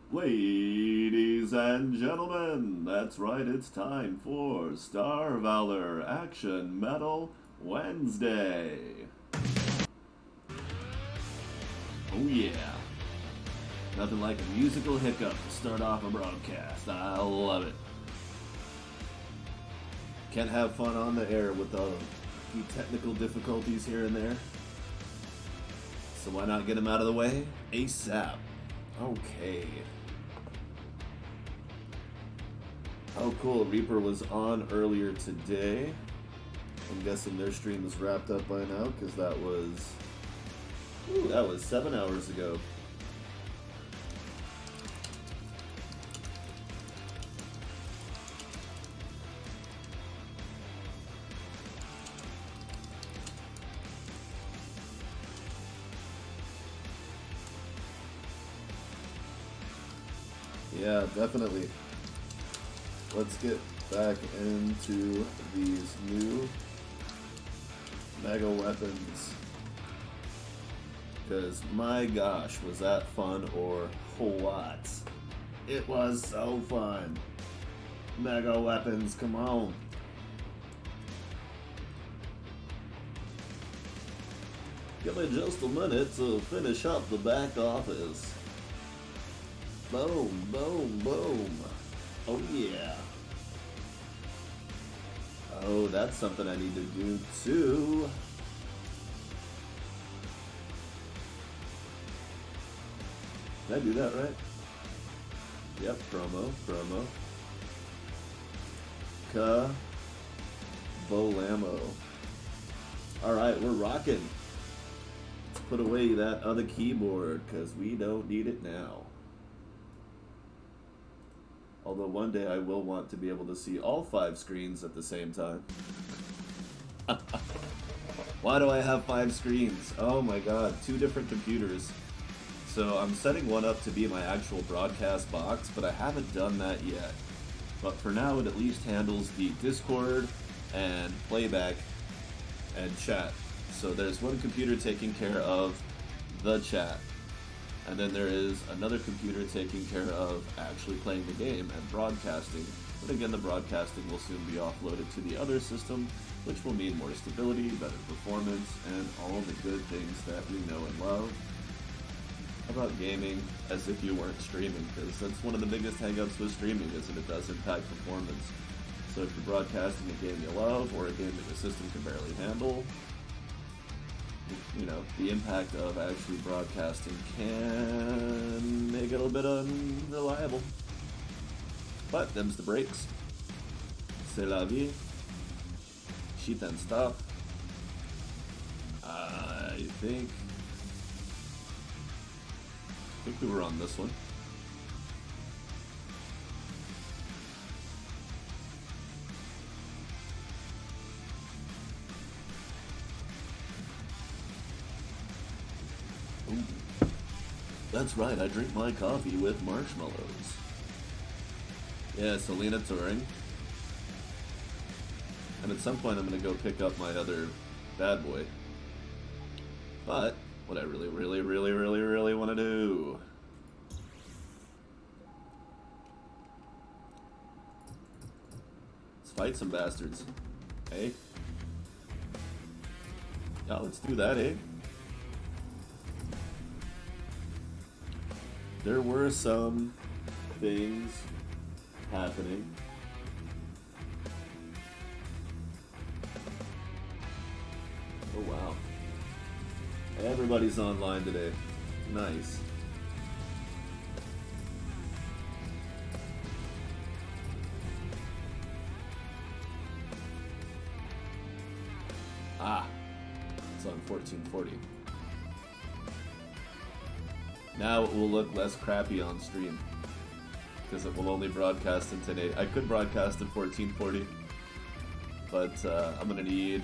Ladies and gentlemen, that's right, it's time for Star Valor Action Metal Wednesday. Oh yeah, nothing like a musical hiccup to start off a broadcast. I love it. Can't have fun on the air with a few technical difficulties here and there. So why not get them out of the way ASAP? Okay. Oh, cool. Reaper was on earlier today. I'm guessing their stream is wrapped up by now because that was 7 hours ago. Yeah, definitely. Let's get back into these new mega weapons. Because my gosh, was that fun or what? It was so fun. Mega weapons, come on. Give me just a minute to finish up the back office. Boom, boom, boom. Oh yeah. Oh, that's something I need to do too. Did I do that right? Yep, promo. Bolamo. Alright, we're rocking. Let's put away that other keyboard, because we don't need it now. Although one day I will want to be able to see all 5 screens at the same time. Why do I have 5 screens? Oh my god, 2 different computers. So I'm setting one up to be my actual broadcast box, but I haven't done that yet. But for now, it at least handles the Discord and playback and chat. So there's one computer taking care of the chat. And then there is another computer taking care of actually playing the game and broadcasting. But again, the broadcasting will soon be offloaded to the other system, which will mean more stability, better performance, and all the good things that we know and love about gaming as if you weren't streaming, because that's one of the biggest hangups with streaming is that it does impact performance. So if you're broadcasting a game you love or a game that your system can barely handle, you know, the impact of actually broadcasting can make it a little bit unreliable. But them's the breaks. C'est la vie. Shit and stuff. I think we were on this one. Ooh. That's right, I drink my coffee with marshmallows. Yeah, Selena touring. And at some point I'm gonna go pick up my other bad boy. But what I really want to do. Let's fight some bastards. Hey? Yeah, let's do that, eh? There were some things happening. Oh wow. Everybody's online today. Nice. Ah, it's on 1440. Now it will look less crappy on stream, because it will only broadcast in 1080. I could broadcast in 1440, but I'm going to need,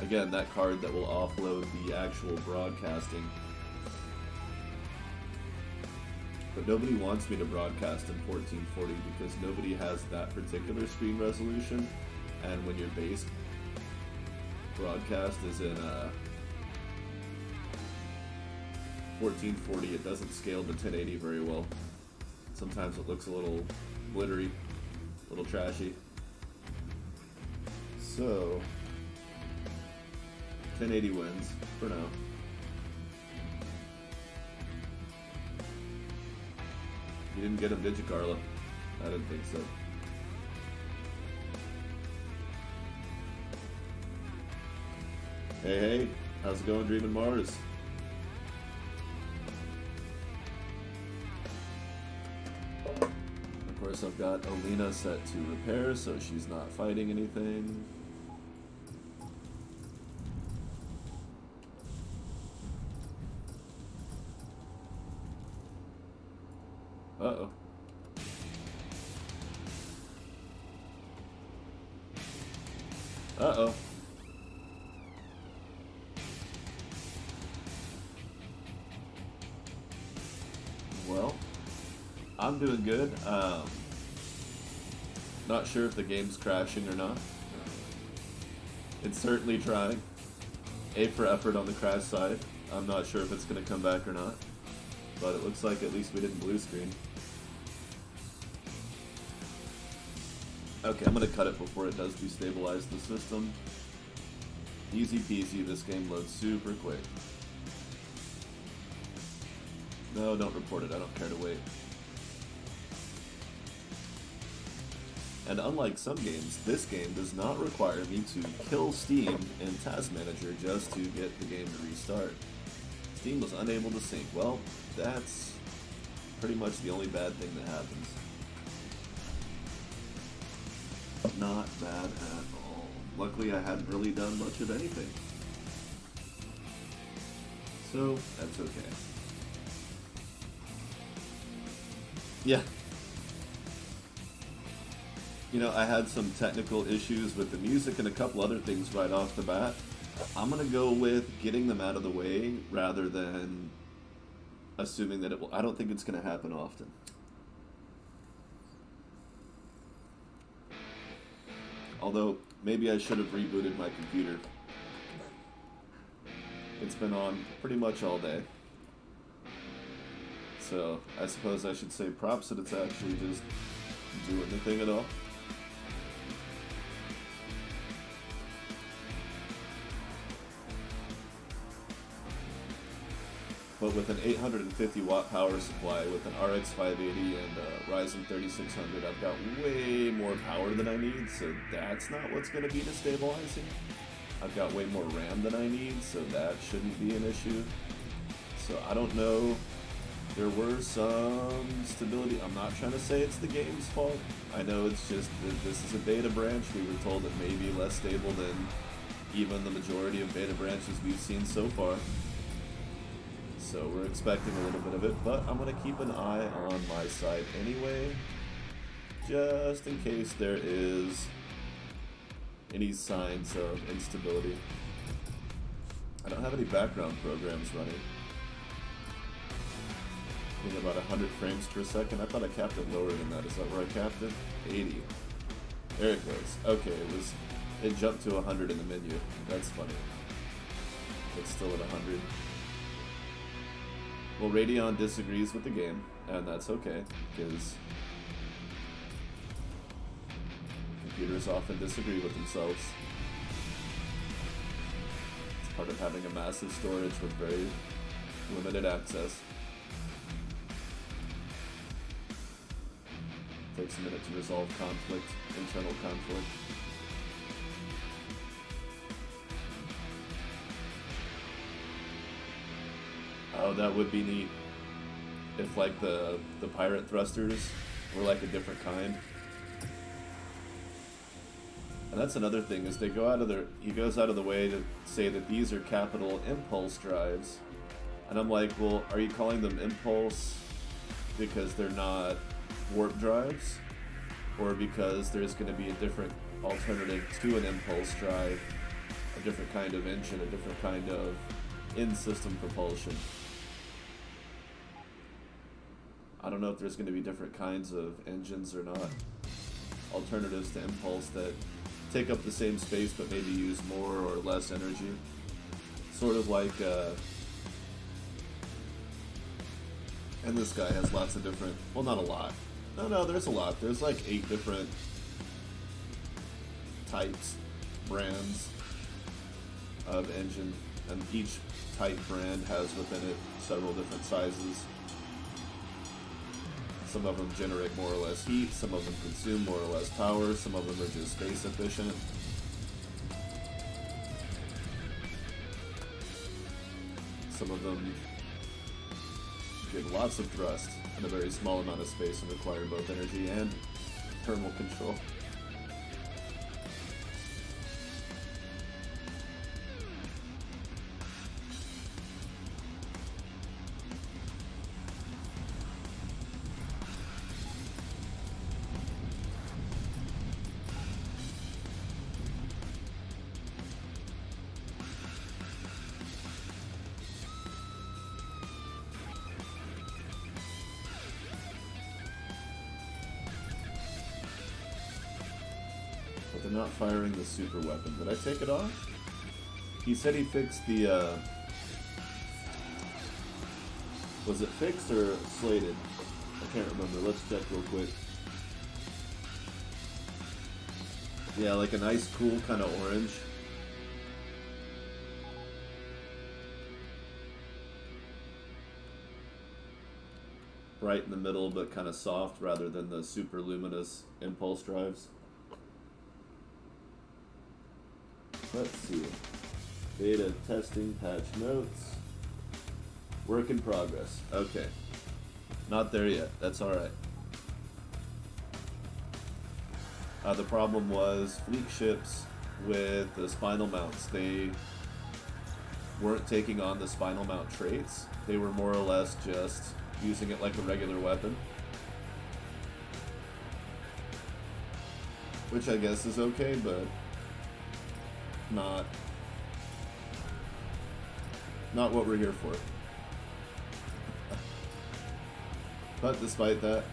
again, that card that will offload the actual broadcasting. But nobody wants me to broadcast in 1440 because nobody has that particular screen resolution, and when your base broadcast is in 1440, it doesn't scale to 1080 very well. Sometimes it looks a little glittery, a little trashy. So, 1080 wins for now. You didn't get him, did you, Carla? I didn't think so. Hey, hey, how's it going, Dreamin' Mars? Of course, I've got Alina set to repair, so she's not fighting anything. Uh-oh. Uh-oh. Well, I'm doing good. Not sure if the game's crashing or not. It's certainly trying. A for effort on the crash side. I'm not sure if it's going to come back or not. But it looks like at least we didn't blue screen. Okay, I'm going to cut it before it does destabilize the system. Easy peasy, this game loads super quick. No, don't report it, I don't care to wait. And unlike some games, this game does not require me to kill Steam in Task Manager just to get the game to restart. Steam was unable to sync. Well, that's pretty much the only bad thing that happens. Not bad at all. Luckily, I hadn't really done much of anything. So, that's okay. Yeah. You know, I had some technical issues with the music and a couple other things right off the bat. I'm going to go with getting them out of the way rather than assuming that it will. I don't think it's going to happen often. Although, maybe I should have rebooted my computer. It's been on pretty much all day. So, I suppose I should say props that it's actually just doing the thing at all. But with an 850 watt power supply, with an RX 580 and a Ryzen 3600, I've got way more power than I need, so that's not what's going to be destabilizing. I've got way more RAM than I need, so that shouldn't be an issue. So I don't know. There were some stability. I'm not trying to say it's the game's fault. I know it's just that this is a beta branch. We were told it may be less stable than even the majority of beta branches we've seen so far. So we're expecting a little bit of it, but I'm going to keep an eye on my side anyway, just in case there is any signs of instability. I don't have any background programs running. I think about 100 frames per second. I thought I capped it lower than that. Is that where I capped it? 80. There it goes. Okay, it jumped to 100 in the menu. That's funny. It's still at 100. Well, Radeon disagrees with the game, and that's okay, because computers often disagree with themselves. It's part of having a massive storage with very limited access. Takes a minute to resolve conflict, internal conflict. Oh, that would be neat. If like the pirate thrusters were like a different kind. And that's another thing, is he goes out of the way to say that these are capital impulse drives. And I'm like, well, are you calling them impulse because they're not warp drives? Or because there's going to be a different alternative to an impulse drive, a different kind of engine, a different kind of in-system propulsion? I don't know if there's going to be different kinds of engines or not. Alternatives to impulse that take up the same space but maybe use more or less energy. Sort of like And this guy has lots of different, well, not a lot. No, there's a lot. There's like 8 different types, brands of engine, and each type brand has within it several different sizes. Some of them generate more or less heat, some of them consume more or less power, some of them are just space efficient. Some of them give lots of thrust in a very small amount of space and require both energy and thermal control. But they're not firing the super weapon. Did I take it off? He said he fixed the, was it fixed or slated? I can't remember. Let's check real quick. Yeah, like a nice, cool kind of orange. Bright in the middle, but kind of soft rather than the super luminous impulse drives. Let's see. Beta testing patch notes. Work in progress. Okay. Not there yet. That's alright. The problem was fleet ships with the spinal mounts. They weren't taking on the spinal mount traits. They were more or less just using it like a regular weapon. Which I guess is okay, but not what we're here for. But despite that,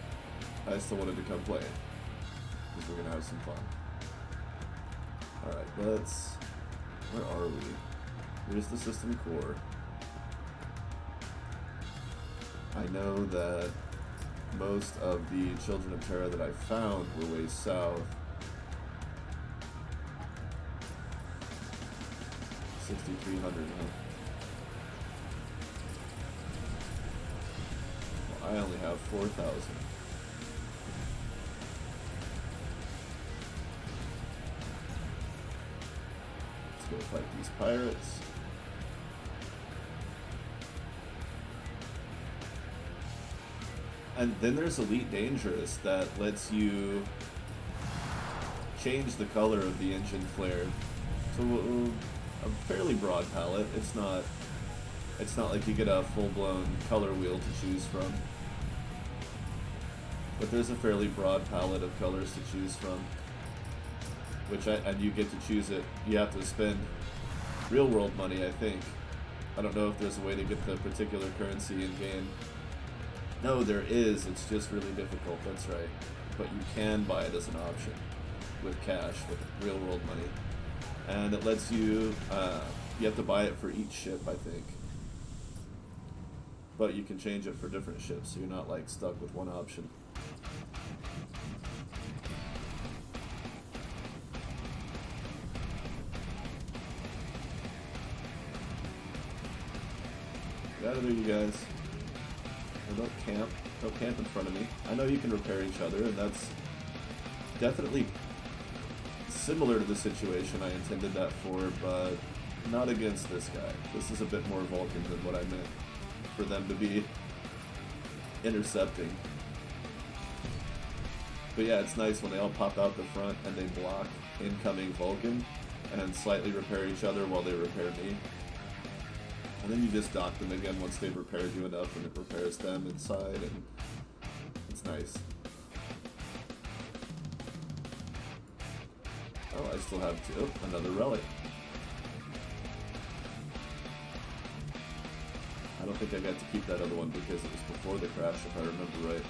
I still wanted to come play, because we're gonna have some fun. Alright, where are we? Here's the system core. I know that most of the Children of Terra that I found were way south. 6,300, huh? Well, I only have 4,000. Let's go fight these pirates. And then there's Elite Dangerous that lets you change the color of the engine flare to a fairly broad palette. It's not like you get a full-blown color wheel to choose from. But there's a fairly broad palette of colors to choose from. And you get to choose it. You have to spend real-world money, I think. I don't know if there's a way to get the particular currency in-game. No, there is. It's just really difficult, that's right. But you can buy it as an option with cash, with real-world money. And it lets you, you have to buy it for each ship, I think. But you can change it for different ships, so you're not like stuck with one option. Get out of there, you guys. Or don't camp. Don't camp in front of me. I know you can repair each other, and that's definitely similar to the situation I intended that for, but not against this guy. This is a bit more Vulcan than what I meant for them to be intercepting. But yeah, it's nice when they all pop out the front and they block incoming Vulcan and slightly repair each other while they repair me. And then you just dock them again once they've repaired you enough, and it repairs them inside, and it's nice. Oh, I still have another relic. I don't think I got to keep that other one because it was before the crash, if I remember right.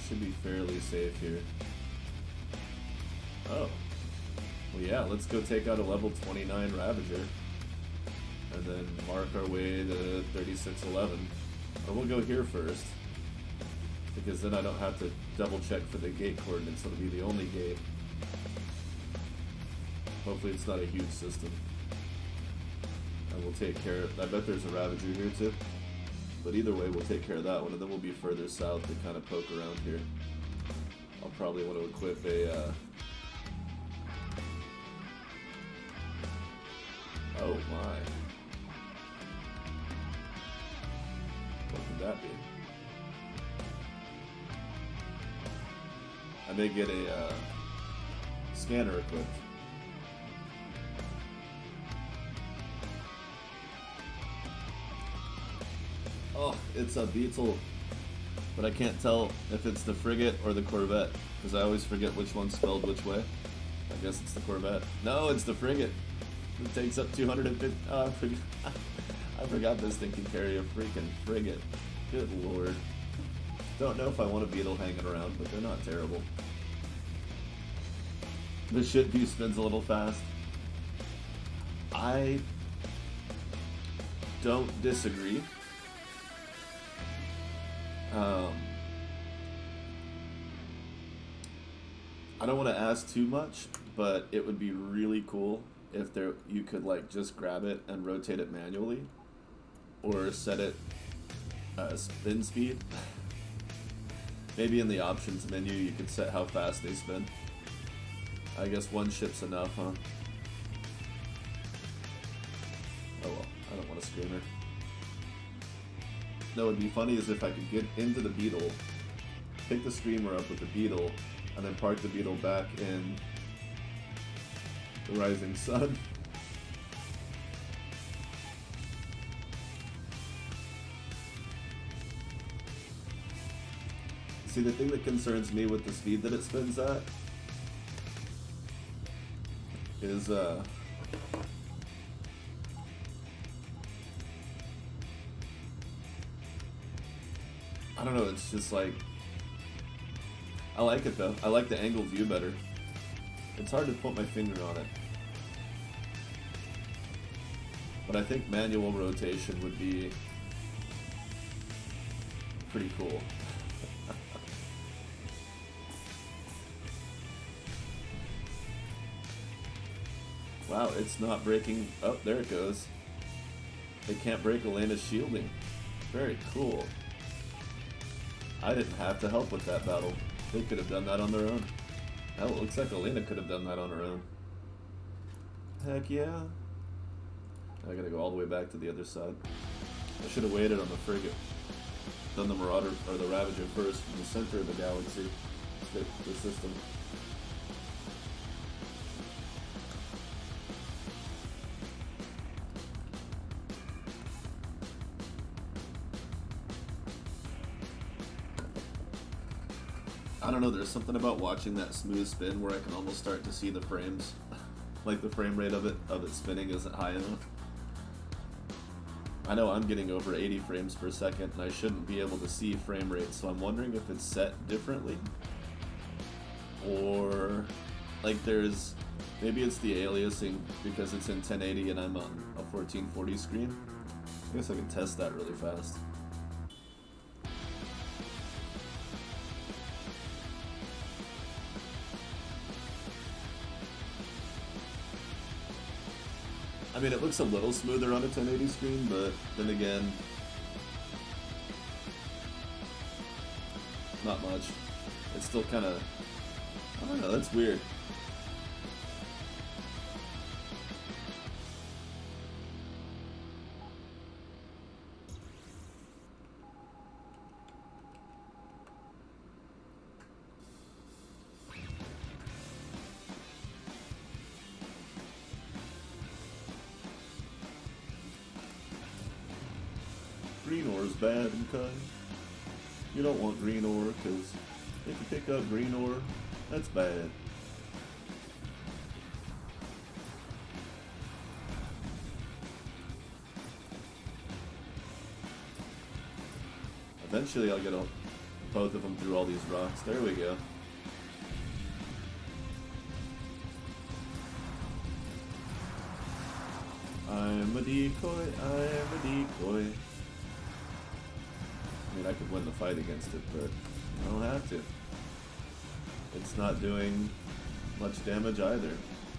should be fairly safe here. Oh. Well, yeah, let's go take out a level 29 Ravager. And then mark our way to 3611. Or we'll go here first. Because then I don't have to double check for the gate coordinates. It'll be the only gate. Hopefully it's not a huge system. And we'll take care of... I bet there's a Ravager here too. But either way, we'll take care of that one. And then we'll be further south to kind of poke around here. I'll probably want to equip a... Oh my. What could that be? I may get a scanner equipped. Oh, it's a Beetle, but I can't tell if it's the frigate or the Corvette, because I always forget which one's spelled which way. I guess it's the Corvette. No, it's the frigate. It takes up 250. Oh, I forgot this thing can carry a freaking frigate. Good lord. Don't know if I want a Beetle hanging around, but they're not terrible. The shit view spins a little fast. I don't disagree. I don't want to ask too much, but it would be really cool if you could like just grab it and rotate it manually, or set it spin speed. Maybe in the options menu you could set how fast they spin. I guess one ship's enough, huh? Oh well, I don't want a screamer. No, what'd be funny is if I could get into the Beetle, pick the Screamer up with the Beetle, and then park the Beetle back in the Rising Sun. See, the thing that concerns me with the speed that it spins at is, I don't know, it's just like, I like it though. I like the angle view better. It's hard to put my finger on it. But I think manual rotation would be pretty cool. Wow, it's not breaking. Oh, there it goes. They can't break Elena's shielding. Very cool. I didn't have to help with that battle. They could have done that on their own. Hell, it looks like Elena could have done that on her own. Heck yeah. I gotta go all the way back to the other side. I should have waited on the frigate. Done the Marauder, or the Ravager first from the center of the galaxy. The system. I don't know, there's something about watching that smooth spin where I can almost start to see the frames. Like the frame rate of it spinning isn't high enough. I know I'm getting over 80 frames per second and I shouldn't be able to see frame rate, so I'm wondering if it's set differently. Or like maybe it's the aliasing because it's in 1080 and I'm on a 1440 screen. I guess I can test that really fast. I mean, it looks a little smoother on a 1080 screen, but then again, not much. It's still kind of, I don't know, that's weird. Green ore is bad and kind. You don't want green ore, because if you pick up green ore, that's bad. Eventually I'll get both of them through all these rocks. There we go. I'm a decoy, I'm a decoy. I mean, I could win the fight against it, but I don't have to. It's not doing much damage either.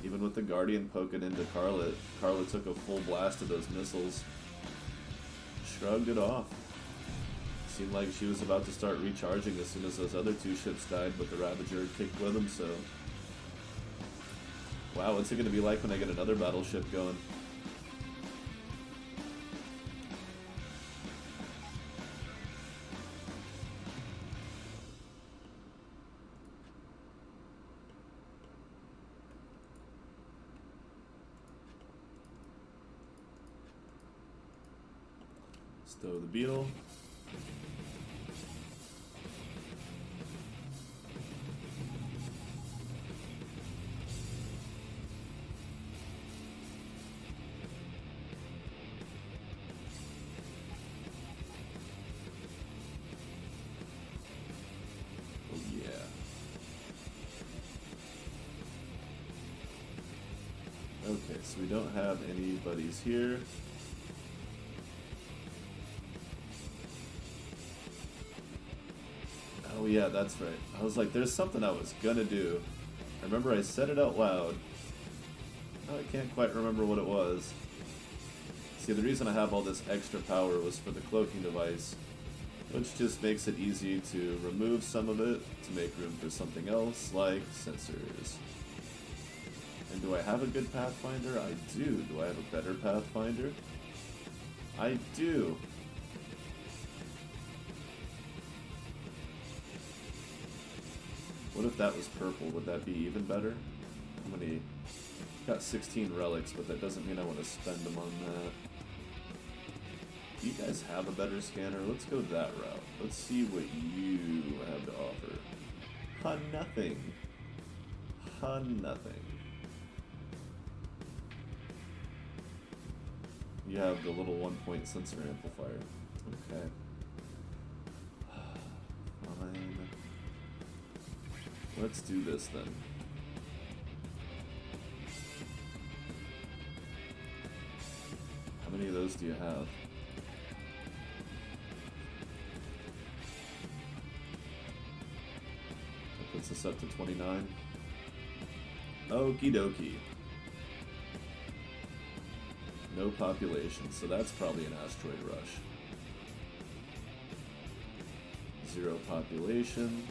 Even with the Guardian poking into Carla, Carla took a full blast of those missiles. Shrugged it off. Seemed like she was about to start recharging as soon as those other two ships died, but the Ravager kicked with them, so... Wow, what's it going to be like when I get another battleship going? Stow the Beetle. Oh yeah. Okay, so we don't have any buddies here. Oh yeah, that's right. I was like, there's something I was gonna do. I remember I said it out loud. Oh, I can't quite remember what it was. See, the reason I have all this extra power was for the cloaking device, which just makes it easy to remove some of it to make room for something else, like sensors. And do I have a good Pathfinder? I do. Do I have a better Pathfinder? I do. What if that was purple? Would that be even better? How many? Got 16 relics, but that doesn't mean I want to spend them on that. Do you guys have a better scanner? Let's go that route. Let's see what you have to offer. Nothing. Nothing. You have the little 1-point sensor amplifier. Okay. Fine. Let's do this then. How many of those do you have? That puts us up to 29. Okie dokie. No population, so that's probably an asteroid rush. 0 population.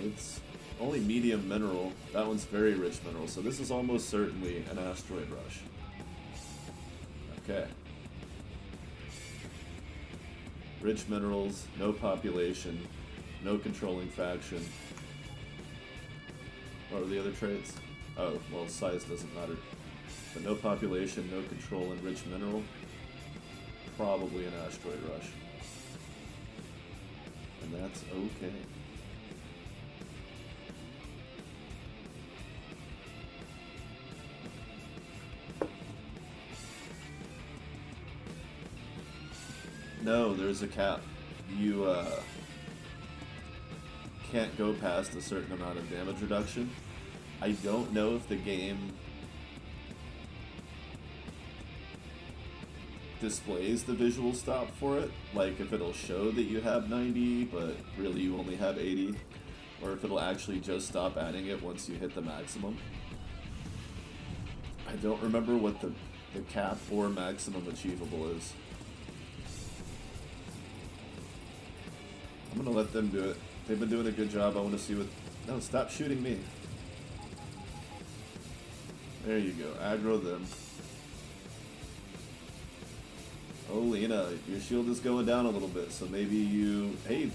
It's only medium mineral. That one's very rich mineral, so this is almost certainly an asteroid rush. Okay. Rich minerals, no population, no controlling faction. What are the other traits? Oh, well, size doesn't matter. But no population, no control, and rich mineral. Probably an asteroid rush. And that's okay. No, there's a cap. You can't go past a certain amount of damage reduction. I don't know if the game displays the visual stop for it, like if it'll show that you have 90 but really you only have 80, or if it'll actually just stop adding it once you hit the maximum. I don't remember what the cap or maximum achievable is. I'm gonna let them do it. They've been doing a good job. I want to see what... No, stop shooting me. There you go. Aggro them. Oh, Lena, your shield is going down a little bit, so maybe you... Hey,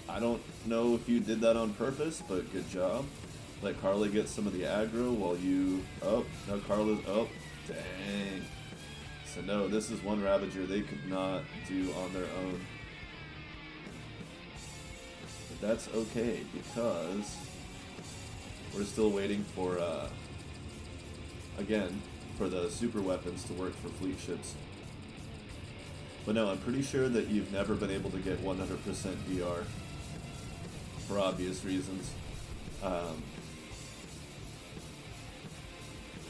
I don't know if you did that on purpose, but good job. Let Carla get some of the aggro while you... Oh, no, Carla's... Oh, dang. So no, this is one Ravager they could not do on their own. But that's okay, because We're still waiting for, again, for the super weapons to work for fleet ships. But no, I'm pretty sure that you've never been able to get 100% DR for obvious reasons.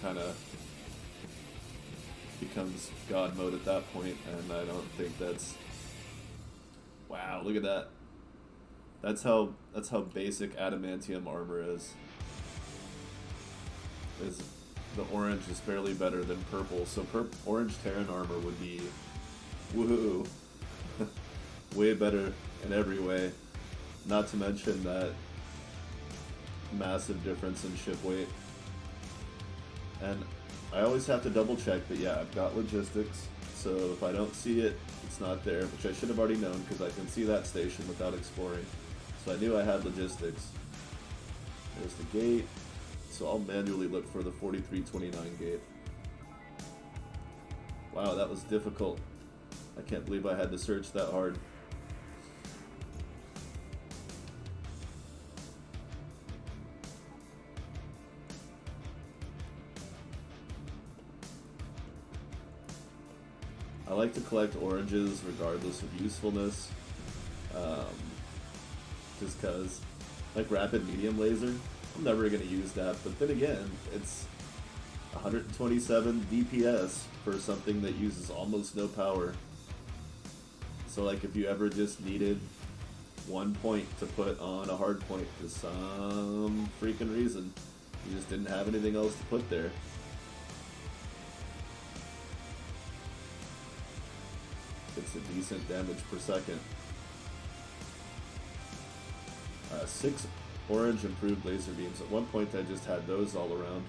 Kind of becomes God mode at that point, and I don't think that's... Wow, look at that. That's how basic adamantium armor is. The orange is barely better than purple, so orange Terran armor would be woohoo. Way better in every way. Not to mention that massive difference in ship weight. And I always have to double check, but yeah, I've got logistics, so if I don't see it, it's not there, which I should have already known because I can see that station without exploring. So I knew I had logistics. There's the gate, so I'll manually look for the 4329 gate. Wow, that was difficult. I can't believe I had to search that hard. I like to collect oranges regardless of usefulness, just because, like rapid medium laser, I'm never going to use that, but then again, it's 127 DPS for something that uses almost no power. So like if you ever just needed 1 point to put on a hard point for some freaking reason, you just didn't have anything else to put there. It's a decent damage per second. 6 orange improved laser beams. At one point I just had those all around.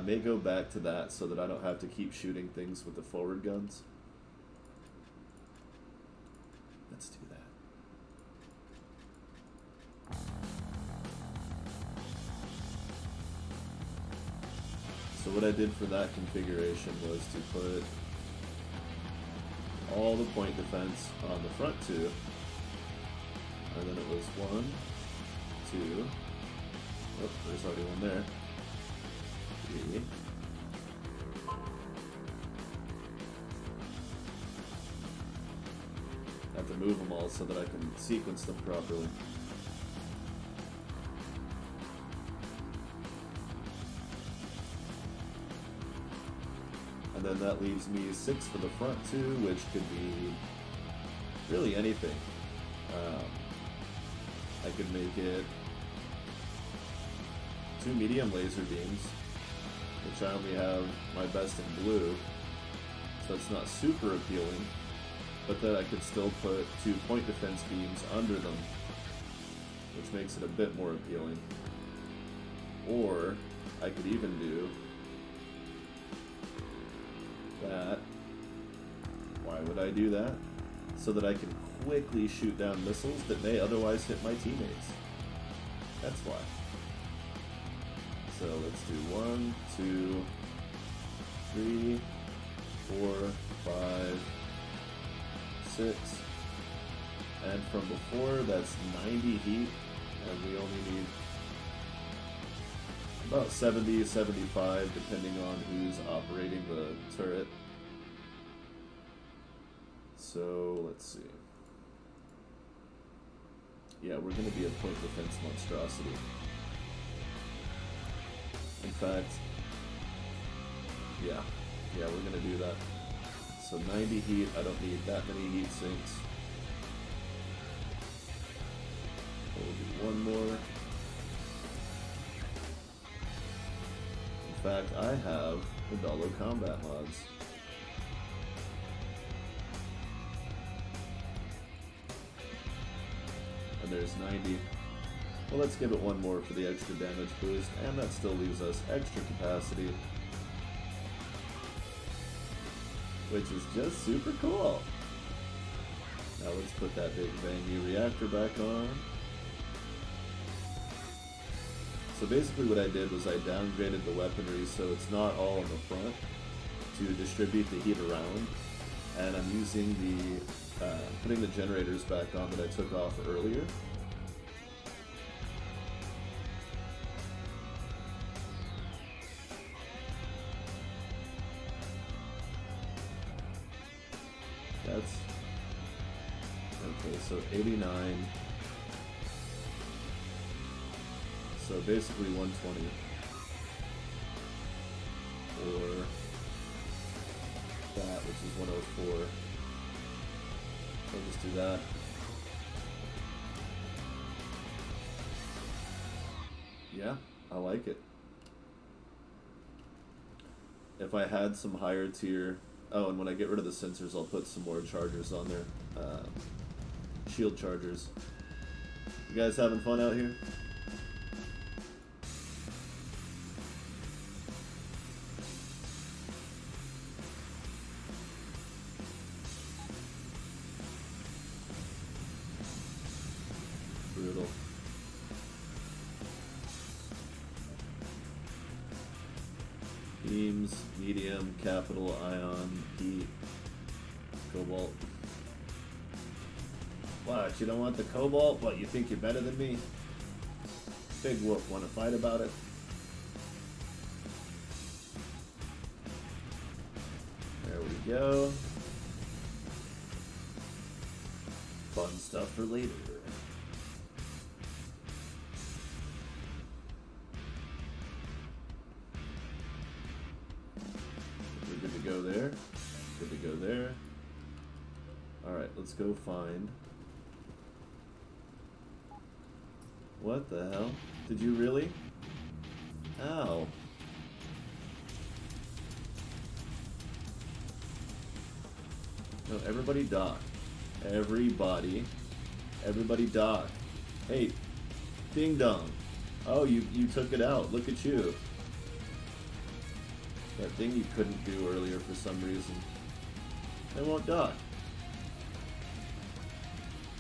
May go back to that so that I don't have to keep shooting things with the forward guns. Let's do that. So what I did for that configuration was to put all the point defense on the front two, and then it was 1, 2, oh, there's already one there, 3, I have to move them all so that I can sequence them properly. And then that leaves me 6 for the front two, which could be really anything. I could make it 2 medium laser beams, which I only have my best in blue, so it's not super appealing, but then I could still put 2 point defense beams under them, which makes it a bit more appealing. Or I could even do that. Why would I do that? So that I can quickly shoot down missiles that may otherwise hit my teammates. That's why. So let's do 1, 2, 3, 4, 5, 6. And from before, that's 90 heat, and we only need about 70, 75, depending on who's operating the turret. So, let's see. Yeah, we're going to be a point defense monstrosity. In fact, yeah, we're going to do that. So 90 heat, I don't need that many heat sinks. We'll do one more. In fact, I have the Valor combat mods. And there's 90. Well, let's give it one more for the extra damage boost, and that still leaves us extra capacity, which is just super cool. Now let's put that big bang U reactor back on. So basically what I did was I downgraded the weaponry so it's not all in the front to distribute the heat around, and I'm using the putting the generators back on that I took off earlier. Okay, so 89. So basically 120. Or that, which is 104. I'll just do that. Yeah, I like it. If I had some higher tier... Oh, and when I get rid of the sensors, I'll put some more chargers on there. Shield chargers. You guys having fun out here? Brutal. Beams, medium, capital, ion, heat, cobalt. What, you don't want the cobalt? What, you think you're better than me? Big whoop, want to fight about it? There we go. Fun stuff for later. We're good to go there. Good to go there. Alright, let's go find... What the hell? Did you really? Ow. No, everybody dock. Everybody dock. Hey, ding dong. Oh, you took it out. Look at you. That thing you couldn't do earlier for some reason. It won't dock.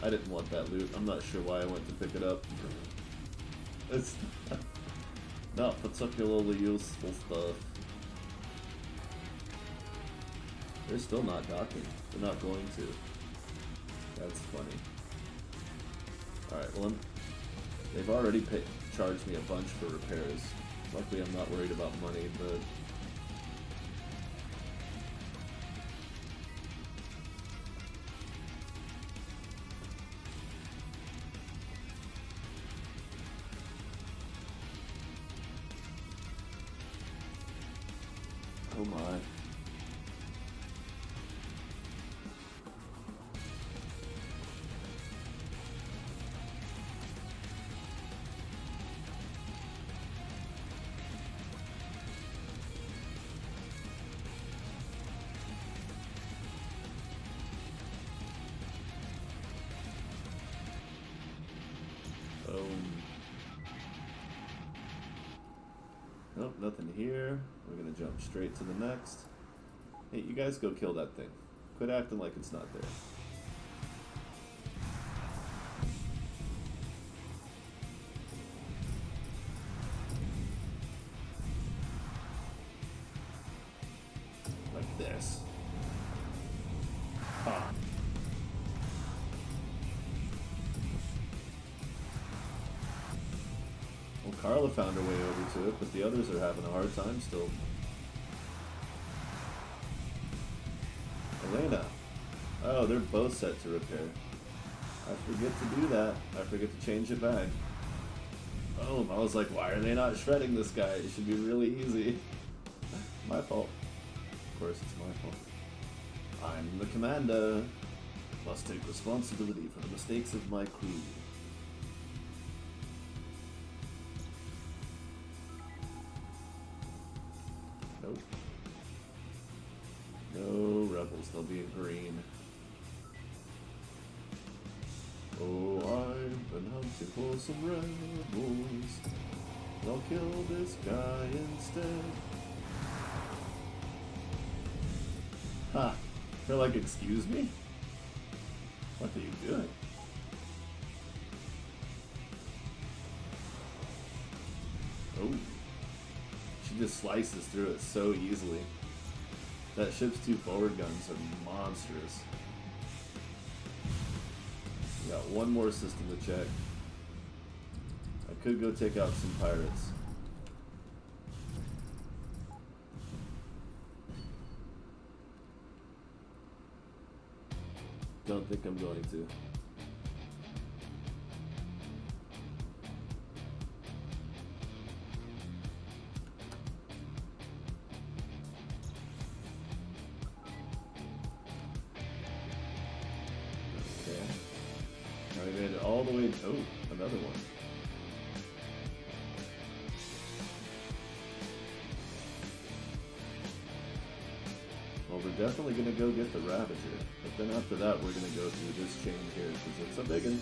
I didn't want that loot. I'm not sure why I went to pick it up. It's not particularly useful stuff. They're still not docking. They're not going to. That's funny. Alright, well, they've already charged me a bunch for repairs. Luckily, I'm not worried about money, but... Oh my. Nope, nothing here. We're gonna jump straight to the next. Hey, you guys go kill that thing. Quit acting like it's not there. Like this. Ah. Well, Carla found her way over to it, but the others are having a hard time still. Elena. Oh, they're both set to repair. I forget to do that. I forget to change it back. Oh, I was like, why are they not shredding this guy? It should be really easy. My fault. Of course, it's my fault. I'm the commander. Must take responsibility for the mistakes of my crew. Nope. No rebels, they'll be in green. Oh, I've been hunting for some rebels. I'll kill this guy instead. Ha! They're like, excuse me? What are you doing? Oh. She just slices through it so easily. That ship's two forward guns are monstrous. We got one more system to check. I could go take out some pirates. Don't think I'm going to. all the way... Oh, another one. Well, we're definitely going to go get the Ravager. But then after that, we're going to go through this chain here, because it's a big one.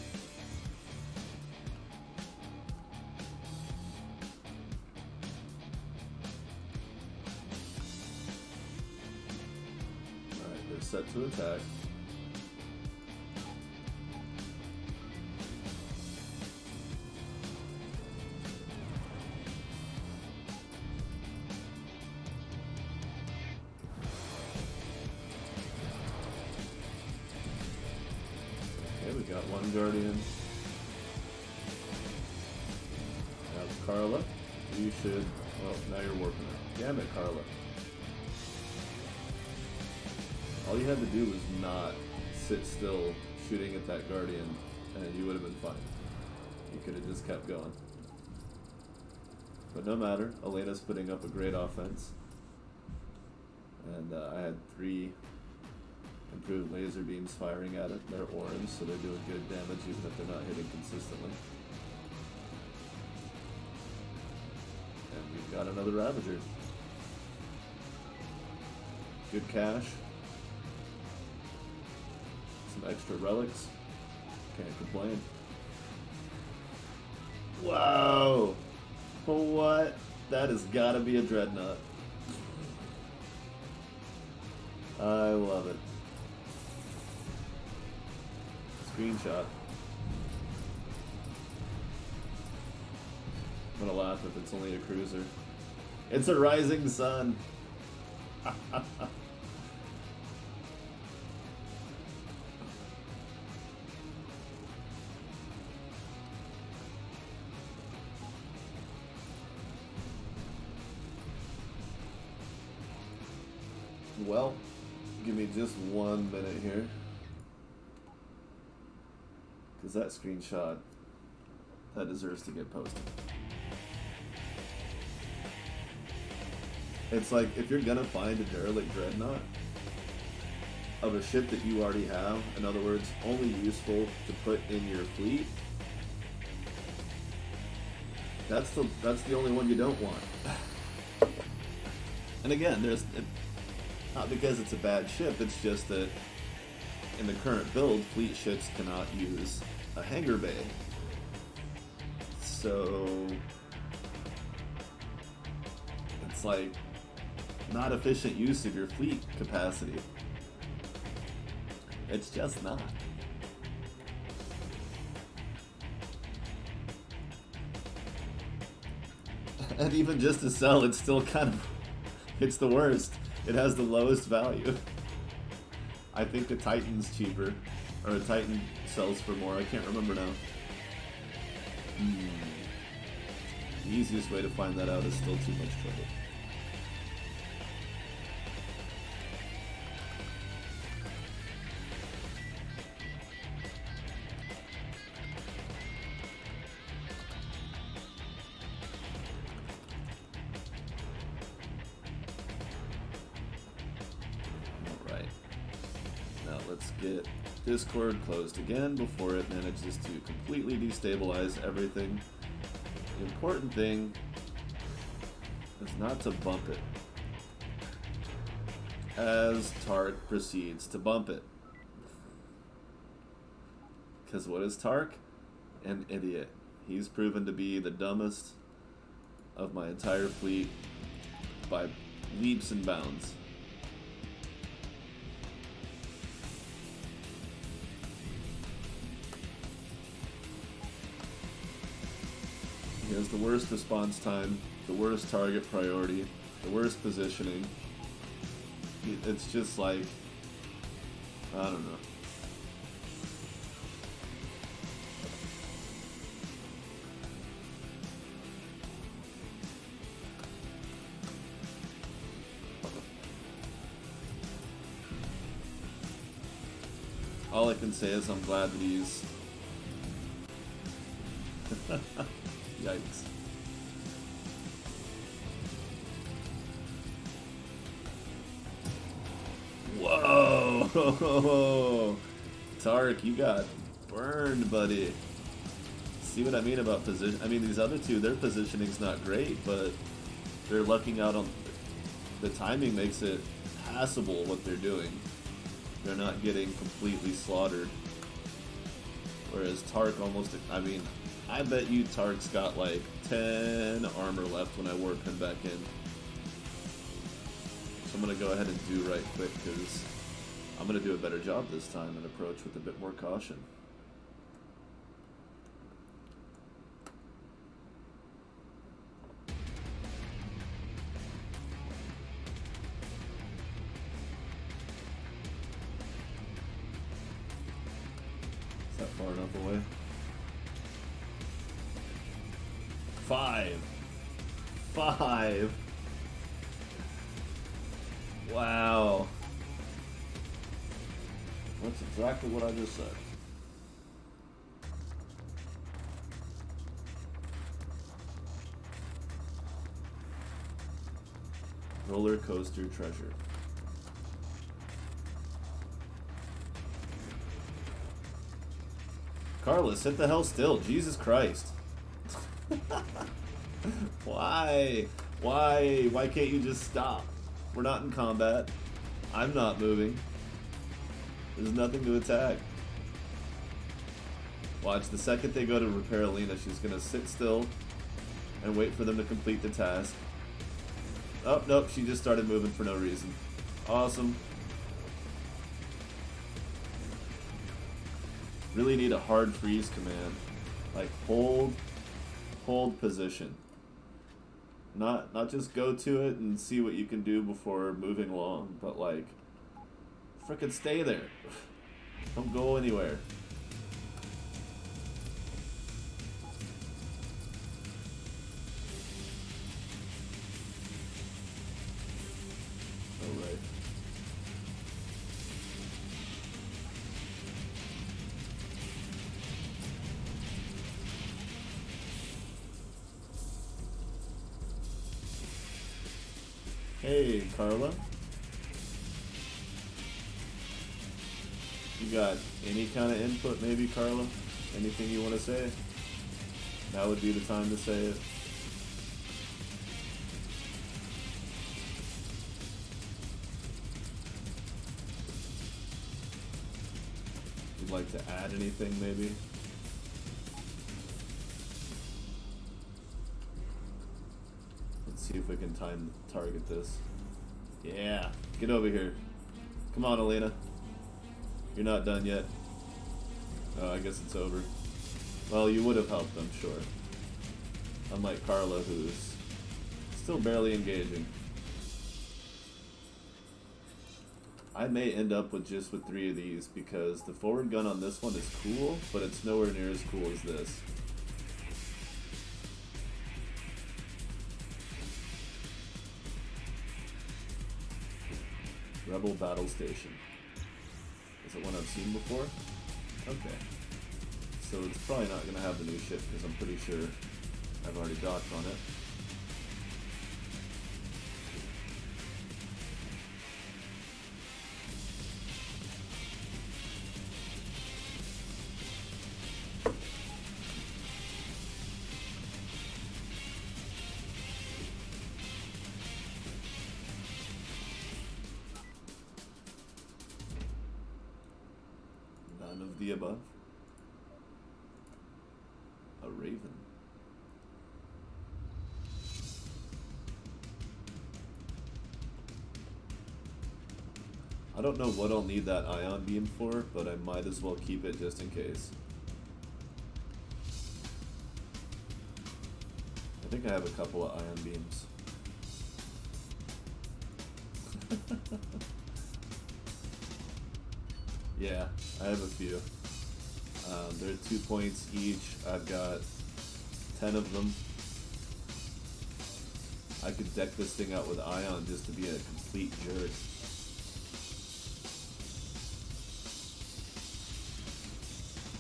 Alright, they're set to attack. We got one Guardian. Now Carla, you should... Well, now you're warping her. Damn it, Carla. All you had to do was not sit still shooting at that Guardian, and you would have been fine. You could have just kept going. But no matter, Elena's putting up a great offense. And I had 3 improved laser beams firing at it. They're orange, so they're doing good damage even if they're not hitting consistently. And we've got another Ravager. Good cash. Some extra relics. Can't complain. Wow! What? That has gotta be a Dreadnought. I love it. Screenshot. I'm gonna laugh if it's only a cruiser. It's a Rising Sun. Well, give me just 1 minute here. Because that screenshot, that deserves to get posted. It's like, if you're gonna find a derelict Dreadnought of a ship that you already have, in other words, only useful to put in your fleet, that's the only one you don't want. And again, not because it's a bad ship, it's just that in the current build, fleet ships cannot use a hangar bay. So it's like not efficient use of your fleet capacity. It's just not. And even just to sell, it's still kind of, it's the worst. It has the lowest value. I think the Titan's cheaper, or the Titan sells for more. I can't remember now. The easiest way to find that out is still too much trouble. Let's get Discord closed again before it manages to completely destabilize everything. The important thing is not to bump it as Tark proceeds to bump it. Because what is Tark? An idiot. He's proven to be the dumbest of my entire fleet by leaps and bounds. He has the worst response time, the worst target priority, the worst positioning. It's just like, I don't know. All I can say is I'm glad that he's... Yikes. Whoa! Tarek, you got burned, buddy. See what I mean about position? I mean, these other two, their positioning's not great, but they're lucking out on the timing makes it passable what they're doing. They're not getting completely slaughtered. Whereas Tark almost, I mean, I bet you Tark's got like 10 armor left when I warp him back in. So I'm going to go ahead and do right quick because I'm going to do a better job this time and approach with a bit more caution. Is that far enough away? 5. Wow. That's exactly what I just said. Roller coaster treasure. Carla, sit the hell still. Jesus Christ. Why? Why can't you just stop? We're not in combat. I'm not moving. There's nothing to attack. Watch, the second they go to repair Alina, she's gonna sit still and wait for them to complete the task. Oh, nope, she just started moving for no reason. Awesome. Really need a hard freeze command. Like, hold position. Not just go to it and see what you can do before moving along, but like, frickin' stay there. Don't go anywhere. Alright. Hey, Carla. You got any kind of input, maybe, Carla? Anything you want to say? Now would be the time to say it. You'd like to add anything, maybe? Let's see if we can time target this. Yeah, get over here. Come on, Alina. You're not done yet. Oh, I guess it's over. Well, you would have helped, I'm sure. Unlike Carla, who's still barely engaging. I may end up with just with 3 of these because the forward gun on this one is cool, but it's nowhere near as cool as this. Rebel Battle Station. Is it one I've seen before? Okay. So it's probably not going to have the new ship because I'm pretty sure I've already docked on it. None of the above. A raven. I don't know what I'll need that ion beam for, but I might as well keep it just in case. I think I have a couple of ion beams. Yeah, I have a few. They're 2 points each. I've got 10 of them. I could deck this thing out with ion just to be a complete jerk.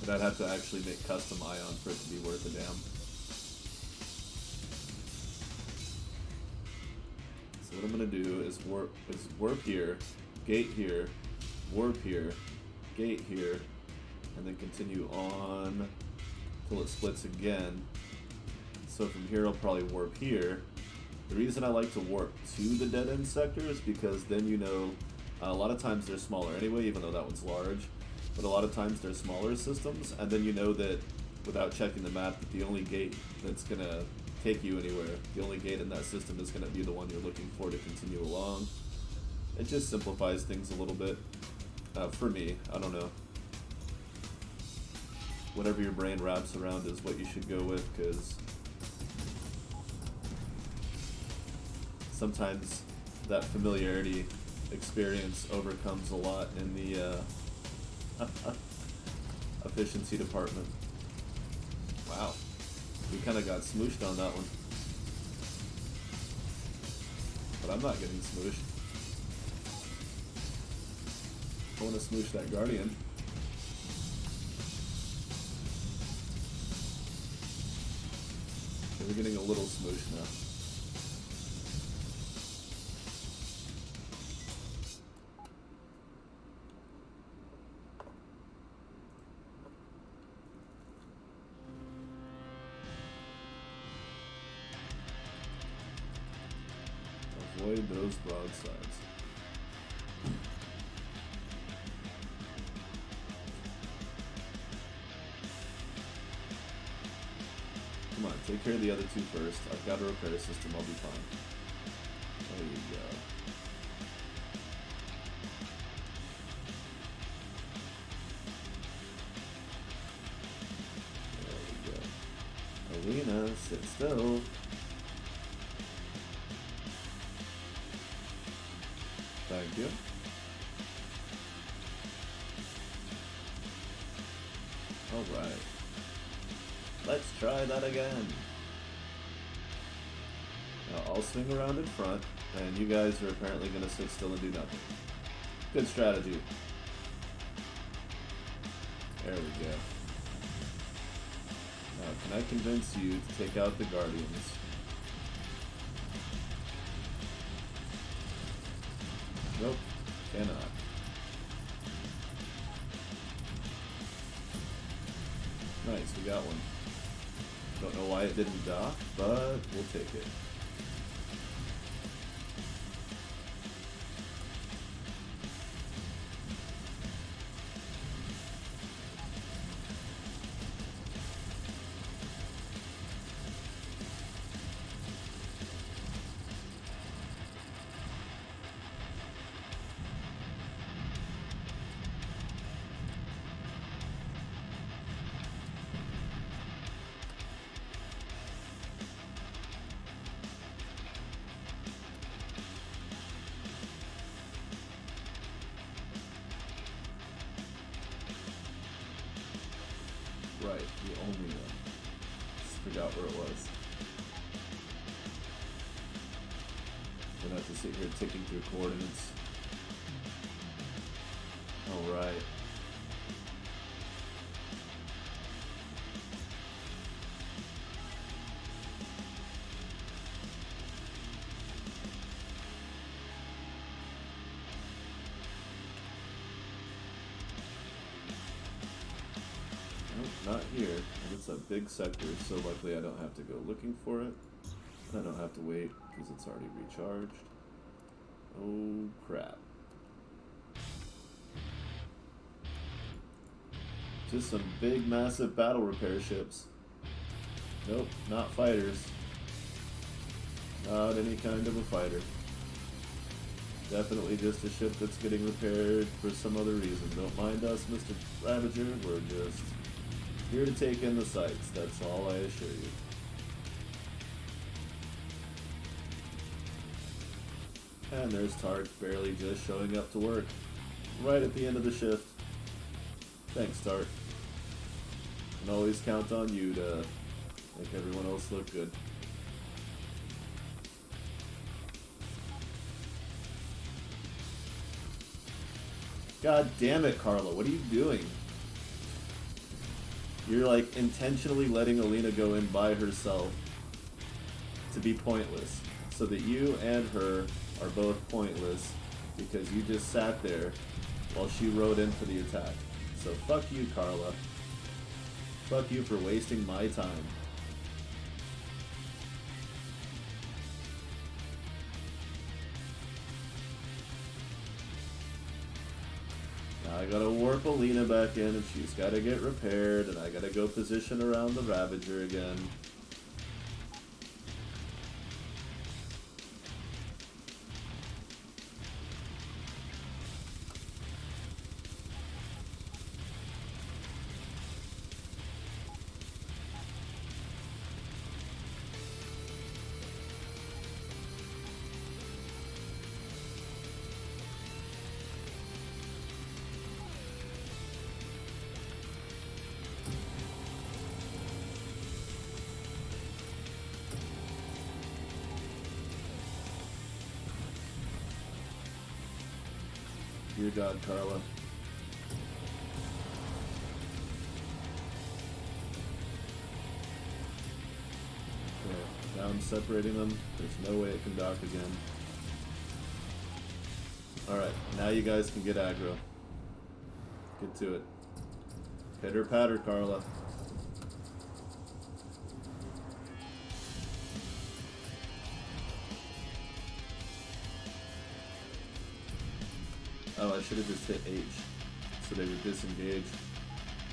But I'd have to actually make custom ion for it to be worth a damn. So what I'm gonna do is warp here, gate here, warp here, gate here, and then continue on till it splits again. So from here I'll probably warp here. The reason I like to warp to the dead end sector is because then you know, a lot of times they're smaller anyway, even though that one's large, but a lot of times they're smaller systems, and then you know that without checking the map that the only gate that's going to take you anywhere, the only gate in that system is going to be the one you're looking for to continue along. It just simplifies things a little bit. For me, I don't know. Whatever your brain wraps around is what you should go with, because sometimes that familiarity experience overcomes a lot in the efficiency department. Wow, we kind of got smooshed on that one. But I'm not getting smooshed. I want to smoosh that Guardian. Okay, we're getting a little smooshed now. Avoid those broadsides. Come on, take care of the other two first. I've got a repair system, I'll be fine. There you go. There we go. Alina, sit still. Thank you. Alright. Let's try that again. Now I'll swing around in front, and you guys are apparently going to sit still and do nothing. Good strategy. There we go. Now, can I convince you to take out the Guardians? Nope, cannot. Nice, we got one. Don't know why it didn't dock, but we'll take it. Right, the only one. Just forgot where it was. Gonna have to sit here ticking through coordinates. Alright. Not here, and it's a big sector, so luckily I don't have to go looking for it. And I don't have to wait, because it's already recharged. Oh, crap. Just some big, massive battle repair ships. Nope, not fighters. Not any kind of a fighter. Definitely just a ship that's getting repaired for some other reason. Don't mind us, Mr. Ravager, we're just here to take in the sights, that's all I assure you. And there's Tark barely just showing up to work. Right at the end of the shift. Thanks, Tark. Can always count on you to make everyone else look good. God damn it, Carla, what are you doing? You're like intentionally letting Alina go in by herself to be pointless, so that you and her are both pointless because you just sat there while she rode in for the attack. So fuck you, Carla. Fuck you for wasting my time. Now I gotta warp Alina back in, and she's gotta get repaired, and I gotta go position around the Ravager again. Dear God, Carla. Okay, now I'm separating them. There's no way it can dock again. Alright, now you guys can get aggro. Get to it. Pitter patter, Carla. Oh, I should have just hit H, so they would disengage.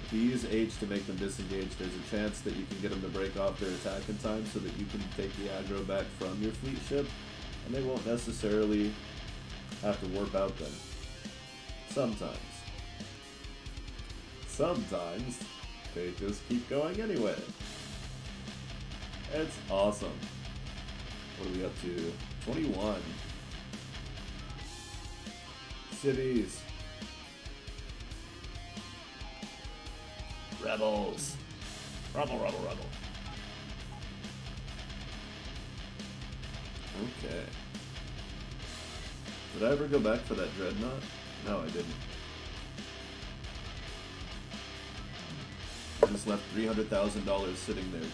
If you use H to make them disengage, there's a chance that you can get them to break off their attack in time so that you can take the aggro back from your fleet ship, and they won't necessarily have to warp out then. Sometimes. Sometimes, they just keep going anyway. It's awesome. What are we up to? 21. Cities. Rebels. Rebel, rebel, rebel. Okay. Did I ever go back for that dreadnought? No, I didn't. I just left $300,000 sitting there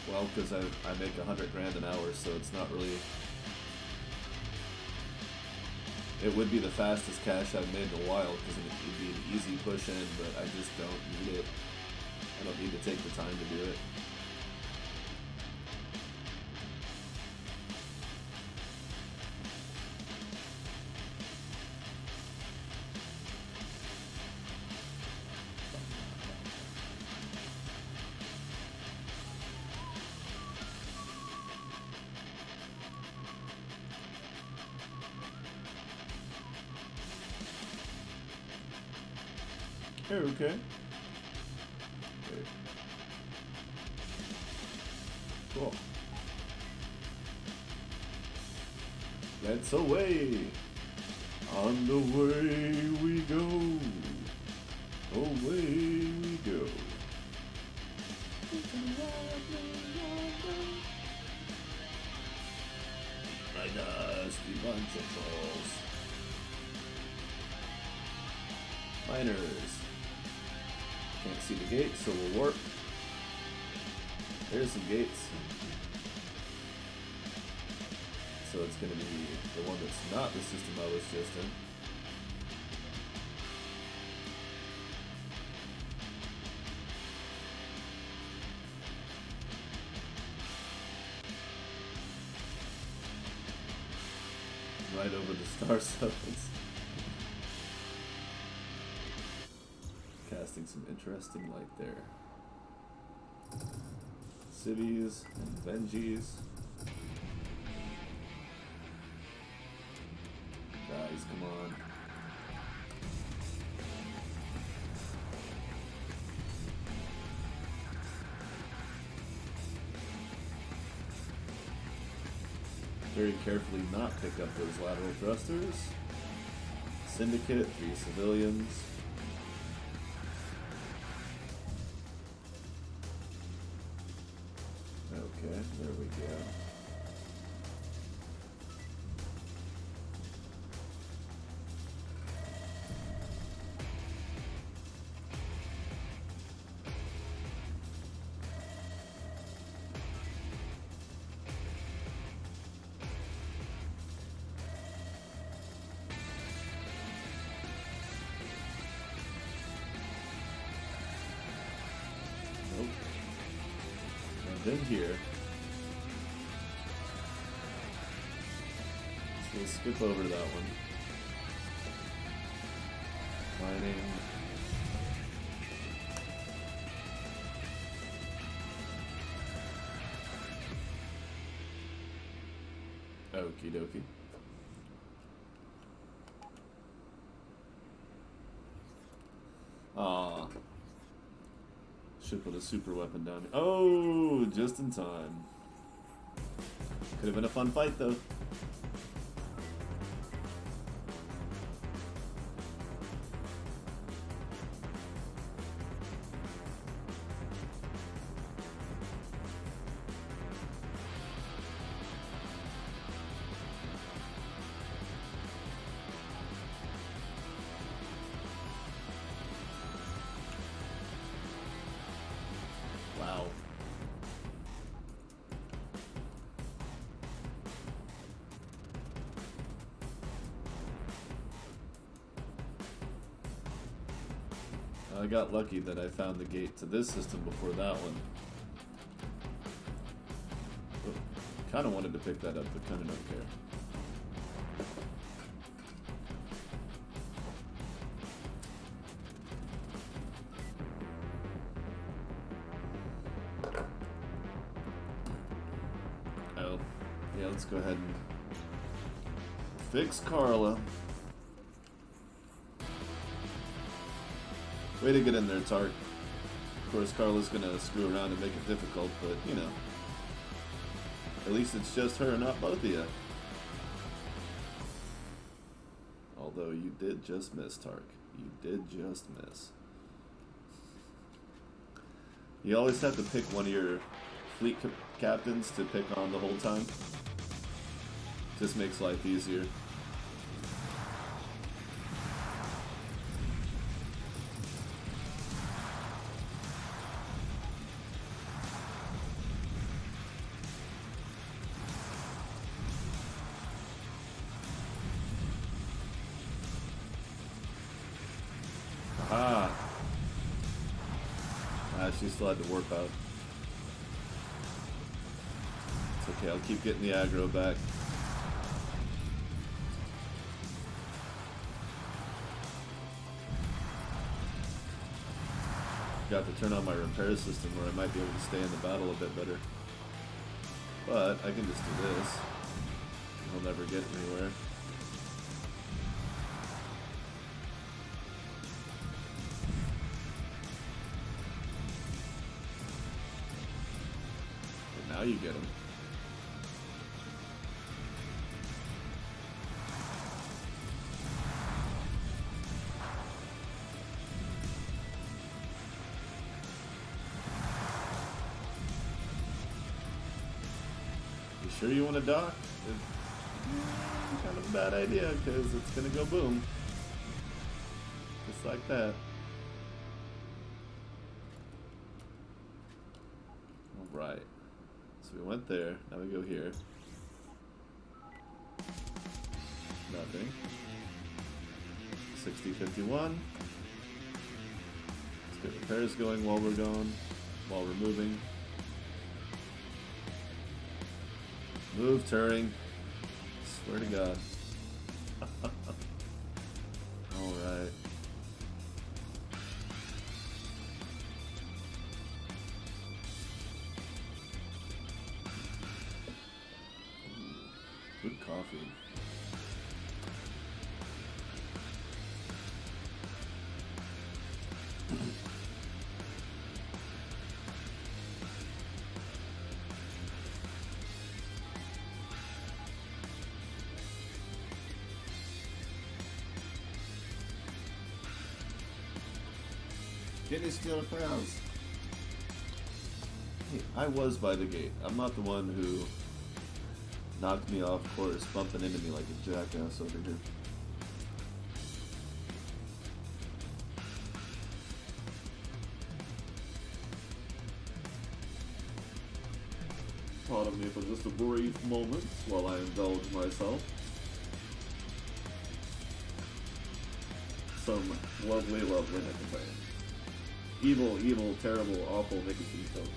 because I make $100,000 an hour, so it's not really. It would be the fastest cash I've made in a while because it would be an easy push in, but I just don't need it. I don't need to take the time to do it. Okay. Cool. Let's away. On the way we go. Away we go. My nasty bunch of trolls. Miners. Can't see the gates, so we'll warp. There's some gates. So it's going to be the one that's not the system I was just in. Right over the star zones. Casting some interesting light there. Cities and Benjis. Guys, come on. Very carefully not pick up those lateral thrusters. Syndicate, 3 civilians. Okay, there we go. in here. So we'll skip over to that one. Mining. Okie dokie. Ah. Should put a super weapon down. Oh, just in time. Could have been a fun fight though. Wow. I got lucky that I found the gate to this system before that one. Kind of wanted to pick that up, but kind of don't care. Oh, yeah, let's go ahead and fix Carla. Way to get in there, Tark. Of course, Carla's gonna screw around and make it difficult, but, you know. At least it's just her, not both of you. Although you did just miss, Tark. You did just miss. You always have to pick one of your fleet captains to pick on the whole time. Just makes life easier. She still had to warp out. It's okay, I'll keep getting the aggro back. Got to turn on my repair system where I might be able to stay in the battle a bit better. But I can just do this. He'll never get anywhere. Now you get him. You sure you want to dock? It's kind of a bad idea because it's going to go boom. Just like that. Alright. So we went there, now we go here. Nothing. 6051. Let's get repairs going while we're going, while we're moving. Move, Turing. Swear to God. Alright. Good coffee. Can you steal a house? Hey, I was by the gate. I'm not the one who knocked me off course, bumping into me like a jackass over here. Pardon me for just a brief moment while I indulge myself. Some lovely, lovely nicotine. Evil, evil, terrible, awful nicotine soap.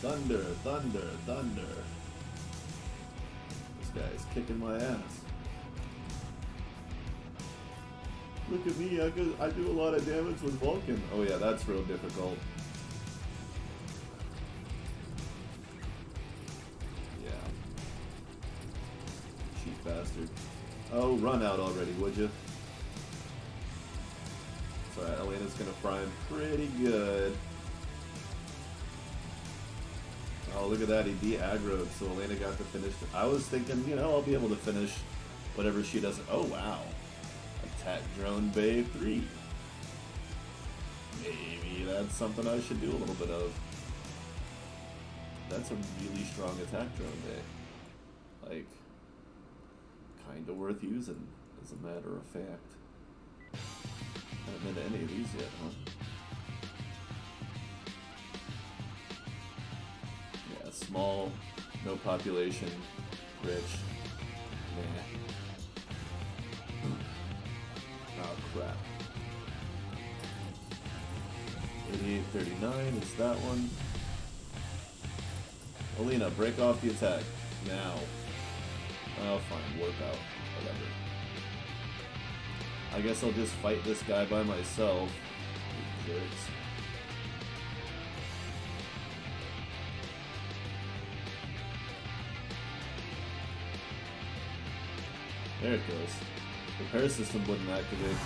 Thunder, thunder, thunder. This guy's kicking my ass. Look at me, I do a lot of damage with Vulcan. Oh yeah, that's real difficult. Yeah. Cheap bastard. Oh, run out already, would you? Sorry, Elena's gonna fry him pretty good. Oh, look at that, he de-aggroed, so Elena got to finish. I was thinking, you know, I'll be able to finish whatever she doesn't. Oh, wow. Attack Drone Bay 3. Maybe that's something I should do a little bit of. That's a really strong attack Drone Bay. Like, kinda worth using, as a matter of fact. Haven't been to any of these yet, huh? Yeah, small, no population, rich. Nah. Oh crap. 8839 is that one. Alina, break off the attack. Now. Oh fine, warp out. Whatever. I guess I'll just fight this guy by myself. You jerks. There it goes. The repair system wouldn't activate.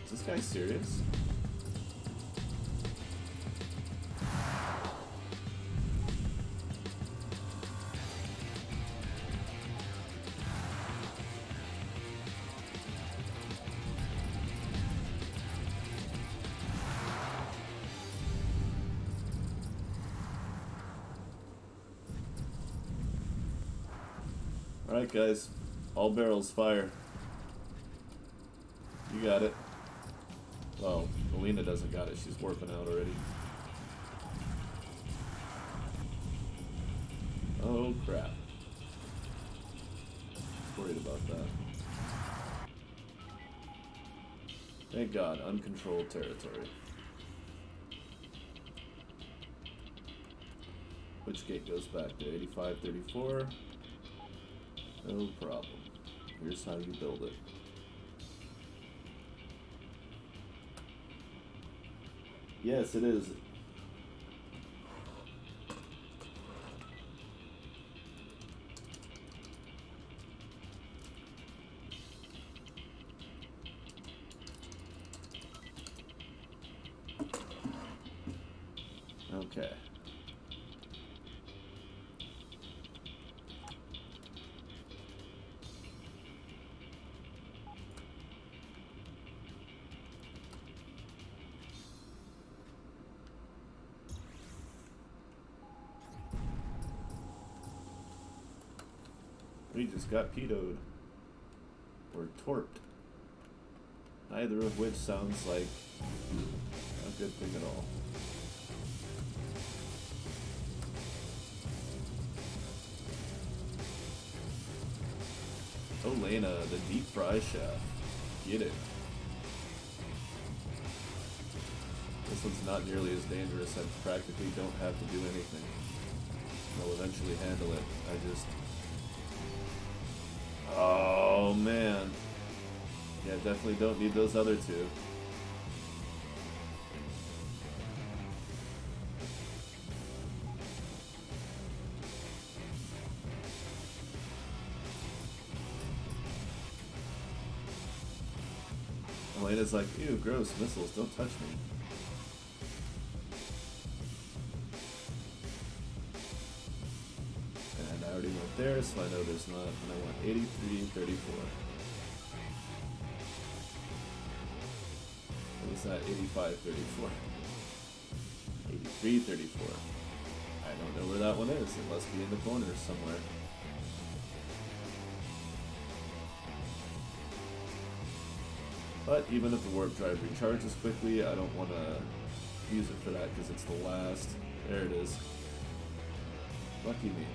Is this guy serious? Alright guys, all barrels fire. You got it. Well, Alina doesn't got it, she's warping out already. Oh crap. Worried about that. Thank God, uncontrolled territory. Which gate goes back to 8534? No problem. Here's how you build it. Yes, it is. Okay. We just got pedoed. Or torped. Neither of which sounds like a good thing at all. Oh, Lena, the deep fry shaft. Get it. This one's not nearly as dangerous. I practically don't have to do anything. I'll eventually handle it. I just... Oh, man. Yeah, definitely don't need those other two. Elena's like, ew, gross, missiles, don't touch me. And I already went there, so I know there's not, and I went 8334. What was that? 8534. 8334. I don't know where that one is. It must be in the corner somewhere. But even if the warp drive recharges quickly, I don't want to use it for that because it's the last. There it is. Lucky me.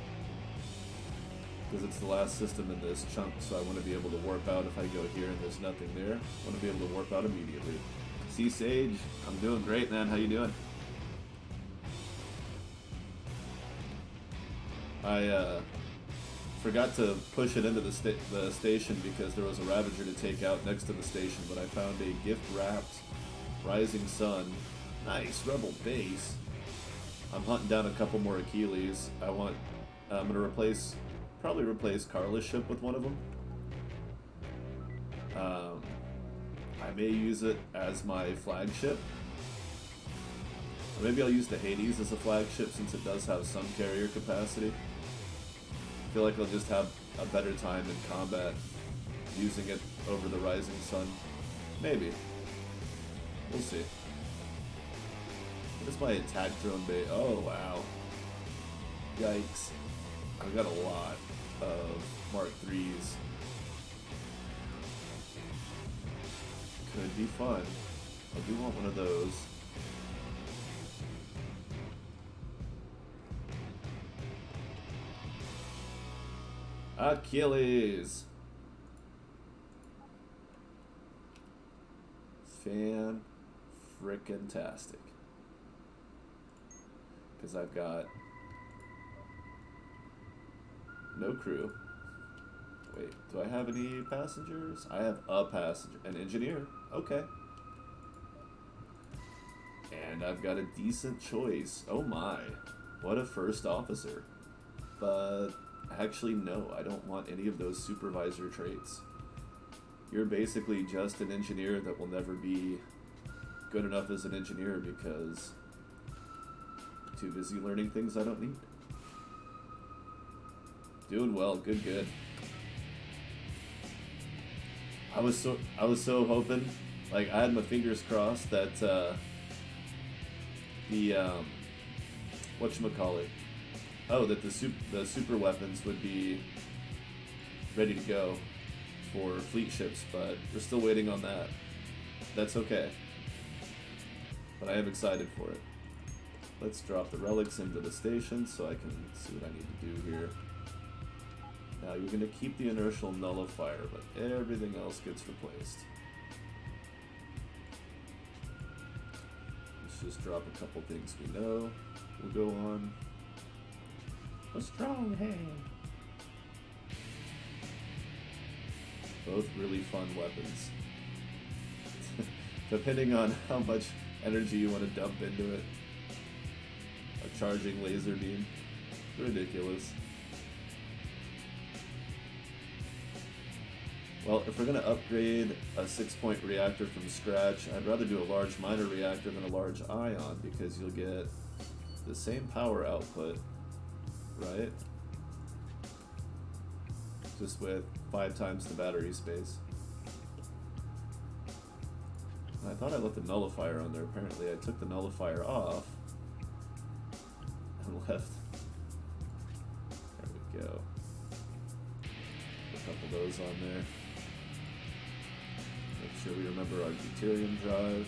Because it's the last system in this chunk, so I want to be able to warp out if I go here and there's nothing there. I want to be able to warp out immediately. See, Sage, I'm doing great, man. How you doing? I forgot to push it into the station because there was a Ravager to take out next to the station, but I found a gift-wrapped Rising Sun. Nice, Rebel base. I'm hunting down a couple more Achilles. I'm gonna probably replace Carla's ship with one of them. I may use it as my flagship. Or maybe I'll use the Hades as a flagship since it does have some carrier capacity. I feel like I'll just have a better time in combat using it over the Rising Sun. Maybe. We'll see. What is my attack drone base? Oh, wow. Yikes. I've got a lot of Mark 3s. Could be fun. I do want one of those. Achilles! Fan-frickin-tastic. Because I've got no crew. Wait, do I have any passengers? I have a passenger. An engineer. Okay. And I've got a decent choice. Oh my. What a first officer. But actually, no. I don't want any of those supervisor traits. You're basically just an engineer that will never be good enough as an engineer because I'm too busy learning things I don't need. Doing well. Good, good. I was so hoping, like I had my fingers crossed that whatchamacallit, that the super weapons would be ready to go for fleet ships, but we're still waiting on that. That's okay. But I am excited for it. Let's drop the relics into the station so I can see what I need to do here. Now you're going to keep the inertial nullifier, but everything else gets replaced. Let's just drop a couple things we know. We'll go on a strong hand. Both really fun weapons. Depending on how much energy you want to dump into it. A charging laser beam. Ridiculous. Well, if we're going to upgrade a 6-point reactor from scratch, I'd rather do a large minor reactor than a large ion because you'll get the same power output, right? Just with 5 times the battery space. I thought I left the nullifier on there. Apparently I took the nullifier off and left. There we go. A couple of those on there. Make sure we remember our deuterium drive.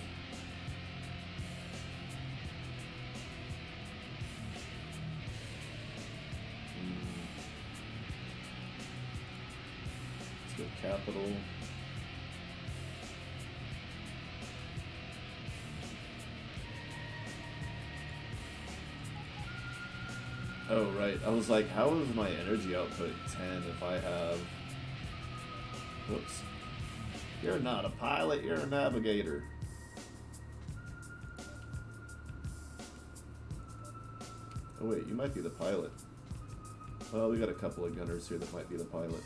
Let's go capital. Oh, right. I was like, how is my energy output 10 if I have... Whoops. You're not a pilot, you're a navigator. Oh wait, you might be the pilot. Well, we got a couple of gunners here that might be the pilot.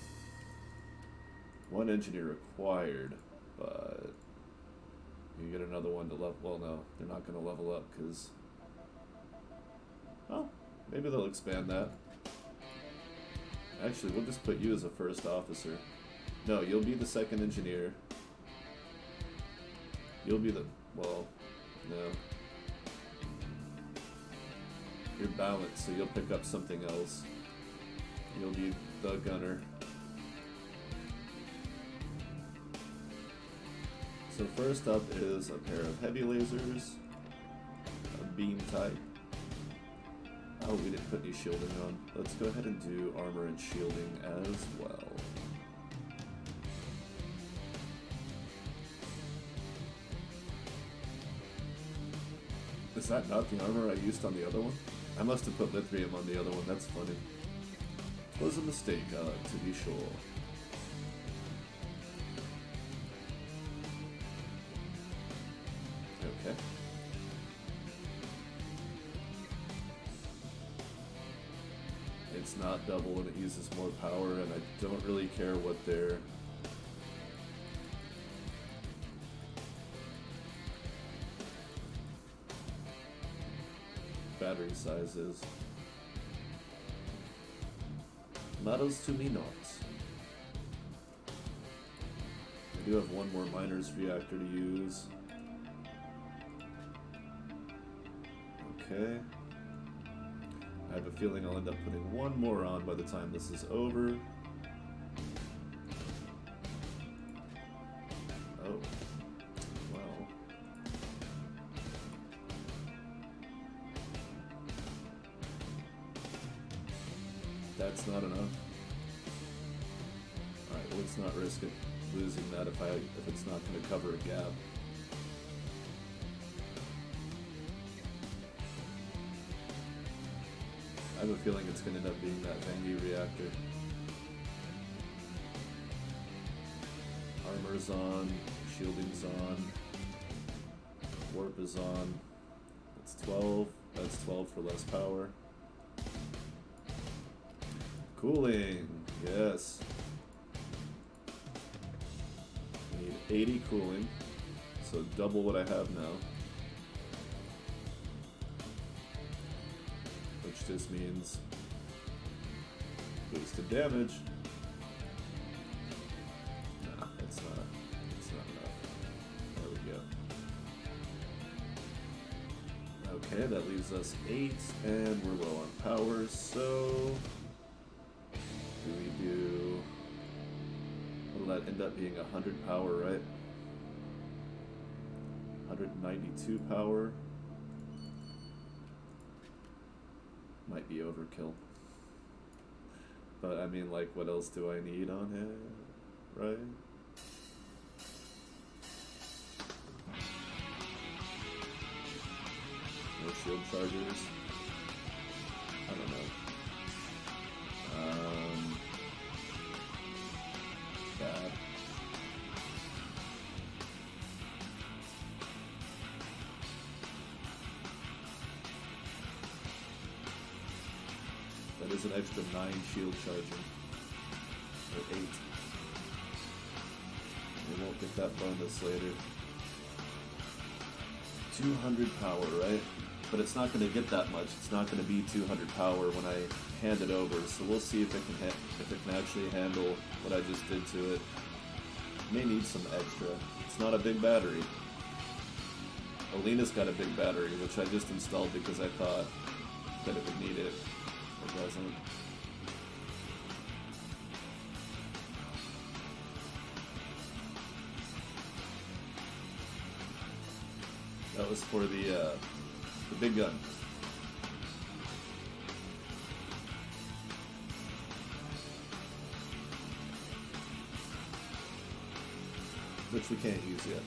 1 engineer required, but you get another one to level. Well, no, they're not going to level up because. Well, maybe they'll expand that. Actually, we'll just put you as a first officer. No, you'll be the second engineer. You'll be the. Well, no. You're balanced, so you'll pick up something else. You'll be the gunner. So first up is a pair of heavy lasers, a beam type. Oh, we didn't put any shielding on. Let's go ahead and do armor and shielding as well. Is that not the armor I used on the other one? I must have put lithium on the other one, that's funny. Was a mistake, to be sure. Okay. It's not double and it uses more power, and I don't really care what their battery size is. Matters to me not. I do have one more miner's reactor to use. Okay. I have a feeling I'll end up putting one more on by the time this is over. Oh. Well. That's not enough. Alright, let's not risk it losing that if it's not going to cover a gap. I have a feeling it's going to end up being that Vengi reactor. Armor's on, shielding's on, warp is on. That's 12. That's 12 for less power. Cooling, yes. I need 80 cooling, so double what I have now. Which just means boosted damage. Nah, it's not enough. There we go. Okay, that leaves us 8, and we're low on power, so do we do, what'll that end up being, 100 power, right? 192 power. Might be overkill. But I mean, like, what else do I need on it, right? More shield chargers. I don't know. Bad. That is an extra 9 shield charging. Or 8. We won't get that bonus later. 200 power, right? But it's not going to get that much. It's not going to be 200 power when I hand it over. So we'll see if it can actually handle what I just did to it. May need some extra. It's not a big battery. Alina's got a big battery, which I just installed because I thought that it would need it. It doesn't. That was for the big gun. Which we can't use yet.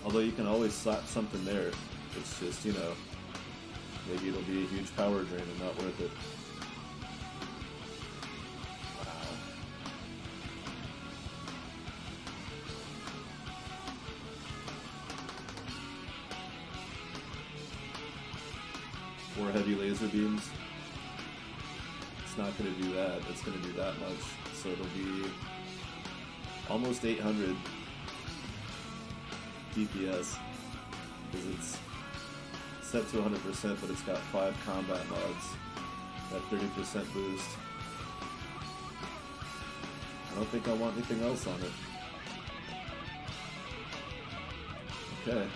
Although you can always slap something there. It's just, you know, maybe it'll be a huge power drain and not worth it. Wow. 4 heavy laser beams. It's not going to do that. It's going to do that much. So it'll be almost 800 DPS because it's set to 100%, but it's got 5 combat mods. That 30% boost. I don't think I want anything else on it. Okay.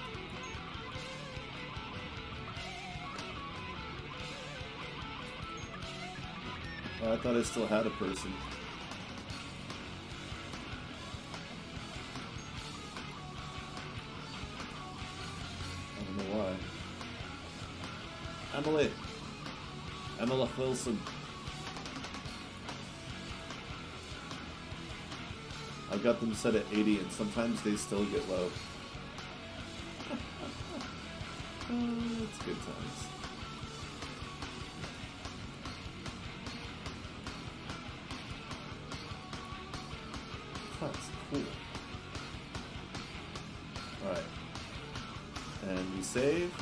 Oh, I thought I still had a person. I don't know why. Emily Wilson. I've got them set at 80 and sometimes they still get low. It's good times. save.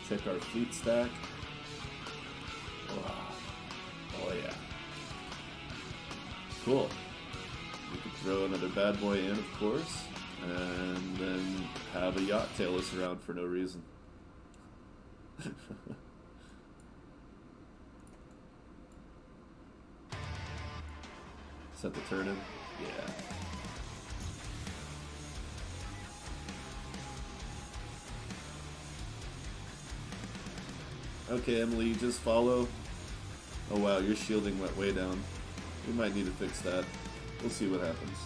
Check our fleet stack. Wow. Oh yeah. Cool. We could throw another bad boy in, of course, and then have a yacht tail us around for no reason. Set the turn in? Yeah. Okay, Emily, just follow. Oh wow, your shielding went way down. We might need to fix that. We'll see what happens.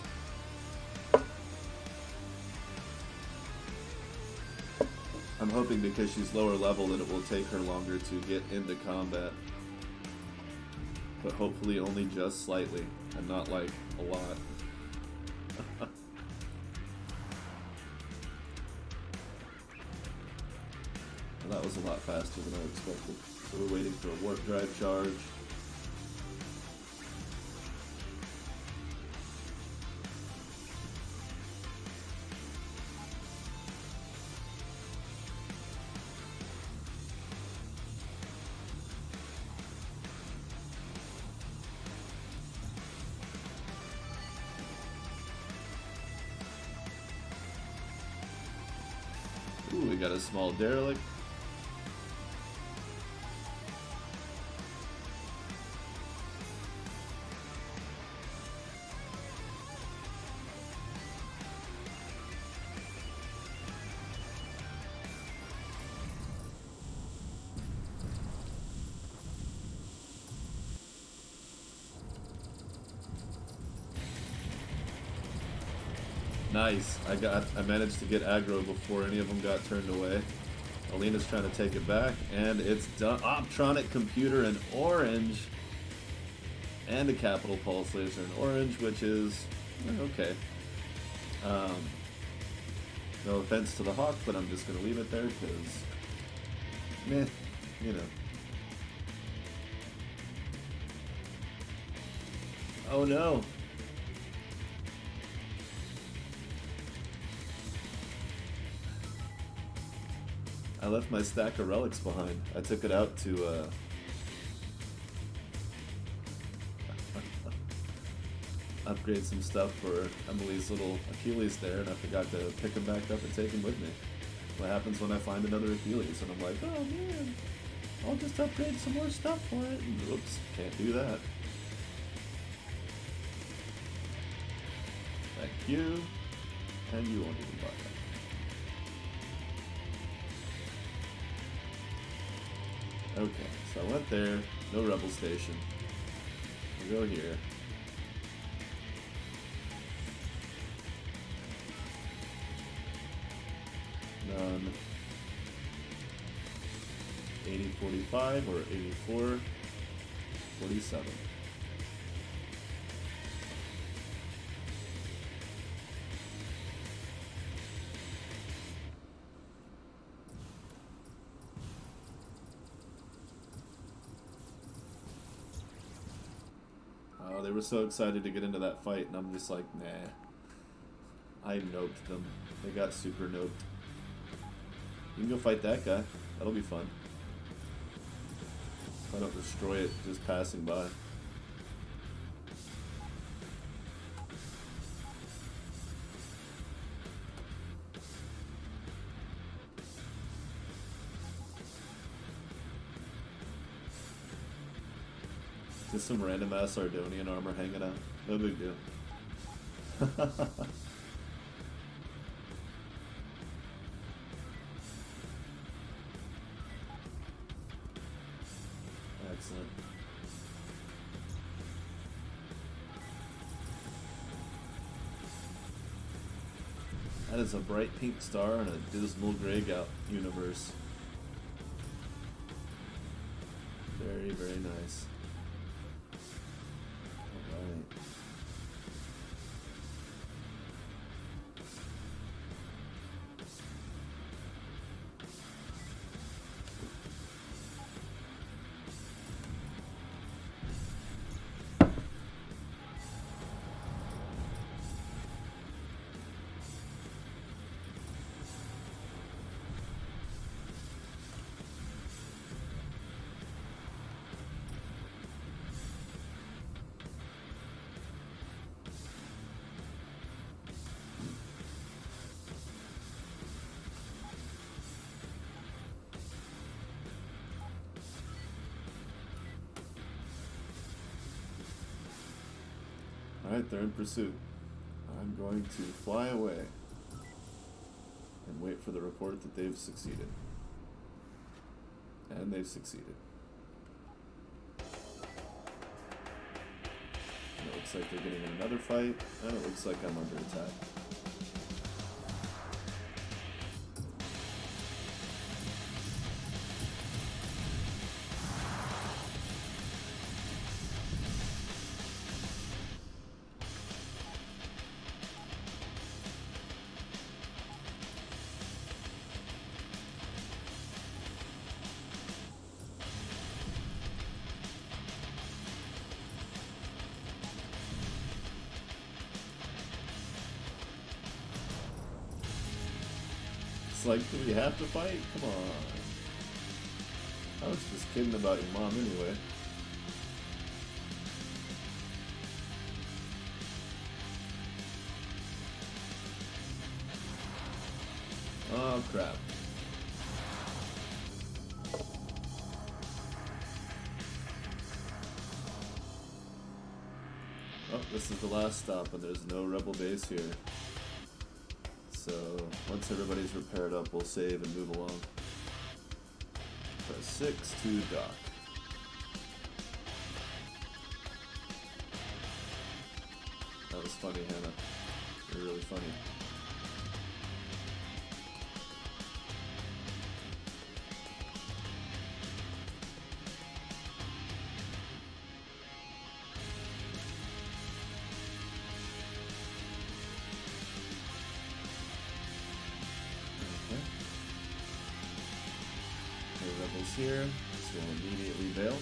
I'm hoping because she's lower level that it will take her longer to get into combat. But hopefully only just slightly, and not like a lot. Well, that was a lot faster than I expected. So we're waiting for a warp drive charge. Ooh, we got a small derelict. Nice. I managed to get aggro before any of them got turned away. Alina's trying to take it back, and it's done. Optronic computer in orange, and a capital pulse laser in orange, which is okay. No offense to the Hawk, but I'm just gonna leave it there because, meh, you know. Oh no. I left my stack of relics behind. I took it out to upgrade some stuff for Emily's little Achilles there, and I forgot to pick him back up and take him with me. What happens when I find another Achilles? And I'm like, oh man, I'll just upgrade some more stuff for it. And oops, can't do that. Thank you. And you won't even buy that. Okay, so I went there, no rebel station. We go here. None. 8045 or 8447. They were so excited to get into that fight, and I'm just like, nah. I noped them. They got super noped. You can go fight that guy. That'll be fun. If I don't destroy it just passing by. Just some random ass Sardonian armor hanging out. No big deal. Excellent. That is a bright pink star in a dismal gray universe. Very, very nice. Alright. Alright, they're in pursuit. I'm going to fly away and wait for the report that they've succeeded. And they've succeeded. And it looks like they're getting in another fight, and it looks like I'm under attack. It's like, do we have to fight? Come on. I was just kidding about your mom anyway. Oh crap. Oh, this is the last stop, and there's no rebel base here. So, once everybody's repaired up, we'll save and move along. Press 6 to dock. That was funny, Hannah. You're really funny. Rebels here, so we'll immediately bail.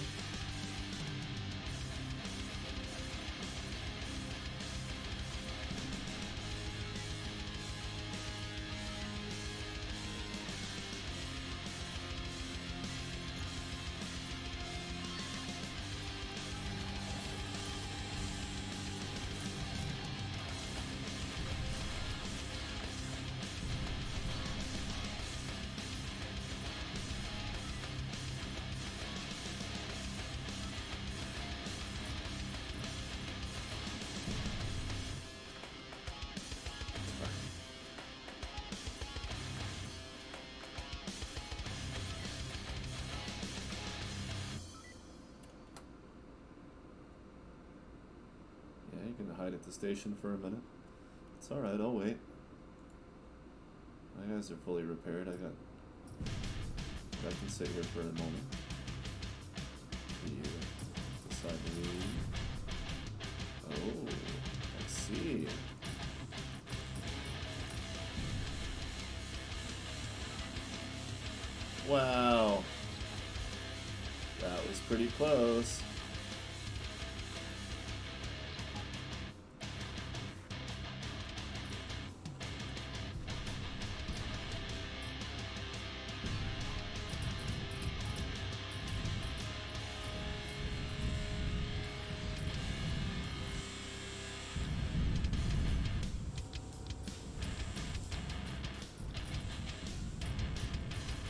Gonna hide at the station for a minute. It's alright, I'll wait. My guys are fully repaired. I can sit here for a moment. Here. Decide to leave. Oh, I see. Wow. That was pretty close.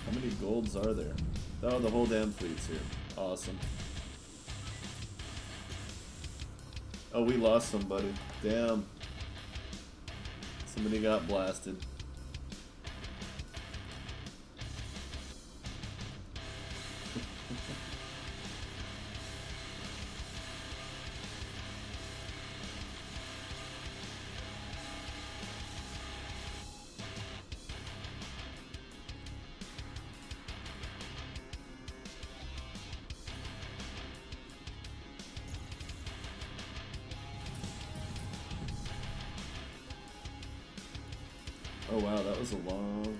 How many golds are there? Oh, the whole damn fleet's here. Awesome. Oh, we lost somebody. Damn. Somebody got blasted. Oh wow, that was the wrong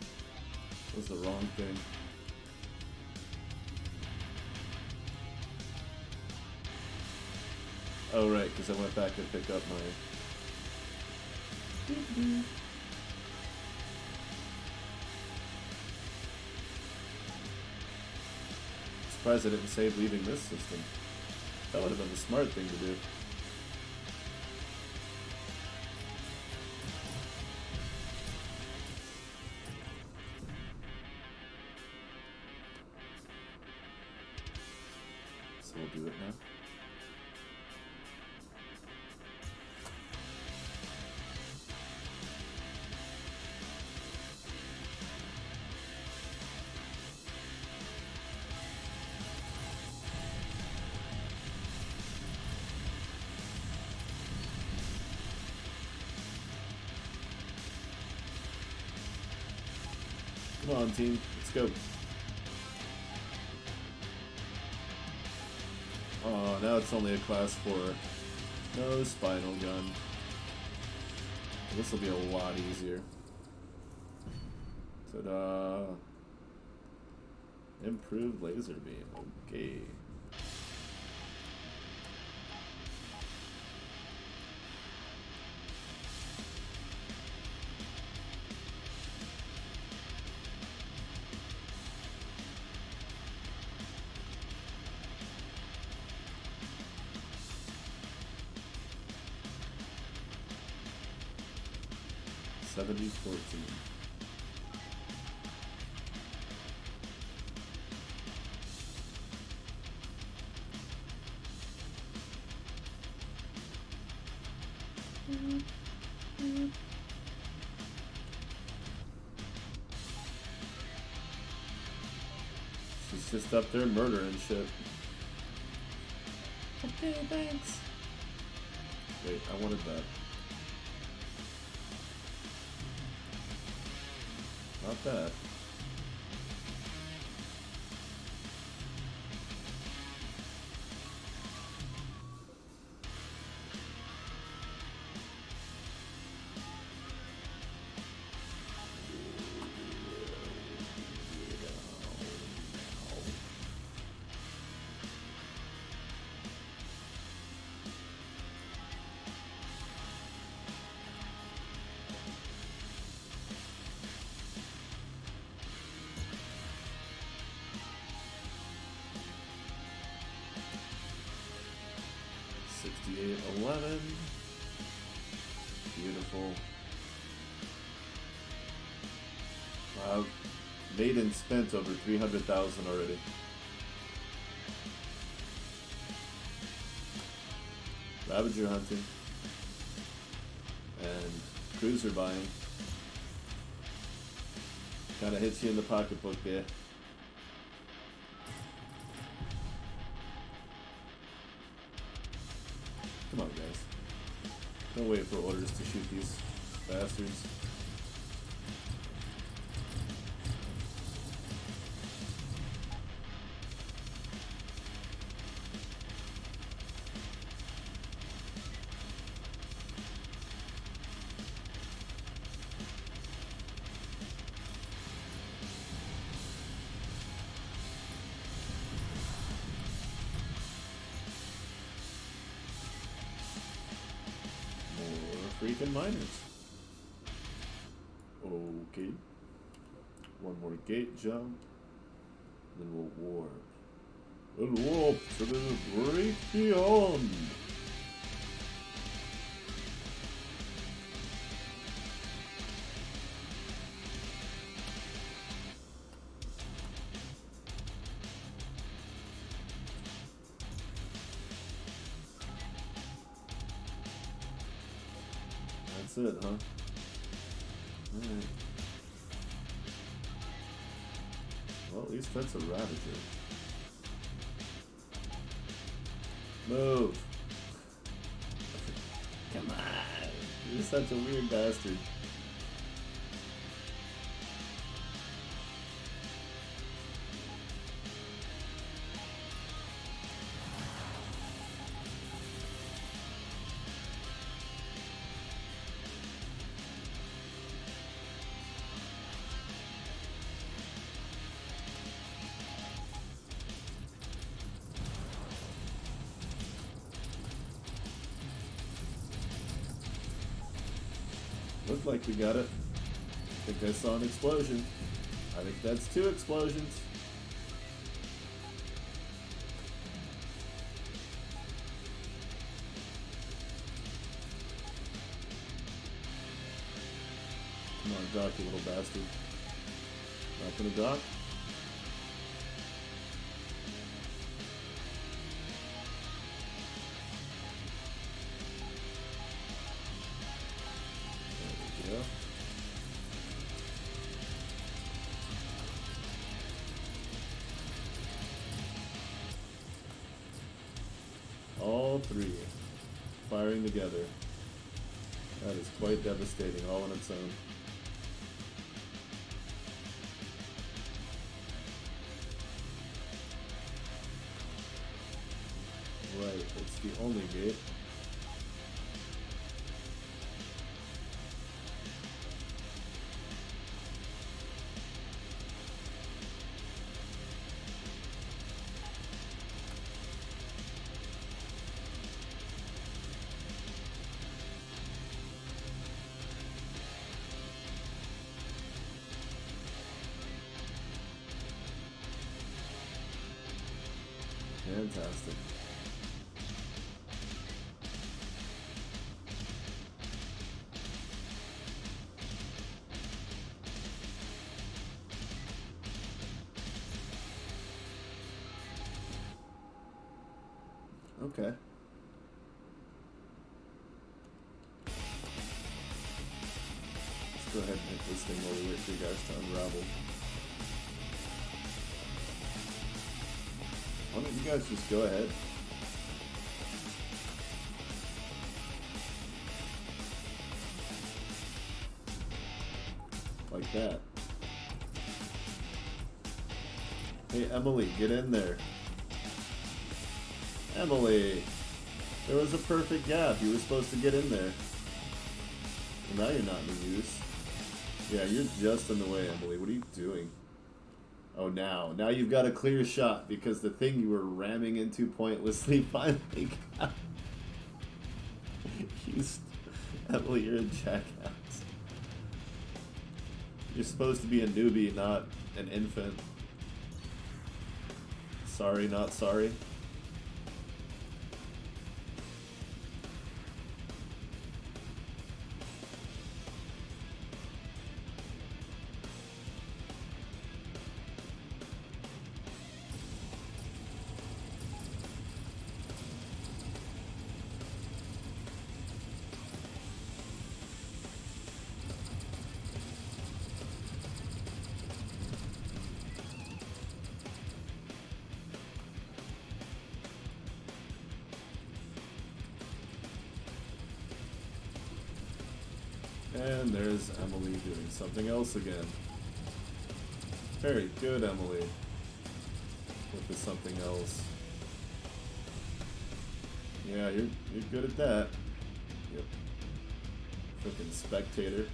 thing. Oh right, because I went back to pick up my... Surprised I didn't save leaving this system. That would have been the smart thing to do. So we'll do it now. Come on, team. Let's go. Oh, now it's only a class 4. No spinal gun. This will be a lot easier. Ta-da! Improved laser beam. Okay. $70-14. She's just up there murdering shit. Okay, thanks. Wait, I wanted that. Not that. $68.11. Beautiful. I've made and spent over $300,000 already. Ravager hunting and cruiser buying. Kind of hits you in the pocketbook there. Come on, guys. Don't wait for orders to shoot these bastards. Freaking miners. Okay. One more gate jump. Then we'll warp. And warp to the great beyond. That's it, huh? Alright. Well, at least that's a Ravager. Move! Come on! You're such a weird bastard. Looked like we got it. I think I saw an explosion. I think that's 2 explosions. Come on, dock, you little bastard. Not gonna dock? Yeah. All 3 firing together. That is quite devastating all on its own. It's the only gate. Fantastic. Okay. Let's go ahead and hit this thing while we wait for you guys to unravel. Why don't you guys just go ahead? Like that. Hey, Emily, get in there. Emily! There was a perfect gap. You were supposed to get in there. Well, now you're not in the use. Yeah, you're just in the way, Emily. What are you doing? Oh, now you've got a clear shot because the thing you were ramming into pointlessly finally got used. Emily, you're a jackass. You're supposed to be a newbie, not an infant. Sorry, not sorry. And there's Emily doing something else again. Very good, Emily. With the something else. Yeah, you're good at that. Yep. Freaking spectator.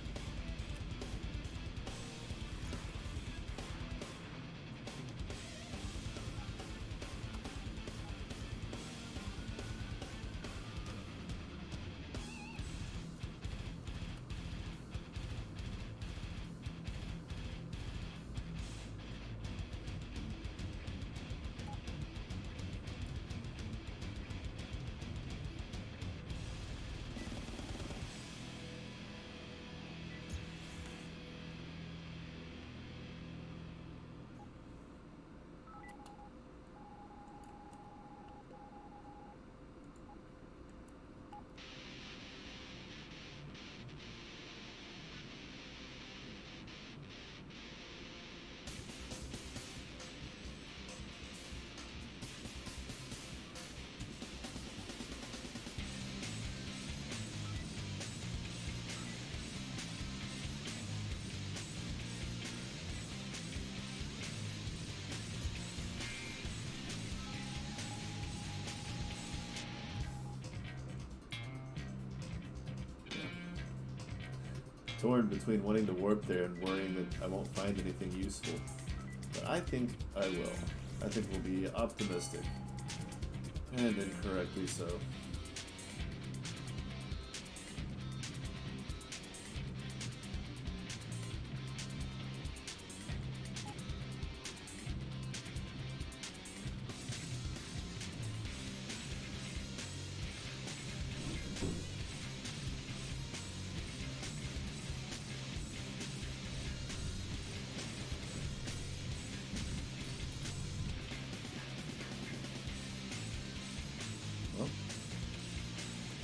Torn between wanting to warp there and worrying that I won't find anything useful. But I think I will. I think we'll be optimistic. And incorrectly so.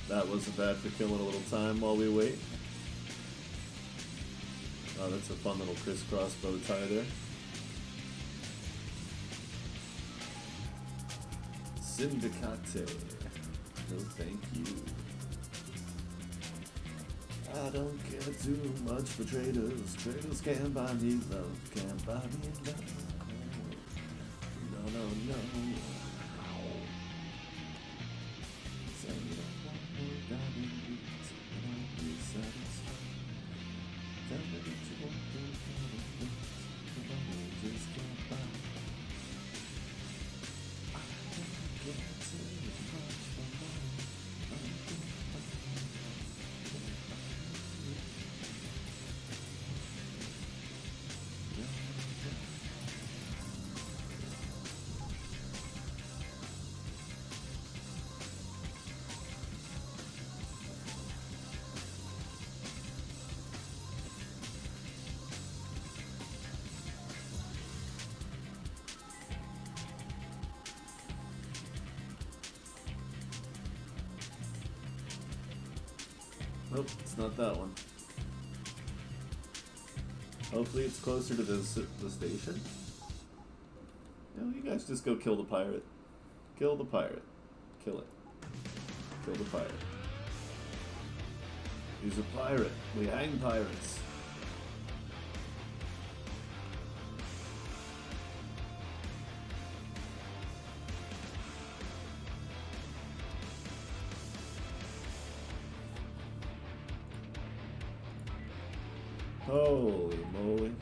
That wasn't bad for killing a little time while we wait. Oh, that's a fun little crisscross bow tie there. Syndicate. No thank you. I don't care too much for traders. Traders can't buy me love. Can't buy me love. No, no, no. Nope, it's not that one. Hopefully it's closer to the station. No, you guys just go kill the pirate. Kill the pirate. Kill it. Kill the pirate. He's a pirate. We hang pirates. Holy moly.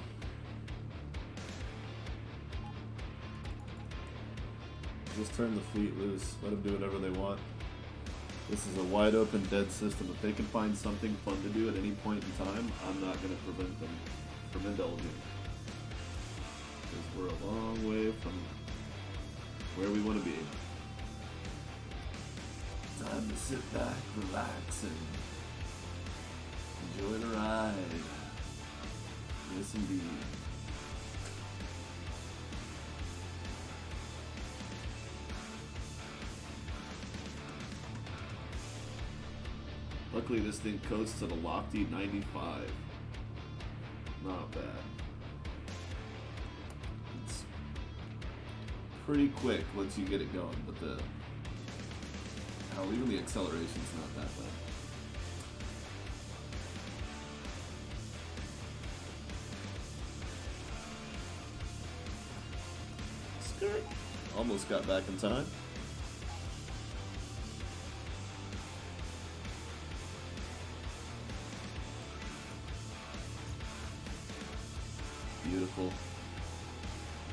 Just turn the fleet loose. Let them do whatever they want. This is a wide open, dead system. If they can find something fun to do at any point in time, I'm not going to prevent them from indulging. Because we're a long way from where we want to be. Time to sit back, relax, and enjoy the ride. Yes, indeed. Luckily, this thing coasts at a lofty 95. Not bad. It's pretty quick once you get it going, but even the acceleration's not that bad. Skirt. Almost got back in time. Beautiful.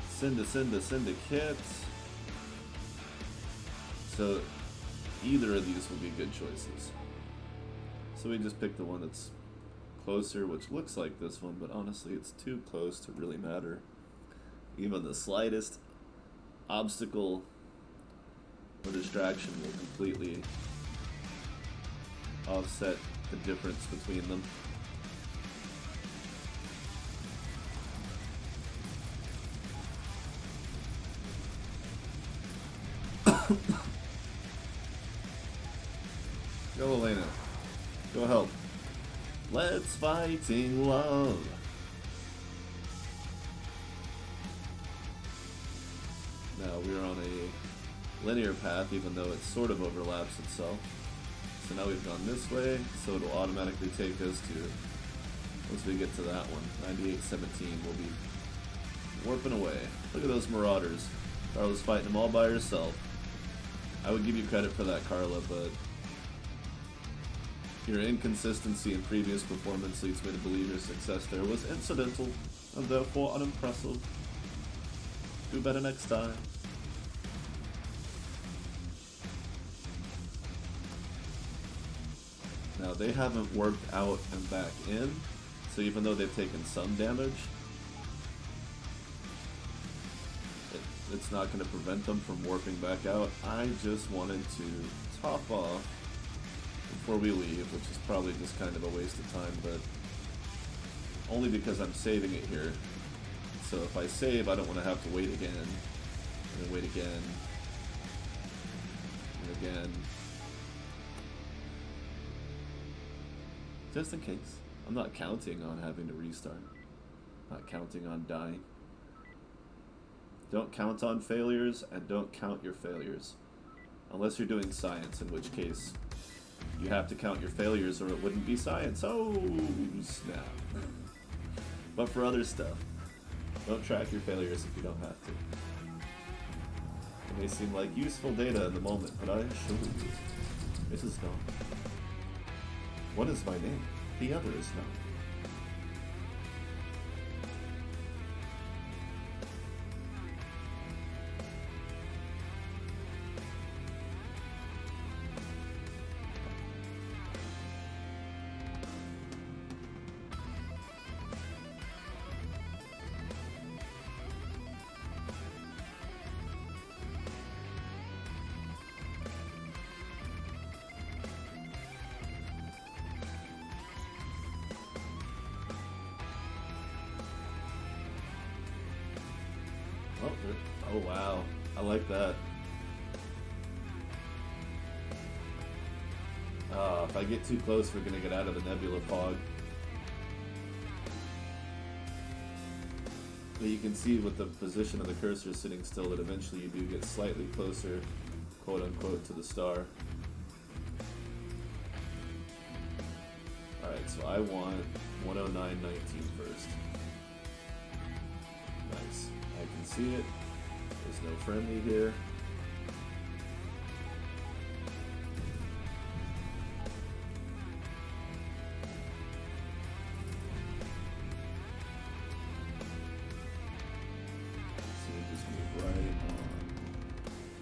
Syndicate. So either of these will be good choices. So we just picked the one that's closer, which looks like this one, but honestly it's too close to really matter. Even the slightest obstacle or distraction will completely offset the difference between them. Go, Elena. Go help. Let's fighting love. Now we're on a linear path, even though it sort of overlaps itself. So now we've gone this way, so it'll automatically take us to, once we get to that one, 9817, we'll be warping away. Look at those marauders. Carla's fighting them all by herself. I would give you credit for that, Carla, but your inconsistency in previous performance leads me to believe your success there was incidental, and therefore unimpressive. Do better next time. Now, they haven't worked out and back in, so even though they've taken some damage, it's not going to prevent them from warping back out. I just wanted to top off before we leave, which is probably just kind of a waste of time, but only because I'm saving it here. So if I save, I don't want to have to wait again, and then wait again, and again. Just in case. I'm not counting on having to restart. Not counting on dying. Don't count on failures, and don't count your failures. Unless you're doing science, in which case you have to count your failures or it wouldn't be science. Oh, snap. But for other stuff, don't track your failures if you don't have to. It may seem like useful data in the moment, but I assure you, it is not. One is my name, the other is not. Oh wow, I like that. If I get too close, we're gonna get out of the nebula fog. But you can see with the position of the cursor sitting still that eventually you do get slightly closer, quote unquote, to the star. Alright, so I want 109.19 first. Nice. I can see it. There's no friendly here. So we just move right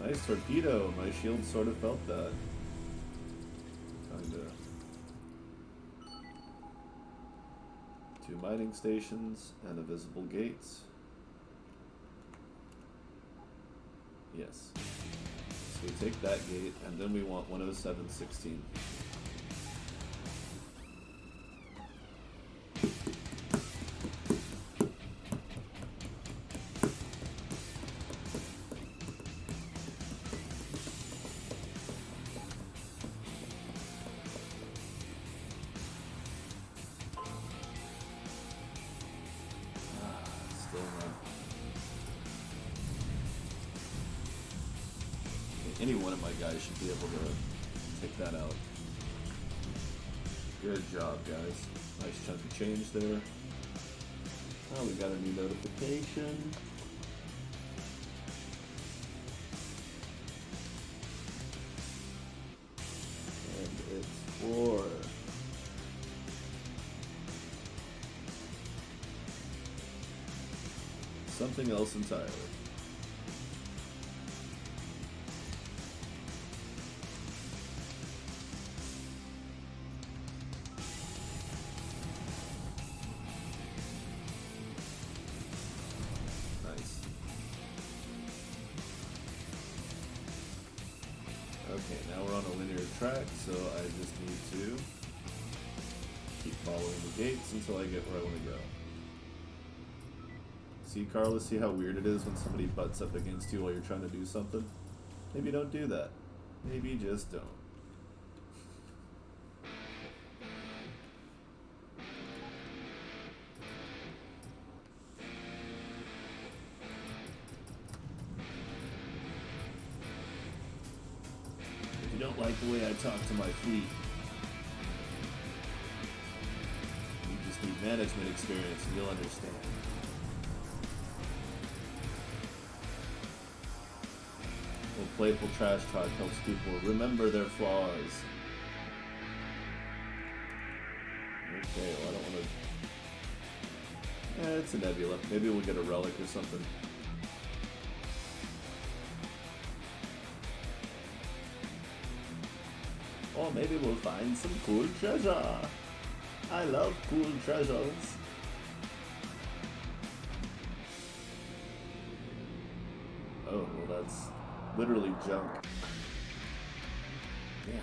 on. Nice torpedo. My shield sort of felt that. Kinda. 2 mining stations and a visible gates. Yes. So we take that gate, and then we want 107.16. Still not. Any one of my guys should be able to take that out. Good job, guys. Nice chunk of change there. Oh, we got a new notification. And it's for something else entirely. Okay, now we're on a linear track, so I just need to keep following the gates until I get where I want to go. See, Carlos, see how weird it is when somebody butts up against you while you're trying to do something? Maybe don't do that. Maybe just don't. If you don't like the way I talk to my fleet, you just need management experience and you'll understand. Well, playful trash talk helps people remember their flaws. Okay, well I don't want to... it's a nebula. Maybe we'll get a relic or something. Or maybe we'll find some cool treasure. I love cool treasures. Oh, well that's literally junk. Damn.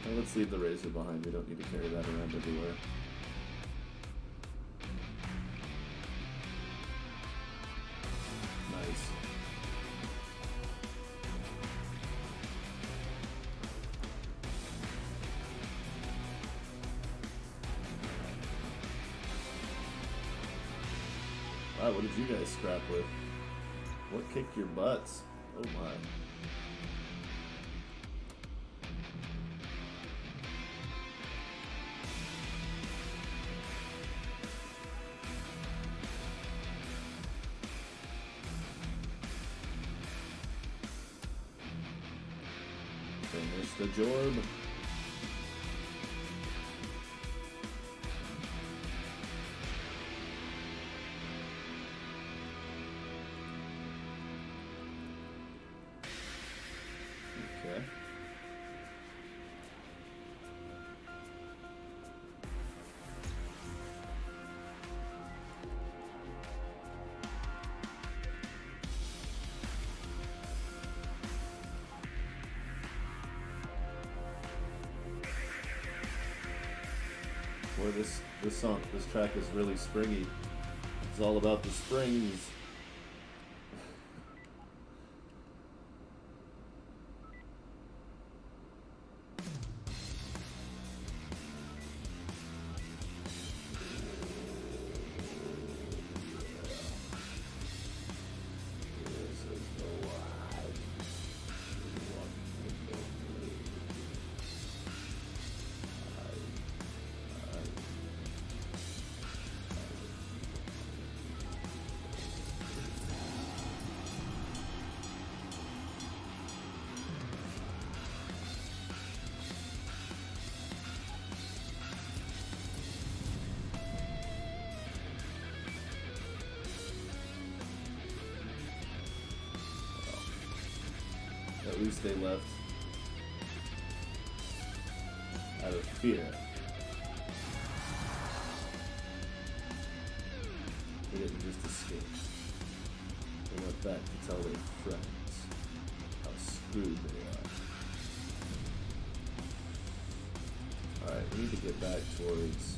Well, let's leave the razor behind. We don't need to carry that around everywhere. Nice. Wow, what did you guys scrap with? What kicked your butts? Oh my. Finish the job. Okay. Boy, this track is really springy. It's all about the springs. boost they left out of fear. They didn't just escape. They went back to tell their friends how screwed they are. Alright, we need to get back towards...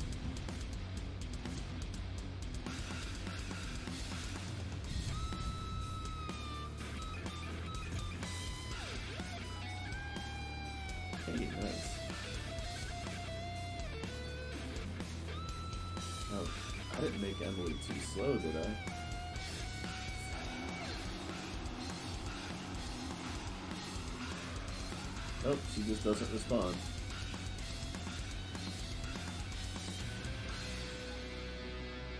Hey, nice. Oh, I didn't make Emily too slow, did I? Nope, she just doesn't respond.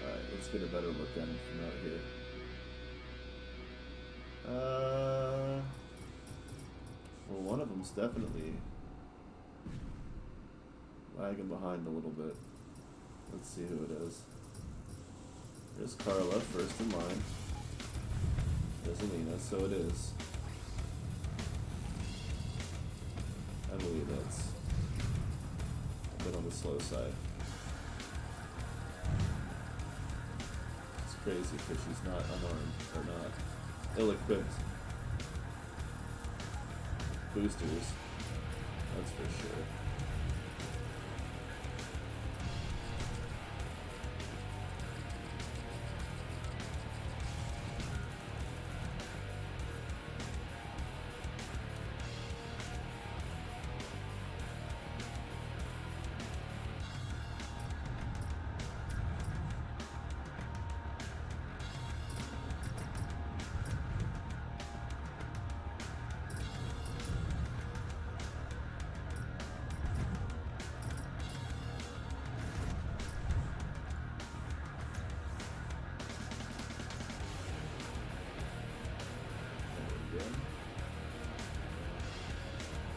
Alright, let's get a better look at him from out here. Well, one of them's definitely lagging behind a little bit. Let's see who it is. There's Carla, first in line. There's Alina, so it is. I believe that's a bit on the slow side. It's crazy because she's not unarmed, or not ill-equipped boosters, that's for sure.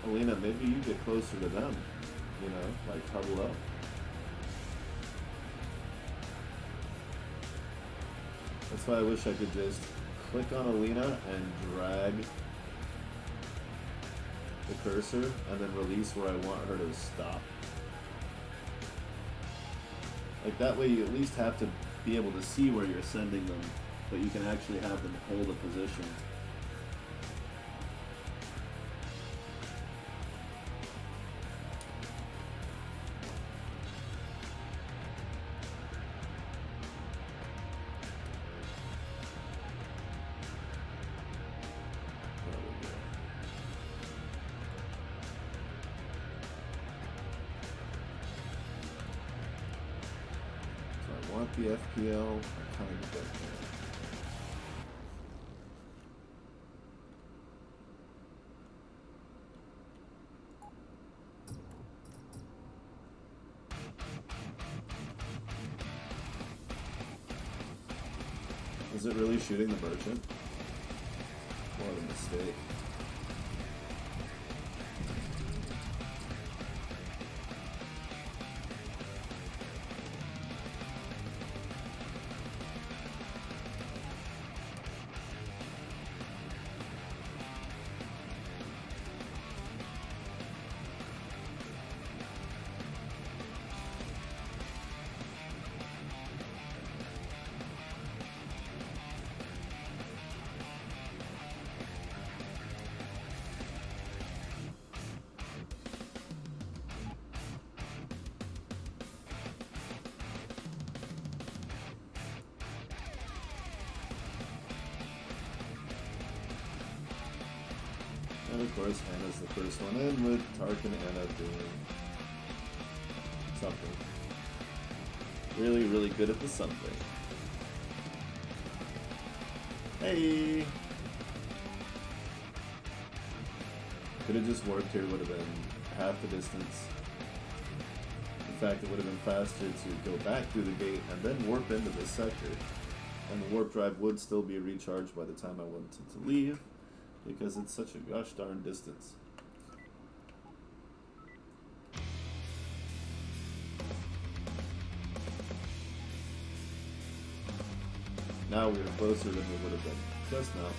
Alina, maybe you get closer to them, you know, like huddle up. That's why I wish I could just click on Alina and drag the cursor and then release where I want her to stop. Like that way you at least have to be able to see where you're sending them, but you can actually have them hold a position. The FPL, I kind of get there. Is it really shooting the merchant? What a mistake. And of course, Anna's the first one in with Tark and Anna doing something. Really, really good at the something. Hey! Could have just warped here, would have been half the distance. In fact, it would have been faster to go back through the gate and then warp into this sector. And the warp drive would still be recharged by the time I wanted to leave, because it's such a gosh darn distance. Now we're closer than we would have been just now.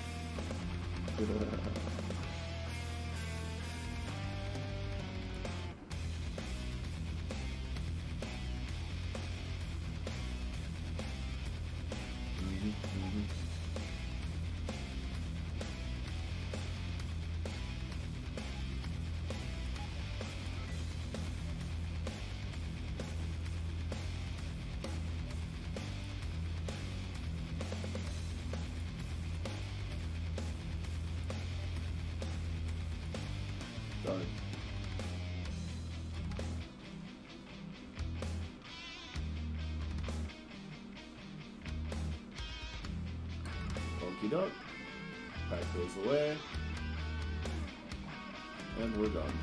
Okie doke. Pack goes away. And we're done.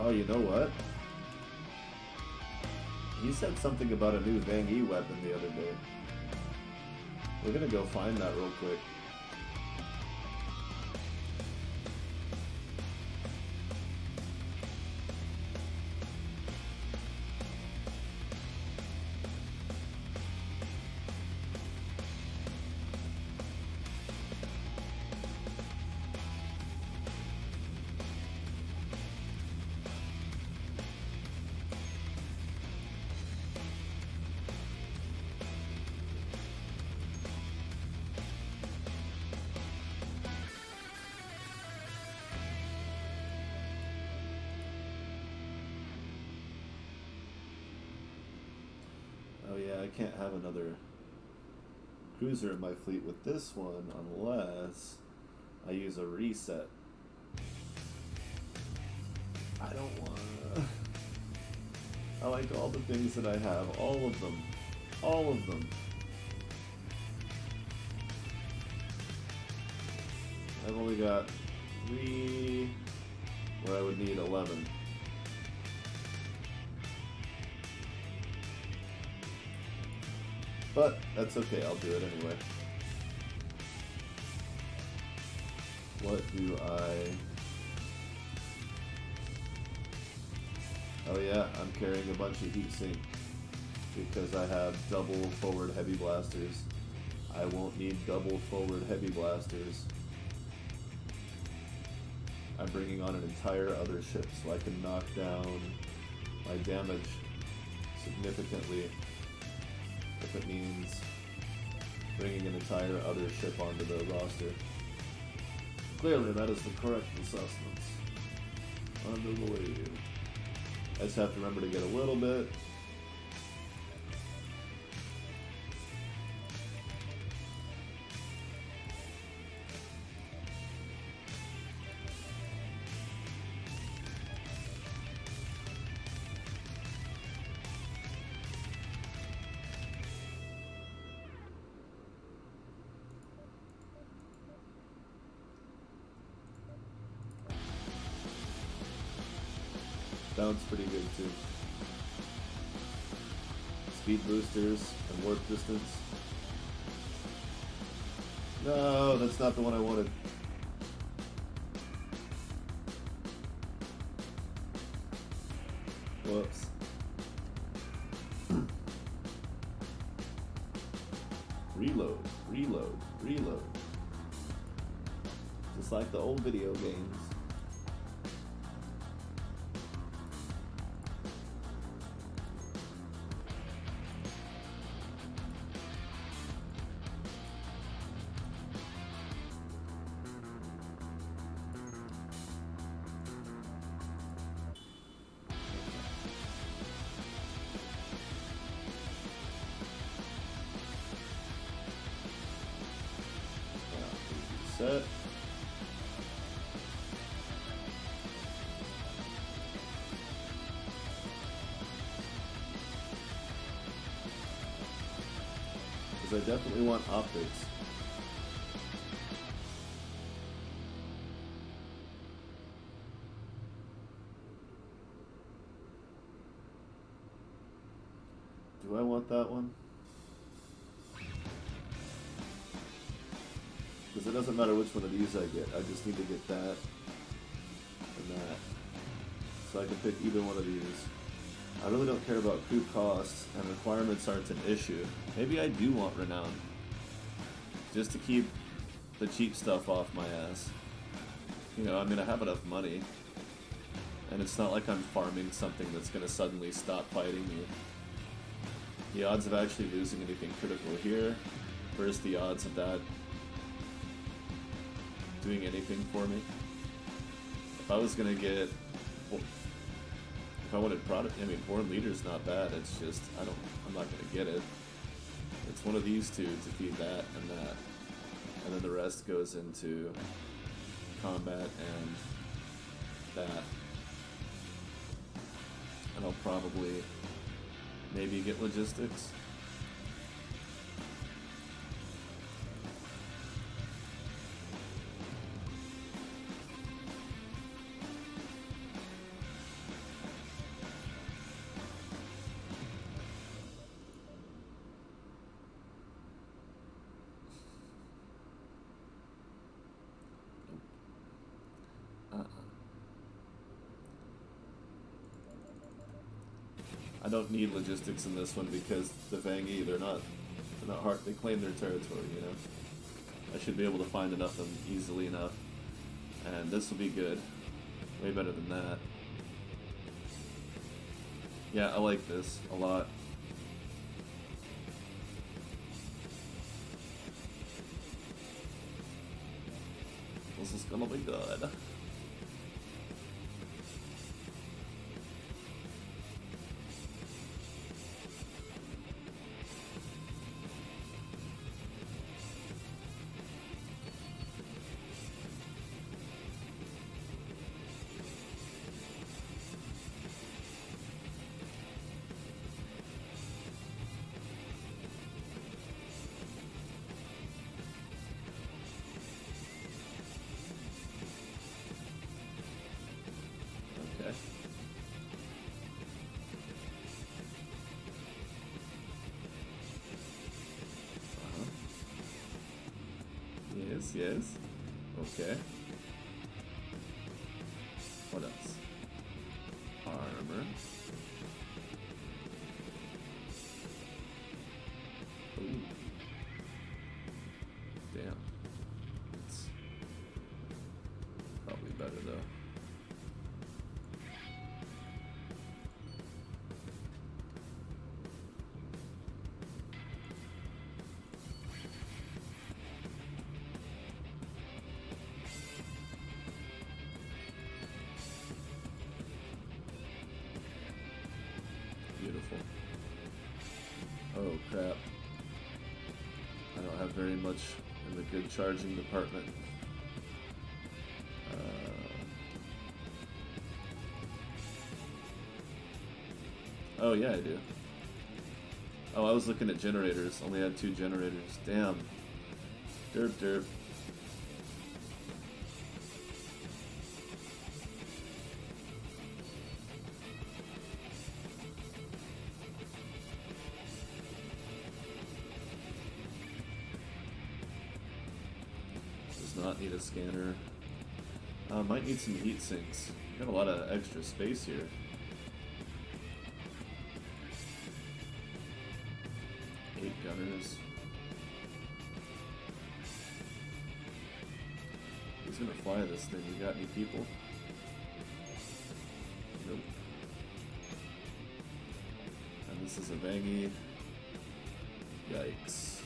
Oh, you know what? He said something about a new Vang Yi weapon the other day. We're gonna go find that real quick. Oh yeah, I can't have another cruiser in my fleet with this one unless I use a reset. I don't want to. I like all the things that I have, all of them. All of them. I've only got 3 where I would need 11. But that's okay, I'll do it anyway. What do I... Oh yeah, I'm carrying a bunch of heatsink because I have double forward heavy blasters. I won't need double forward heavy blasters. I'm bringing on an entire other ship so I can knock down my damage significantly. If it means bringing an entire other ship onto the roster. Clearly, that is the correct assessment. Unbelievable. I just have to remember to get a little bit. Bounce pretty good too. Speed boosters and warp distance. No, that's not the one I wanted. Whoops. Reload, reload, reload. Just like the old video games. Set. Because I definitely want optics. Do I want that one? Because it doesn't matter which one of these I get, I just need to get that and that. So I can pick either one of these. I really don't care about crew costs, and requirements aren't an issue. Maybe I do want Renown. Just to keep the cheap stuff off my ass. You know, I mean, I have enough money. And it's not like I'm farming something that's going to suddenly stop fighting me. The odds of actually losing anything critical here versus the odds of that doing anything for me. If I was gonna get, if I wanted product, I mean, Born Leader's not bad. It's just I'm not gonna get it. It's one of these two to feed that and that, and then the rest goes into combat and that. And I'll probably maybe get logistics. I don't need logistics in this one because the Vangi, they're not hard. They claim their territory, you know. I should be able to find enough of them easily enough, and this will be good. Way better than that. Yeah, I like this a lot. This is gonna be good. Okay. Yes, yes. Okay. What else? Armor. Ooh. Damn. It's probably better though. Beautiful. Oh crap. I don't have very much in the good charging department. Oh yeah, I do. Oh, I was looking at generators. Only had 2 generators. Damn. Derp derp. Does not need a scanner. Might need some heat sinks. Got a lot of extra space here. Gunners. Who's gonna fly this thing? You got any people? Nope. And this is a Vangi. Yikes.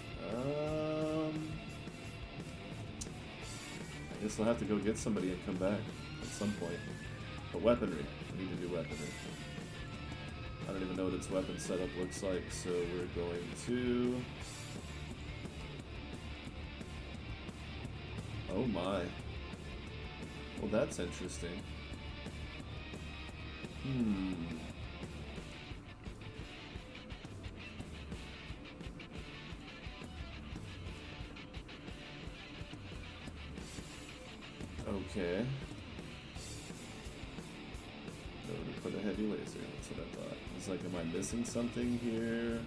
I guess I'll have to go get somebody and come back at some point. But weaponry. I need to do weaponry. I don't even know what its weapon setup looks like, so we're going to... Oh my. Well, that's interesting. Okay. To put a heavy laser, that's what I thought. It's like, am I missing something here?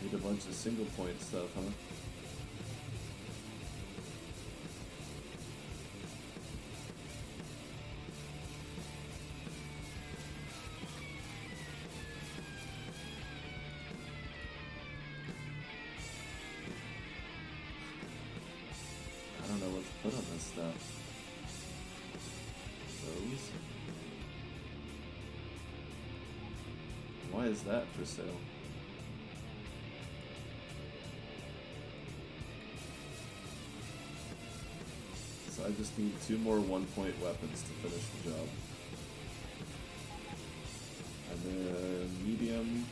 Need a bunch of single point stuff, huh? I don't know what to put on this stuff. Those? Why is that for sale? So I just need 2 more 1-point weapons to finish the job. And then medium.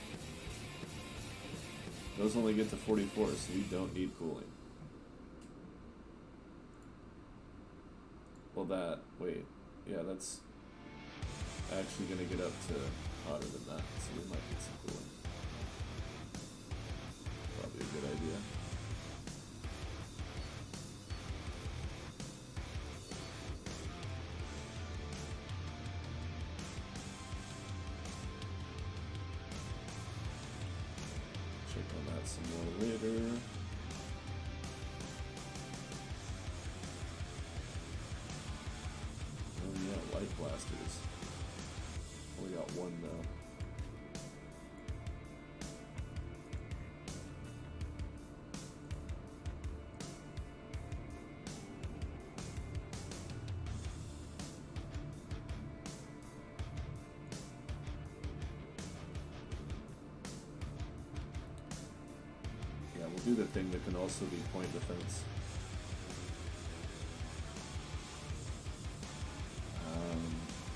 Those only get to 44, so you don't need cooling. Well, wait, yeah, that's actually going to get up to hotter than that, so we might get some cooling. Probably a good idea. Check on that some more later. Spike Blasters. Only got one though. Yeah, we'll do the thing that can also be point defense.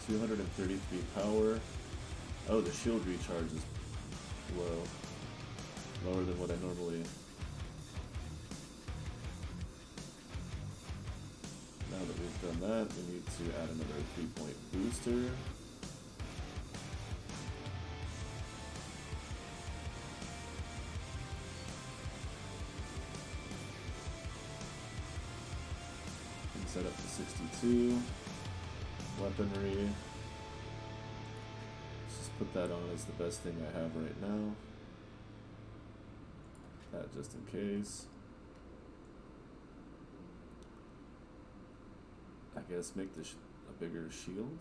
233 power. Oh, the shield recharge is low. Lower than what I normally... Now that we've done that, we need to add another 3-point booster. And set up to 62. Weaponry. Let's just put that on as the best thing I have right now. That just in case. I guess make this a bigger shield.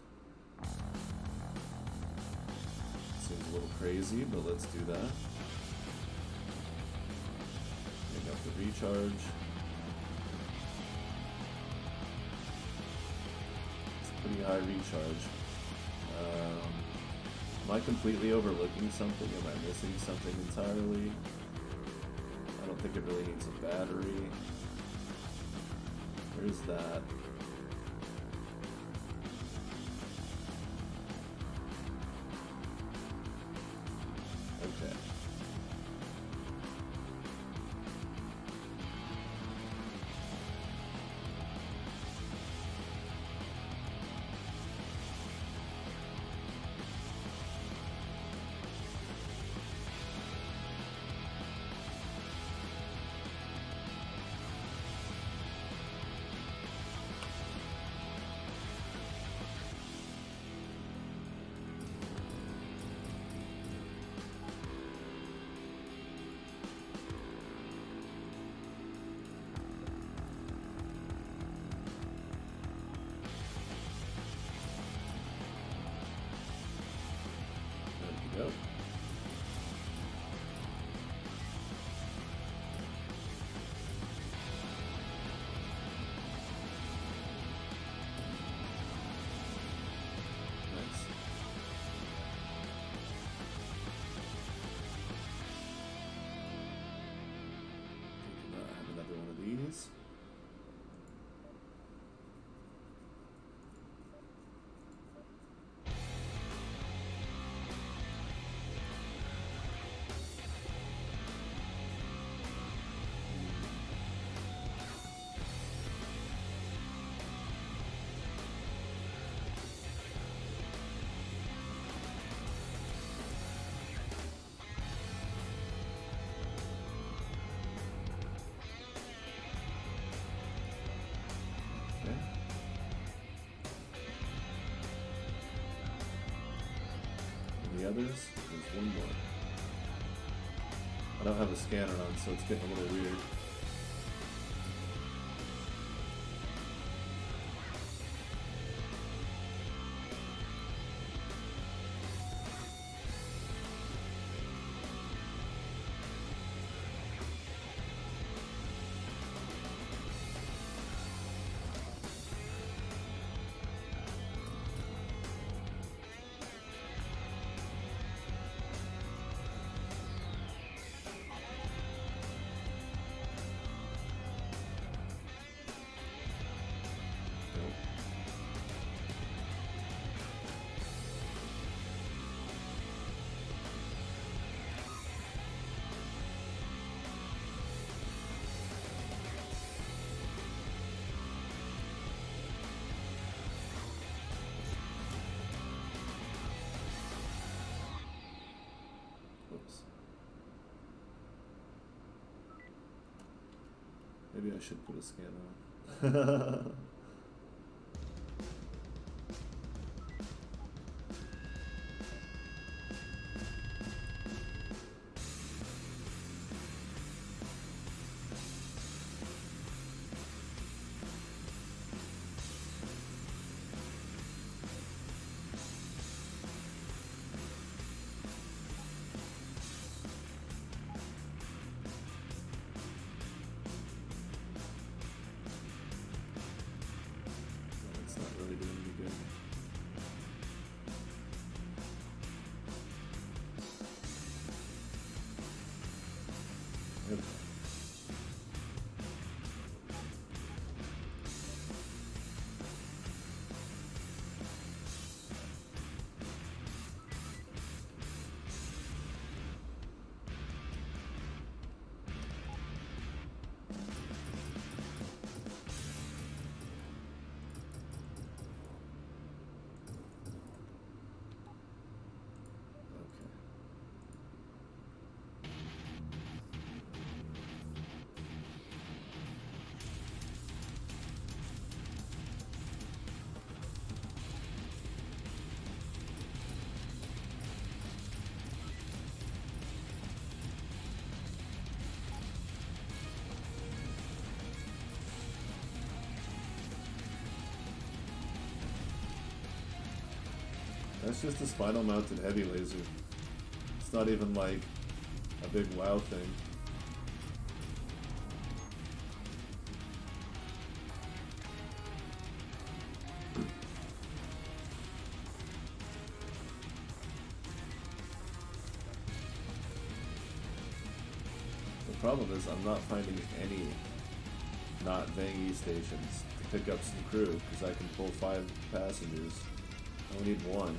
Seems a little crazy, but let's do that. Make up the recharge. Pretty high recharge. Am I completely overlooking something? Am I missing something entirely? I don't think it really needs a battery. Where's that? Okay. Yep. Nice. Have another one of these. The others, there's one more. I don't have a scanner on, so it's getting a little weird. Maybe I should put a scan on. That's just a spinal mounted heavy laser. It's not even like a big wow thing. The problem is I'm not finding any not Vangy stations to pick up some crew because I can pull 5 passengers. I only need 1.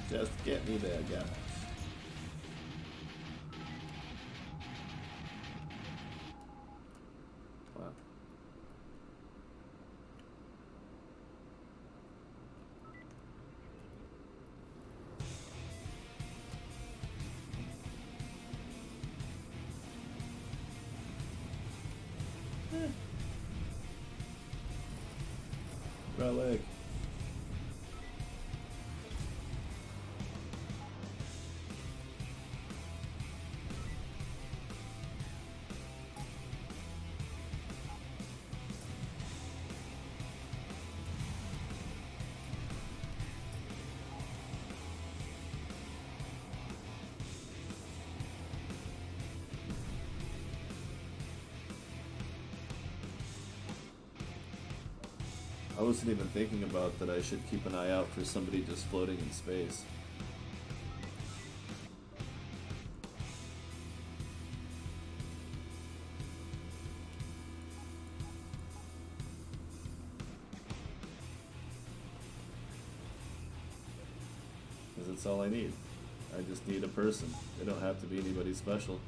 Just get me there, guys. Wow. Relic. I wasn't even thinking about that I should keep an eye out for somebody just floating in space. Because that's all I need. I just need a person. They don't have to be anybody special.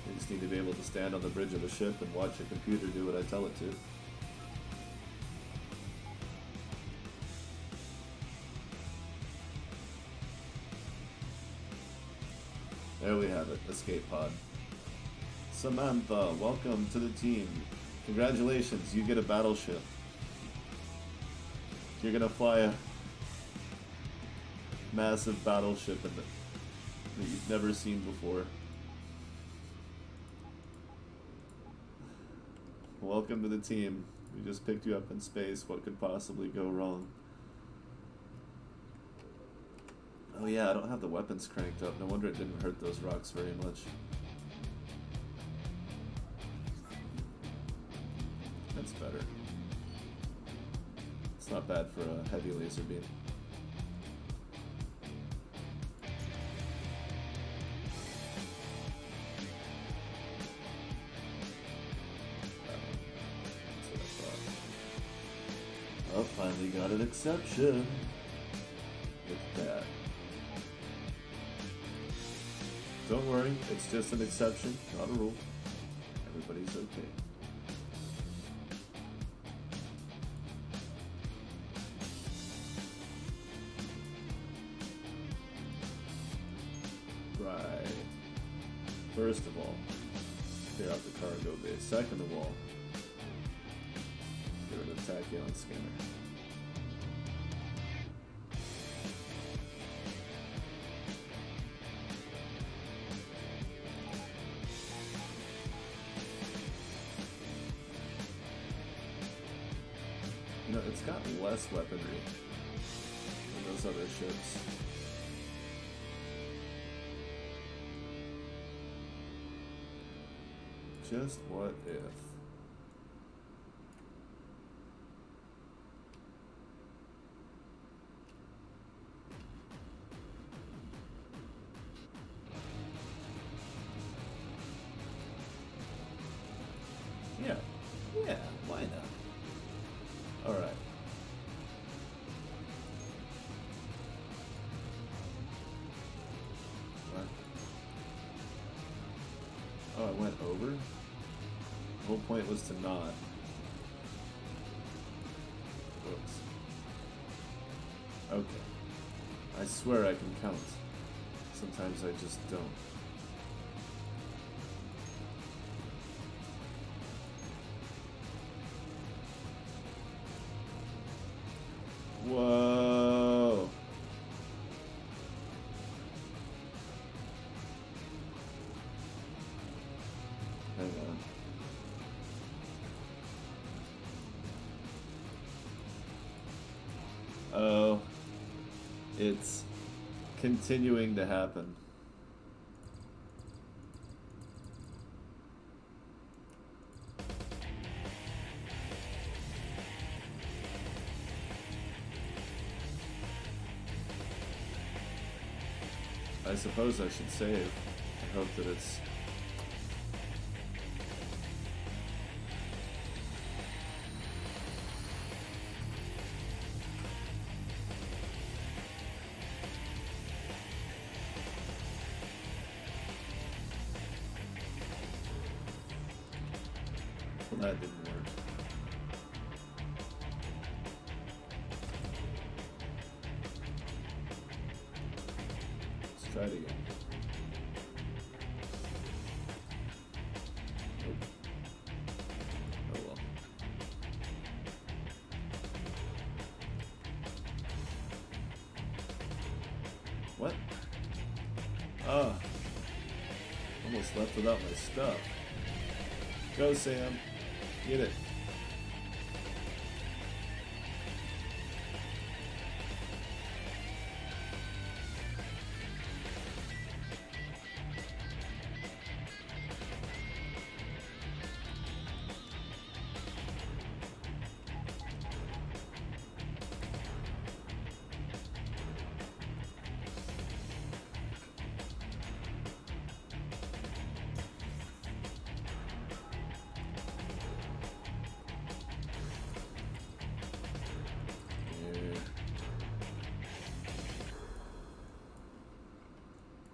They just need to be able to stand on the bridge of a ship and watch a computer do what I tell it to. There we have it, escape pod. Samantha, welcome to the team. Congratulations, you get a battleship. You're gonna fly a massive battleship that you've never seen before. Welcome to the team. We just picked you up in space. What could possibly go wrong? Oh yeah, I don't have the weapons cranked up. No wonder it didn't hurt those rocks very much. That's better. It's not bad for a heavy laser beam. That's what I thought. Oh, finally got an exception. Look at that. Don't worry, it's just an exception, not a rule. Everybody's okay. Right. First of all, clear out the cargo bay. Second of all, get rid of the tachyon scanner. You know, it's got less weaponry than those other ships. Just what if? Yeah. Yeah, why not? Alright. What? Oh, I went over? The whole point was to not. Whoops. Okay. I swear I can count. Sometimes I just don't. Whoa. Hang on. Oh, it's continuing to happen. I suppose I should save. I hope that it's... Well, that didn't work. Let's try it again. Nope. Oh well. What? Ah. Almost left without my stuff. Go, Sam. Get it.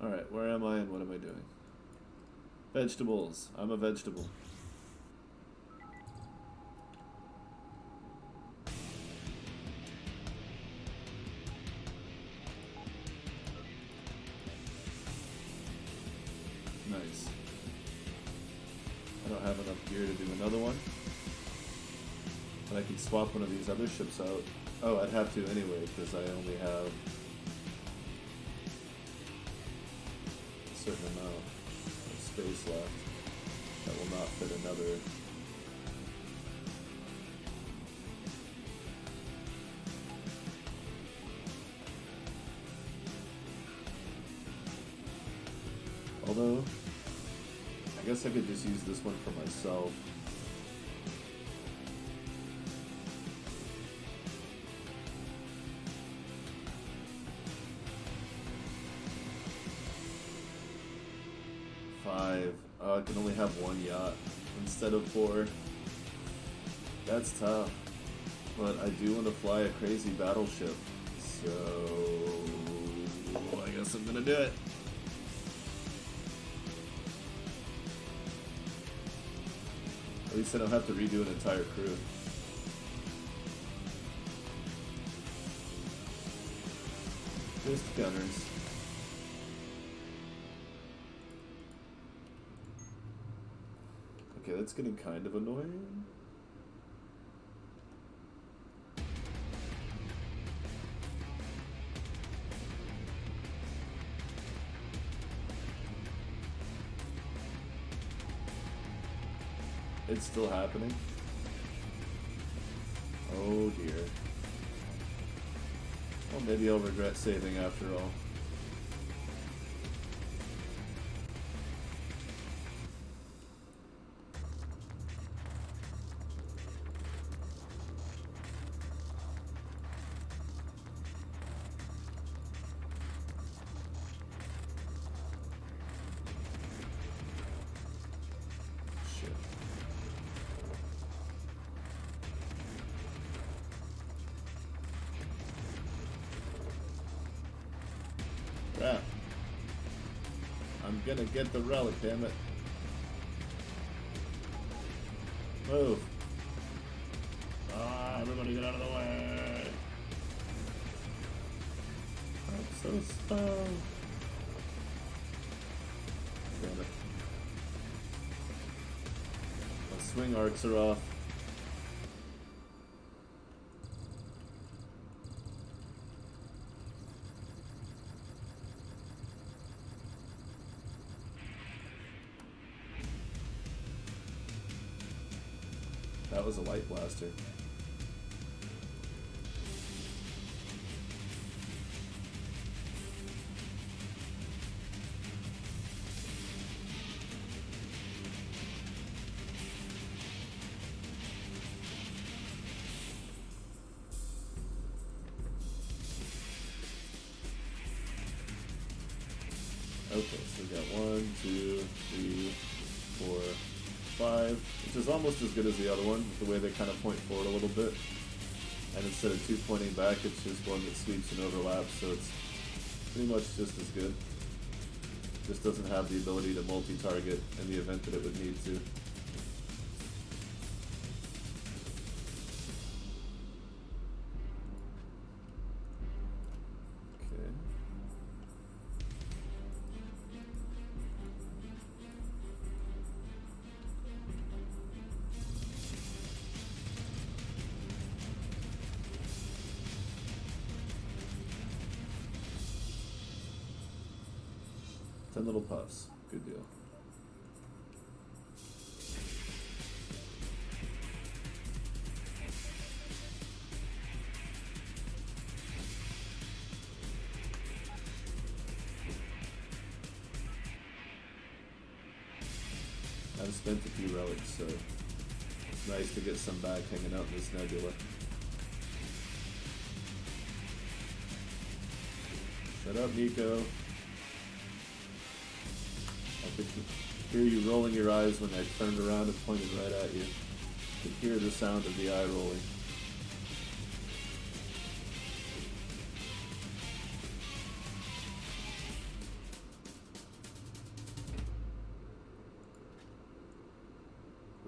Alright, where am I and what am I doing? Vegetables. I'm a vegetable. Nice. I don't have enough gear to do another one. But I can swap one of these other ships out. Oh, I'd have to anyway, because I only have certain amount of space left that will not fit another. Although, I guess I could just use this one for myself. I can only have one yacht instead of 4. That's tough. But I do want to fly a crazy battleship. So I guess I'm gonna do it. At least I don't have to redo an entire crew. Just gunners. Okay, that's getting kind of annoying. It's still happening. Oh dear. Well, maybe I'll regret saving after all. Crap. I'm gonna get the relic, damn it. Move. Ah, everybody get out of the way. So slow. Damn it. My swing arcs are off. That was a light blaster. Okay, so we got 1, 2, 3, 4, 5, which is almost as good as the other one, with the way they kind of point forward a little bit. And instead of 2 pointing back, it's just one that sweeps and overlaps, so it's pretty much just as good. Just doesn't have the ability to multi-target in the event that it would need to. Okay. Ten little puffs. Good deal. I've spent a few relics, so it's nice to get some back hanging out in this nebula. Shut up, Nico. I could hear you rolling your eyes when I turned around and pointed right at you. I could hear the sound of the eye rolling.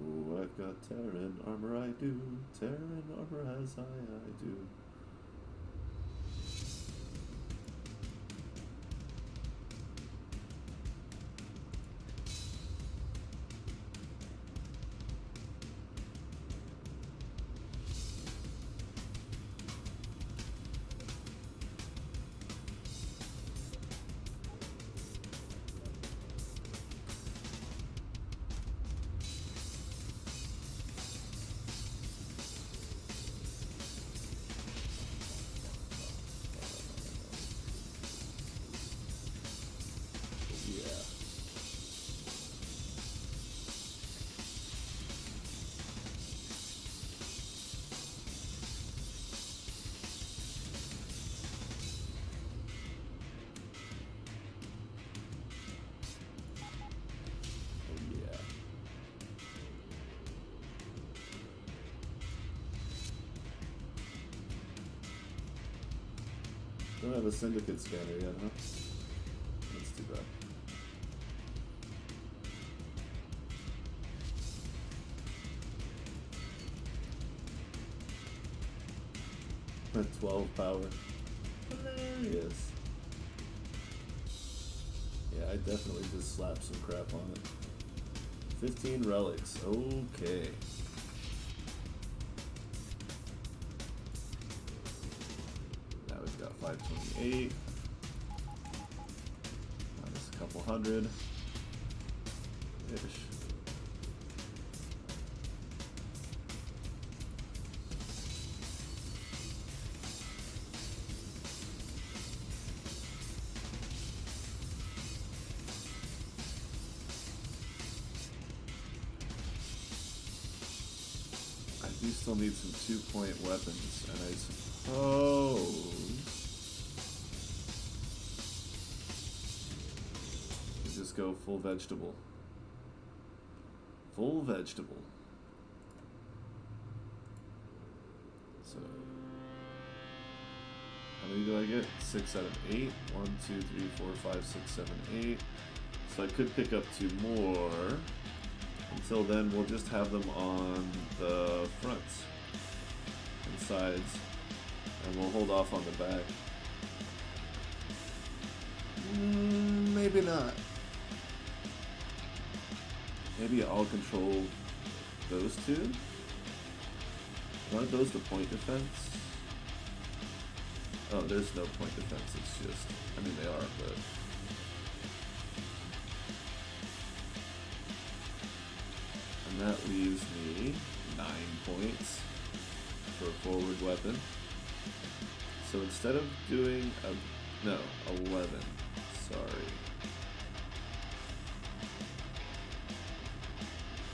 Oh, I've got Terran armor, I do. Terran armor as I do. Don't have a syndicate scanner yet, huh? That's too bad. At 12 power. Hilarious. Yeah, I definitely just slapped some crap on it. 15 relics. Okay. Now we've got 528. Minus a couple hundred. Ish. You still need some 2-point weapons, and I suppose you just go full vegetable. Full vegetable. So, how many do I get? 6 out of 8. 1, 2, 3, 4, 5, 6, 7, 8. So I could pick up 2 more. Until then, we'll just have them on the fronts and sides, and we'll hold off on the back. maybe not. Maybe I'll control those two? Aren't those the point defense? Oh, there's no point defense, it's just... I mean, they are, but... And that leaves me 9 points for a forward weapon. So instead of doing a... No, 11. Sorry.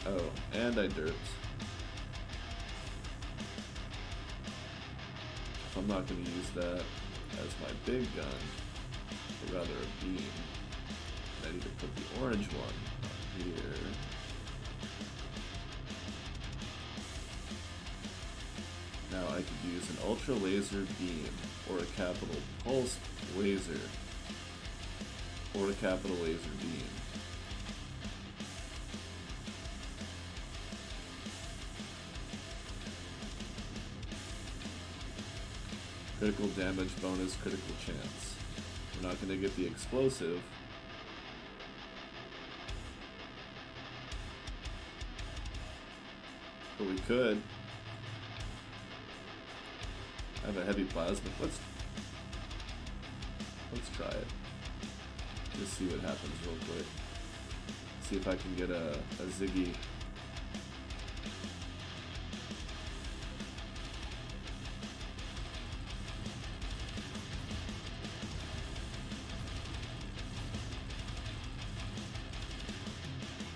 Oh, and I derped. So I'm not going to use that as my big gun, but rather a beam. I need to put the orange one up here. Now I could use an ultra laser beam, or a capital pulse laser, or a capital laser beam. Critical damage bonus, critical chance. We're not going to get the explosive. But we could. I have a heavy plasma. Let's try it. Just see what happens real quick. See if I can get a Ziggy.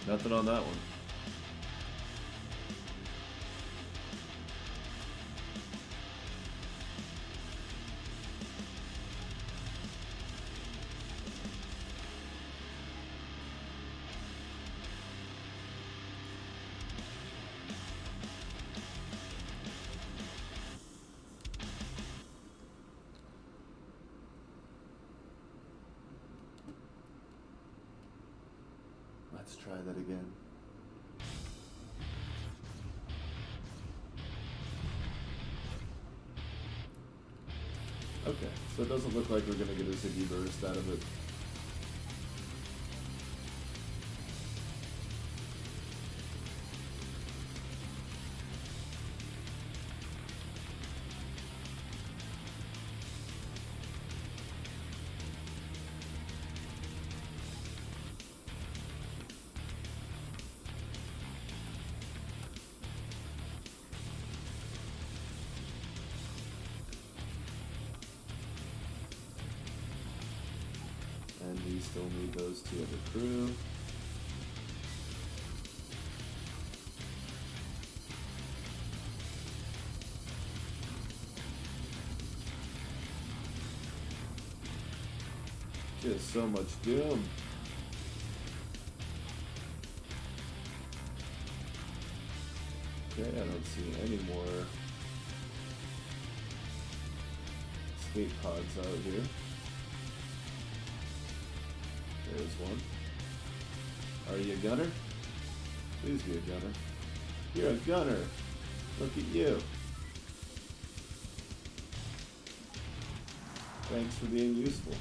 Nothing on that one. Let's try that again. Okay, so it doesn't look like we're going to get a Ziggy burst out of it. And we still need those two of the crew. Just so much doom. Okay, I don't see any more escape pods out here. There's one. Are you a gunner? Please be a gunner. You're a gunner. Look at you. Thanks for being useful.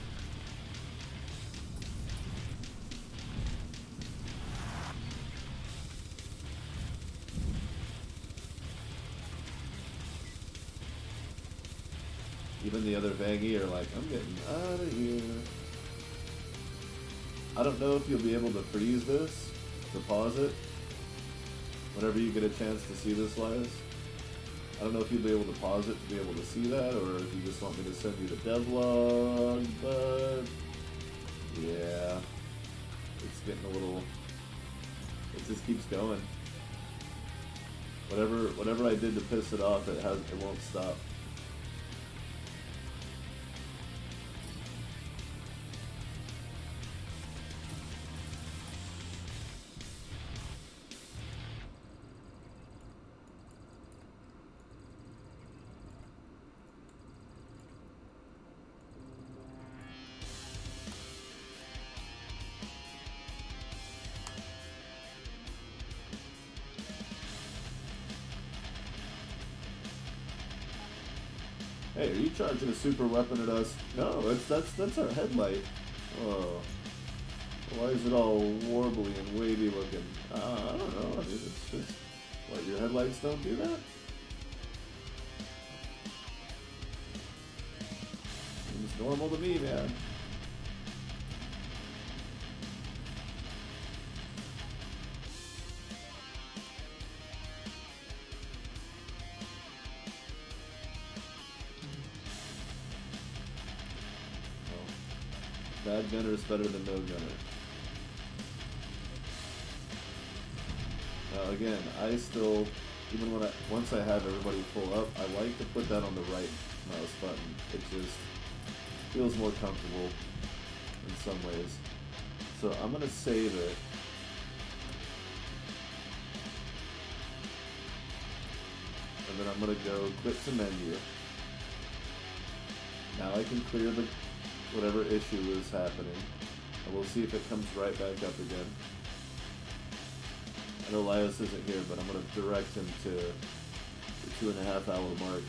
Even the other Vangie are like, I'm getting out of here. I don't know if you'll be able to freeze this, to pause it, whenever you get a chance to see this live. I don't know if you'll be able to pause it to be able to see that, or if you just want me to send you the devlog, but yeah, it's getting a little, it just keeps going. Whatever I did to piss it off, it won't stop. Hey, are you charging a super weapon at us? No, that's our headlight. Oh. Why is it all warbly and wavy looking? I don't know. I mean, it's just... What, your headlights don't do that? Seems normal to me, man. Bad gunner is better than no gunner. Again, I still, even when once I have everybody full up, I like to put that on the right mouse button. It just feels more comfortable in some ways. So I'm gonna save it. And then I'm gonna go quit to menu. Now I can clear the whatever issue is happening, and we'll see if it comes right back up again. I know Lios isn't here, but I'm going to direct him to the 2.5 hour mark.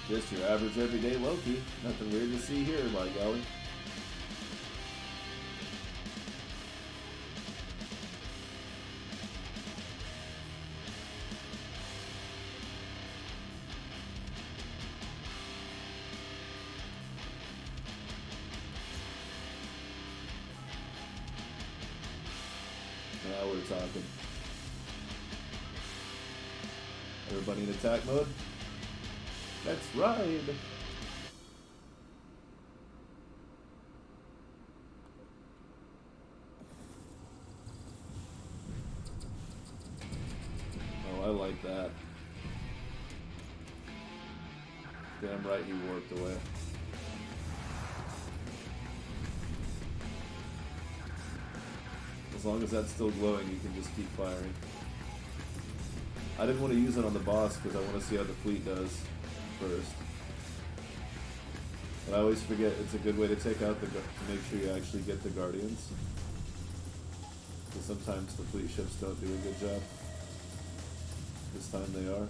Just your average everyday Loki. Nothing weird to see here, by golly. Now we're talking. Everybody in attack mode? Let's ride! Oh, I like that. Damn right he warped away. As long as that's still glowing, you can just keep firing. I didn't want to use it on the boss because I want to see how the fleet does first. But I always forget it's a good way to take out to make sure you actually get the Guardians. Because sometimes the fleet ships don't do a good job. This time they are.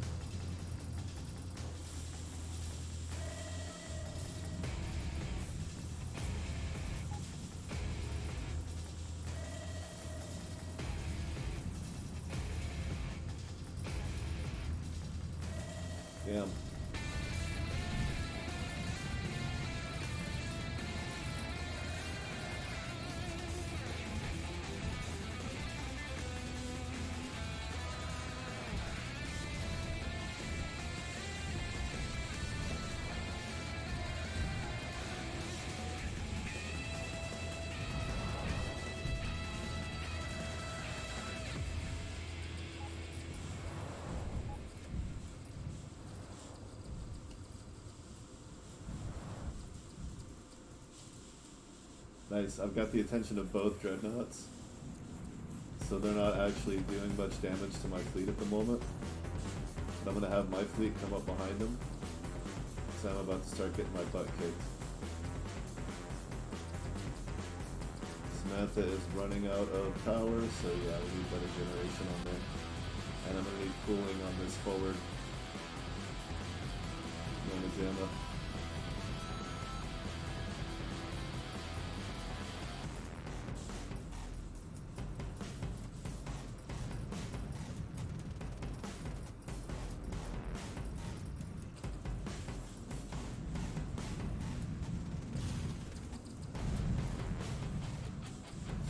Damn. Nice, I've got the attention of both dreadnoughts, so they're not actually doing much damage to my fleet at the moment. But I'm going to have my fleet come up behind them, so I'm about to start getting my butt kicked. Samantha is running out of power, so yeah, we need better generation on there. And I'm going to need cooling on this forward Yamajama.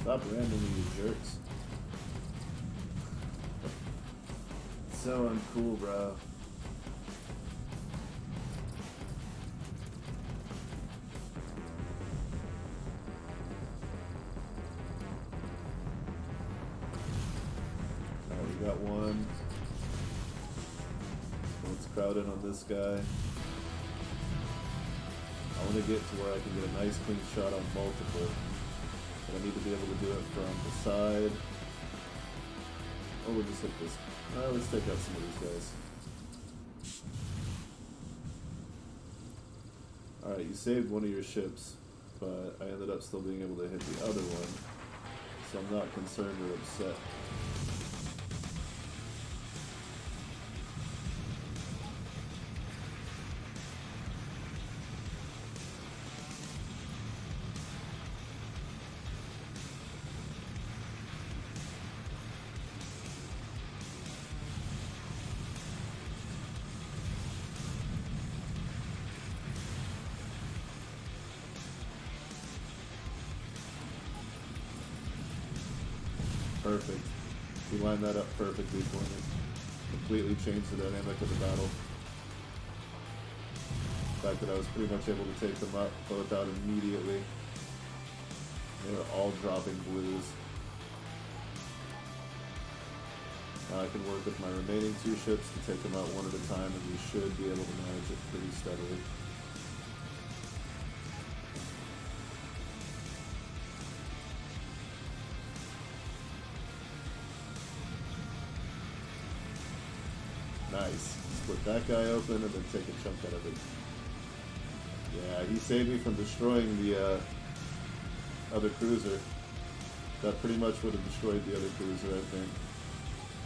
Stop ramming me, you jerks. So uncool, bro. that one. Let's crowd in on this guy. I want to get to where I can get a nice clean shot on multiple. But I need to be able to do it from the side. Oh, we'll just hit this. Let's take out some of these guys. Alright, you saved one of your ships, but I ended up still being able to hit the other one. So I'm not concerned or upset. Perfect. He lined that up perfectly for me. Completely changed the dynamic of the battle. The fact that I was pretty much able to take them up both out immediately. They were all dropping blues. Now I can work with my remaining two ships to take them out one at a time, and we should be able to manage it pretty steadily. Nice. Split that guy open and then take a chunk out of it. Yeah, he saved me from destroying the other cruiser. That pretty much would have destroyed the other cruiser, I think.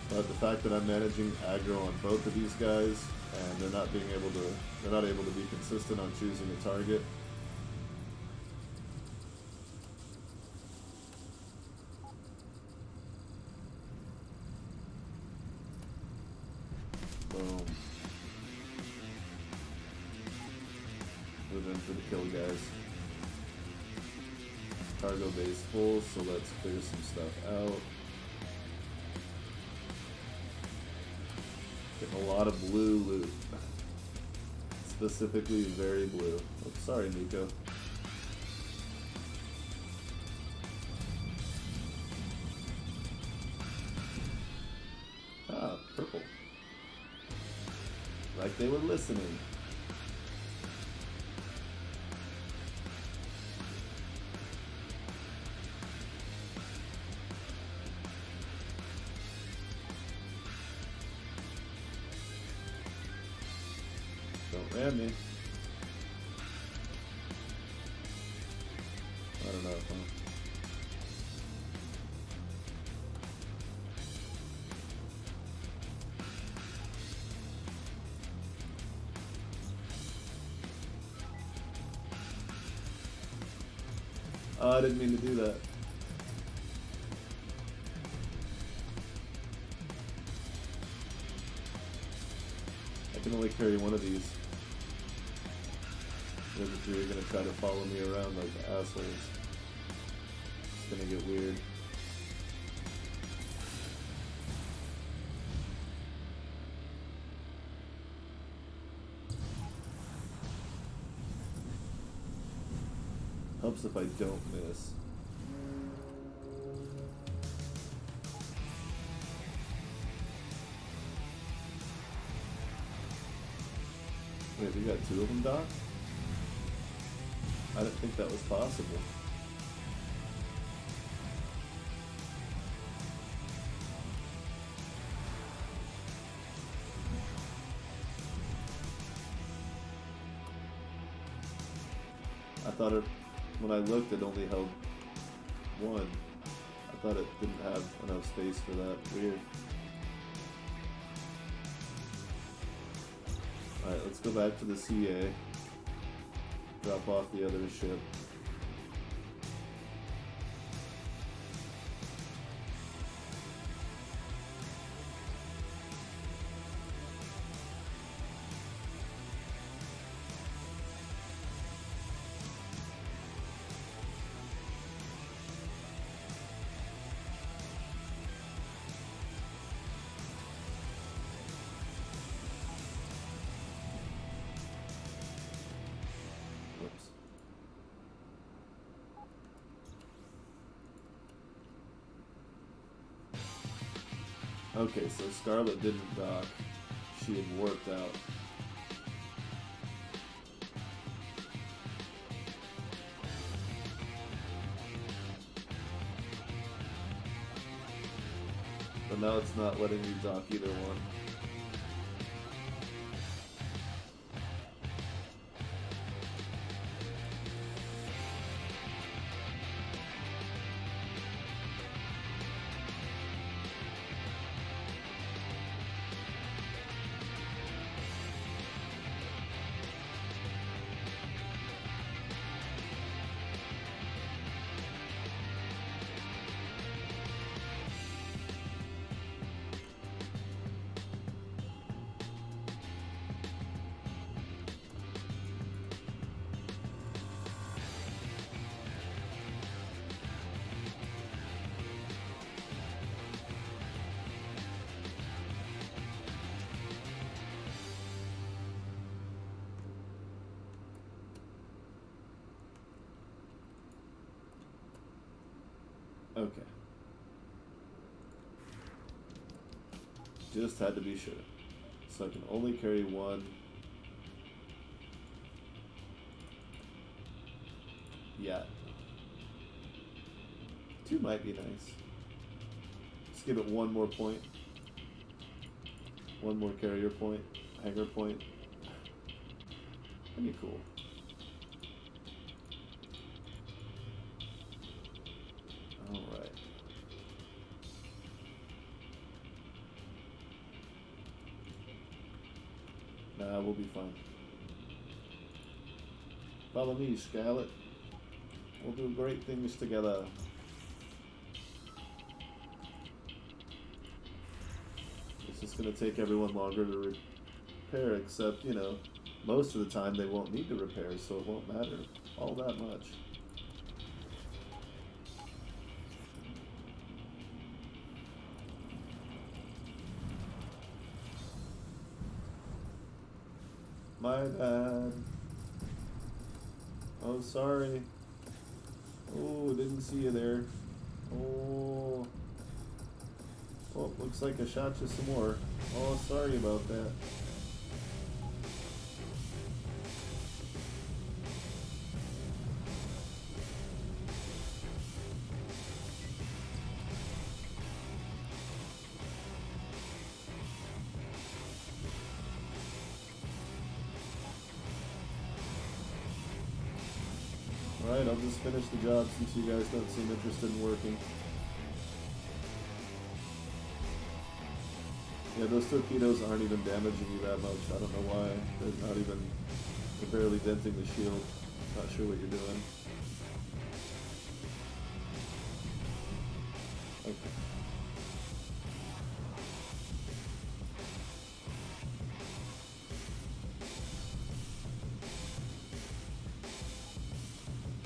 But the fact that I'm managing aggro on both of these guys and they're not able to be consistent on choosing a target. Boom. Move in for the kill, guys. Cargo base full, so let's clear some stuff out. Getting a lot of blue loot. Specifically very blue. Oh, sorry, Nico. Ah, purple. Like they were listening. Don't ram me. I don't know, huh? Oh, I didn't mean to do that. I can only carry one of these. The other three are gonna try to follow me around like assholes. It's gonna get weird. Helps if I don't miss. Wait, we got two of them docked? I didn't think that was possible. I thought it, when I looked, it only held one. I thought it didn't have enough space for that. Weird. Alright, let's go back to the CA. Drop off the other ship. Whoops. Okay, so Scarlet didn't dock. She had warped out. But now it's not letting me dock either one. Okay. Just had to be sure. So I can only carry one. Yeah. Two might be nice. Let's give it one more point. One more carrier point. Hanger point. That'd be cool. Alright. Nah, we'll be fine. Follow me, Scarlet. We'll do great things together. It's just gonna take everyone longer to repair, except, you know, most of the time they won't need to repair, so it won't matter all that much. My bad. Oh, sorry. Oh, didn't see you there. Oh. Oh, looks like I shot you some more. Oh, sorry about that. Alright, I'll just finish the job since you guys don't seem interested in working. Yeah, those torpedoes aren't even damaging you that much. I don't know why. They're not even... They're barely denting the shield. Not sure what you're doing. Okay.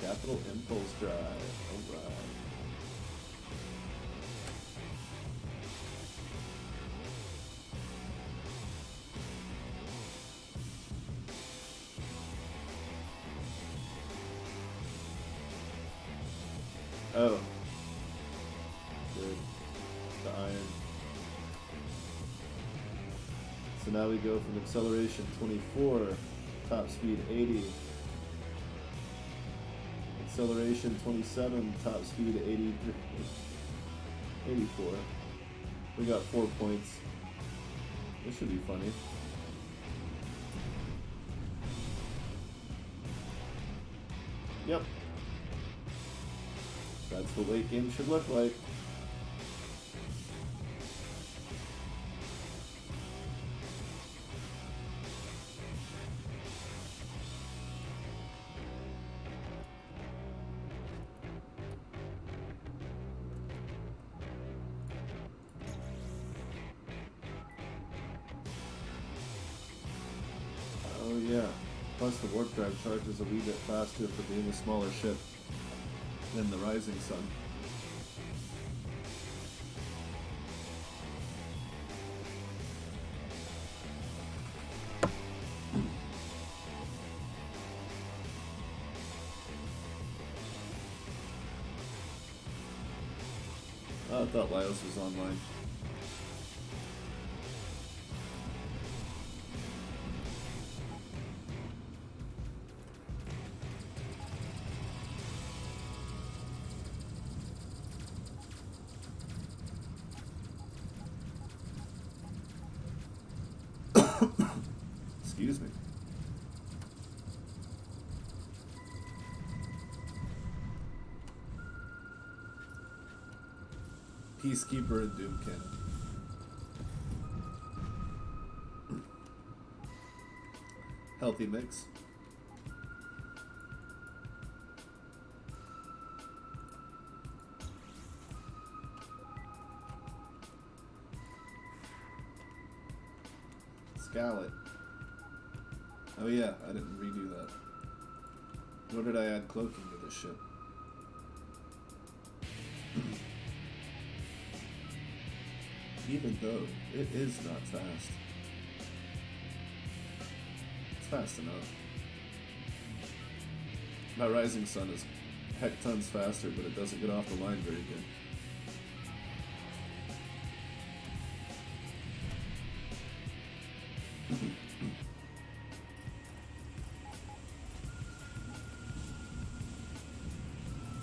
Capital Impulse Drive. Alright. Oh. Good. The iron. So now we go from acceleration 24, top speed 80. Acceleration 27, top speed 84. We got 4 points. This should be funny. Yep. That's what late game should look like. Oh yeah. Plus the warp drive charges a wee bit faster for being a smaller ship than the Rising Sun. I thought Lyos was online. Excuse me. Peacekeeper and Doomkin. Healthy mix. Scarlet. Oh yeah, I didn't redo that. Nor did I add cloaking to this ship. Even though it is not fast. It's fast enough. My Rising Sun is heck tons faster, but it doesn't get off the line very good.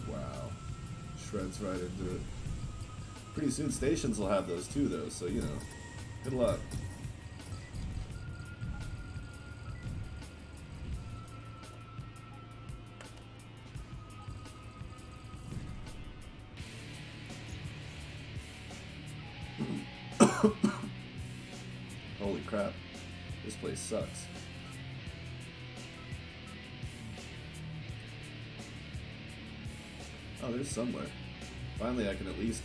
Wow. Shreds right into it. Pretty soon stations will have those too, though, so, you know, good luck. Holy crap. This place sucks. Oh, there's somewhere. Finally, I can at least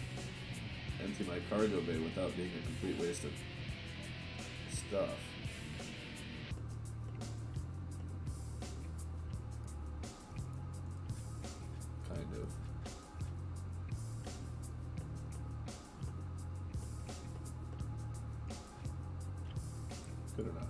empty my cargo bay without being a complete waste of stuff. Kind of. Good enough.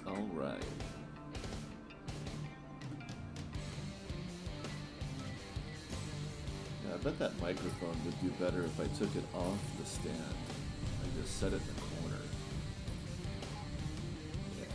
Alright. Yeah, I bet that microphone would do better if I took it off the stand. I just set it in the corner. Yeah.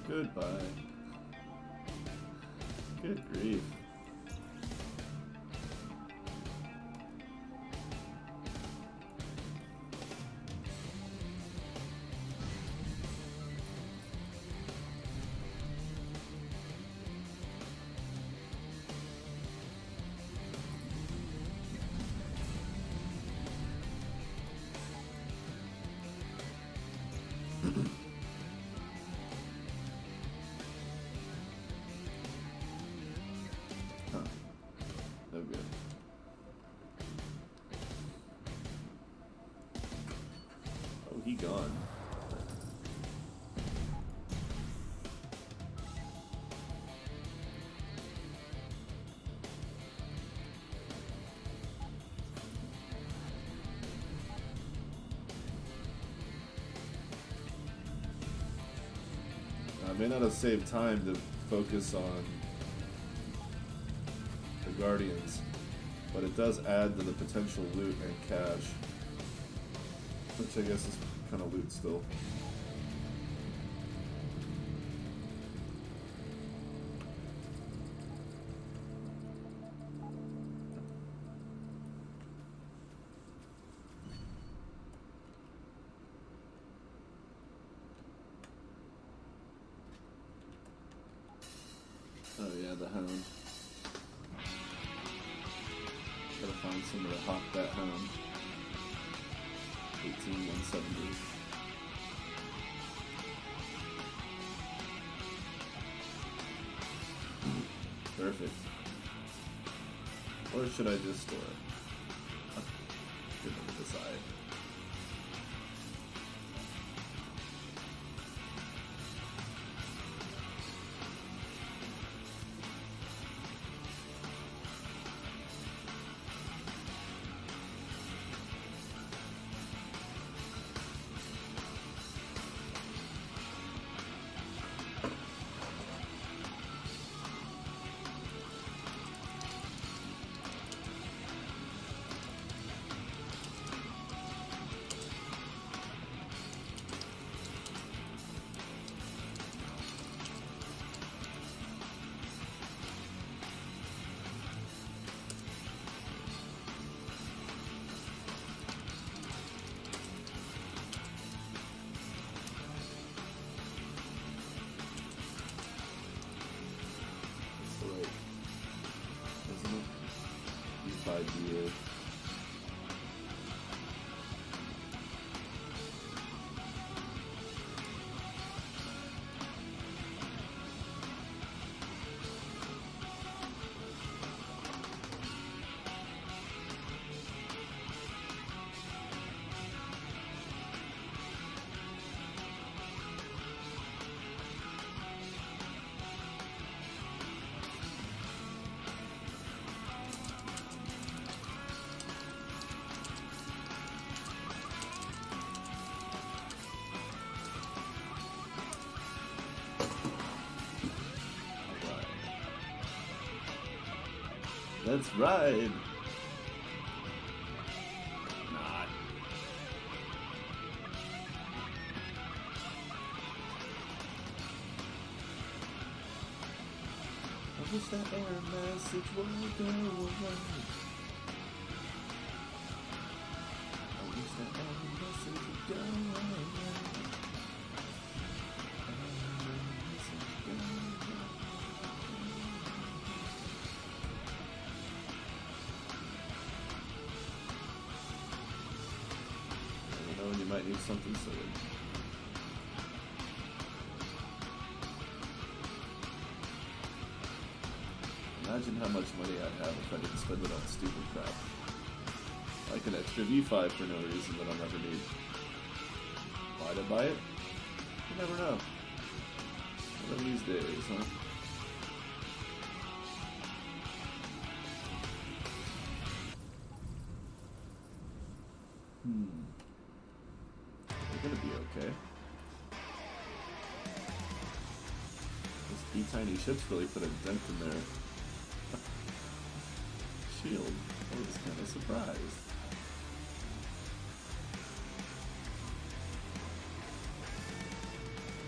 Goodbye. Good grief. I may not have saved time to focus on the Guardians, but it does add to the potential loot and cash, which I guess is kind of loot still. Oh yeah, the hound. Gotta find somewhere to hawk that hound. 18170. Perfect. Or should I just store it? Good to decide. Idea. Let's ride! Not. I wish that error message would go away. I wish that error message would go away. You might need something silly. Imagine how much money I'd have if I didn't spend it on stupid crap. Like an extra V5 for no reason that I'll never need. Why'd I buy it? You never know. One of these days, huh? Gonna be okay. This tiny ship's really put a dent in there. Shield. I was kind of surprised.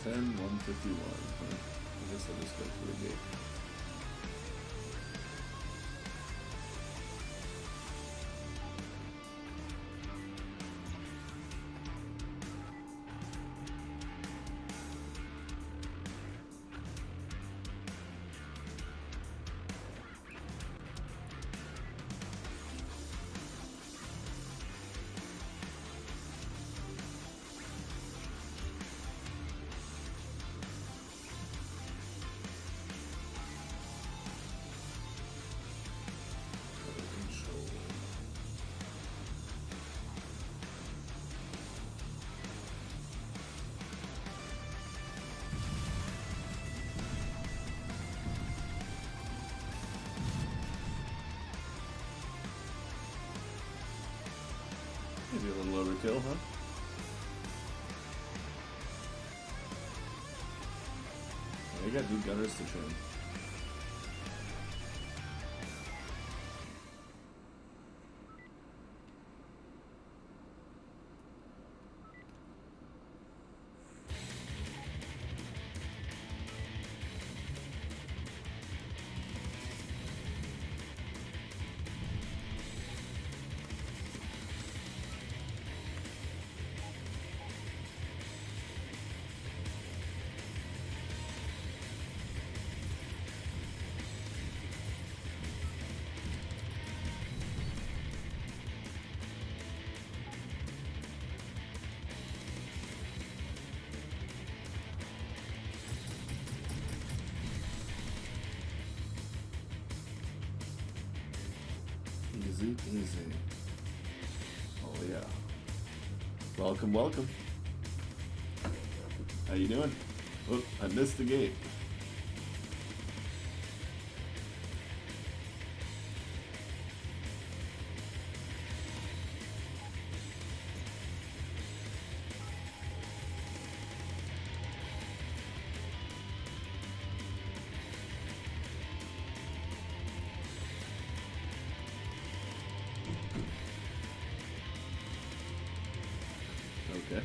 10-151. Huh? I guess I'll just go through the gate. Maybe a little overkill, huh? I got new gunners to trim. Easy, easy. Oh yeah. Welcome, welcome. How you doing? Oh, I missed the gate. Okay.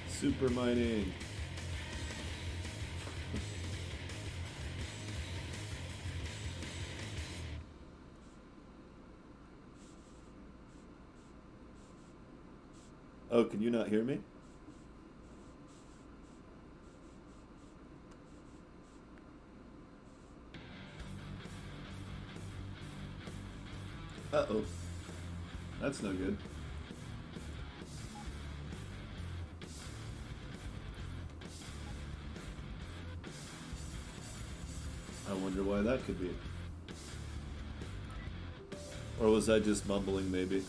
Super mining. Oh, can you not hear me? Uh-oh. That's no good. I wonder why that could be. Or was I just mumbling, maybe?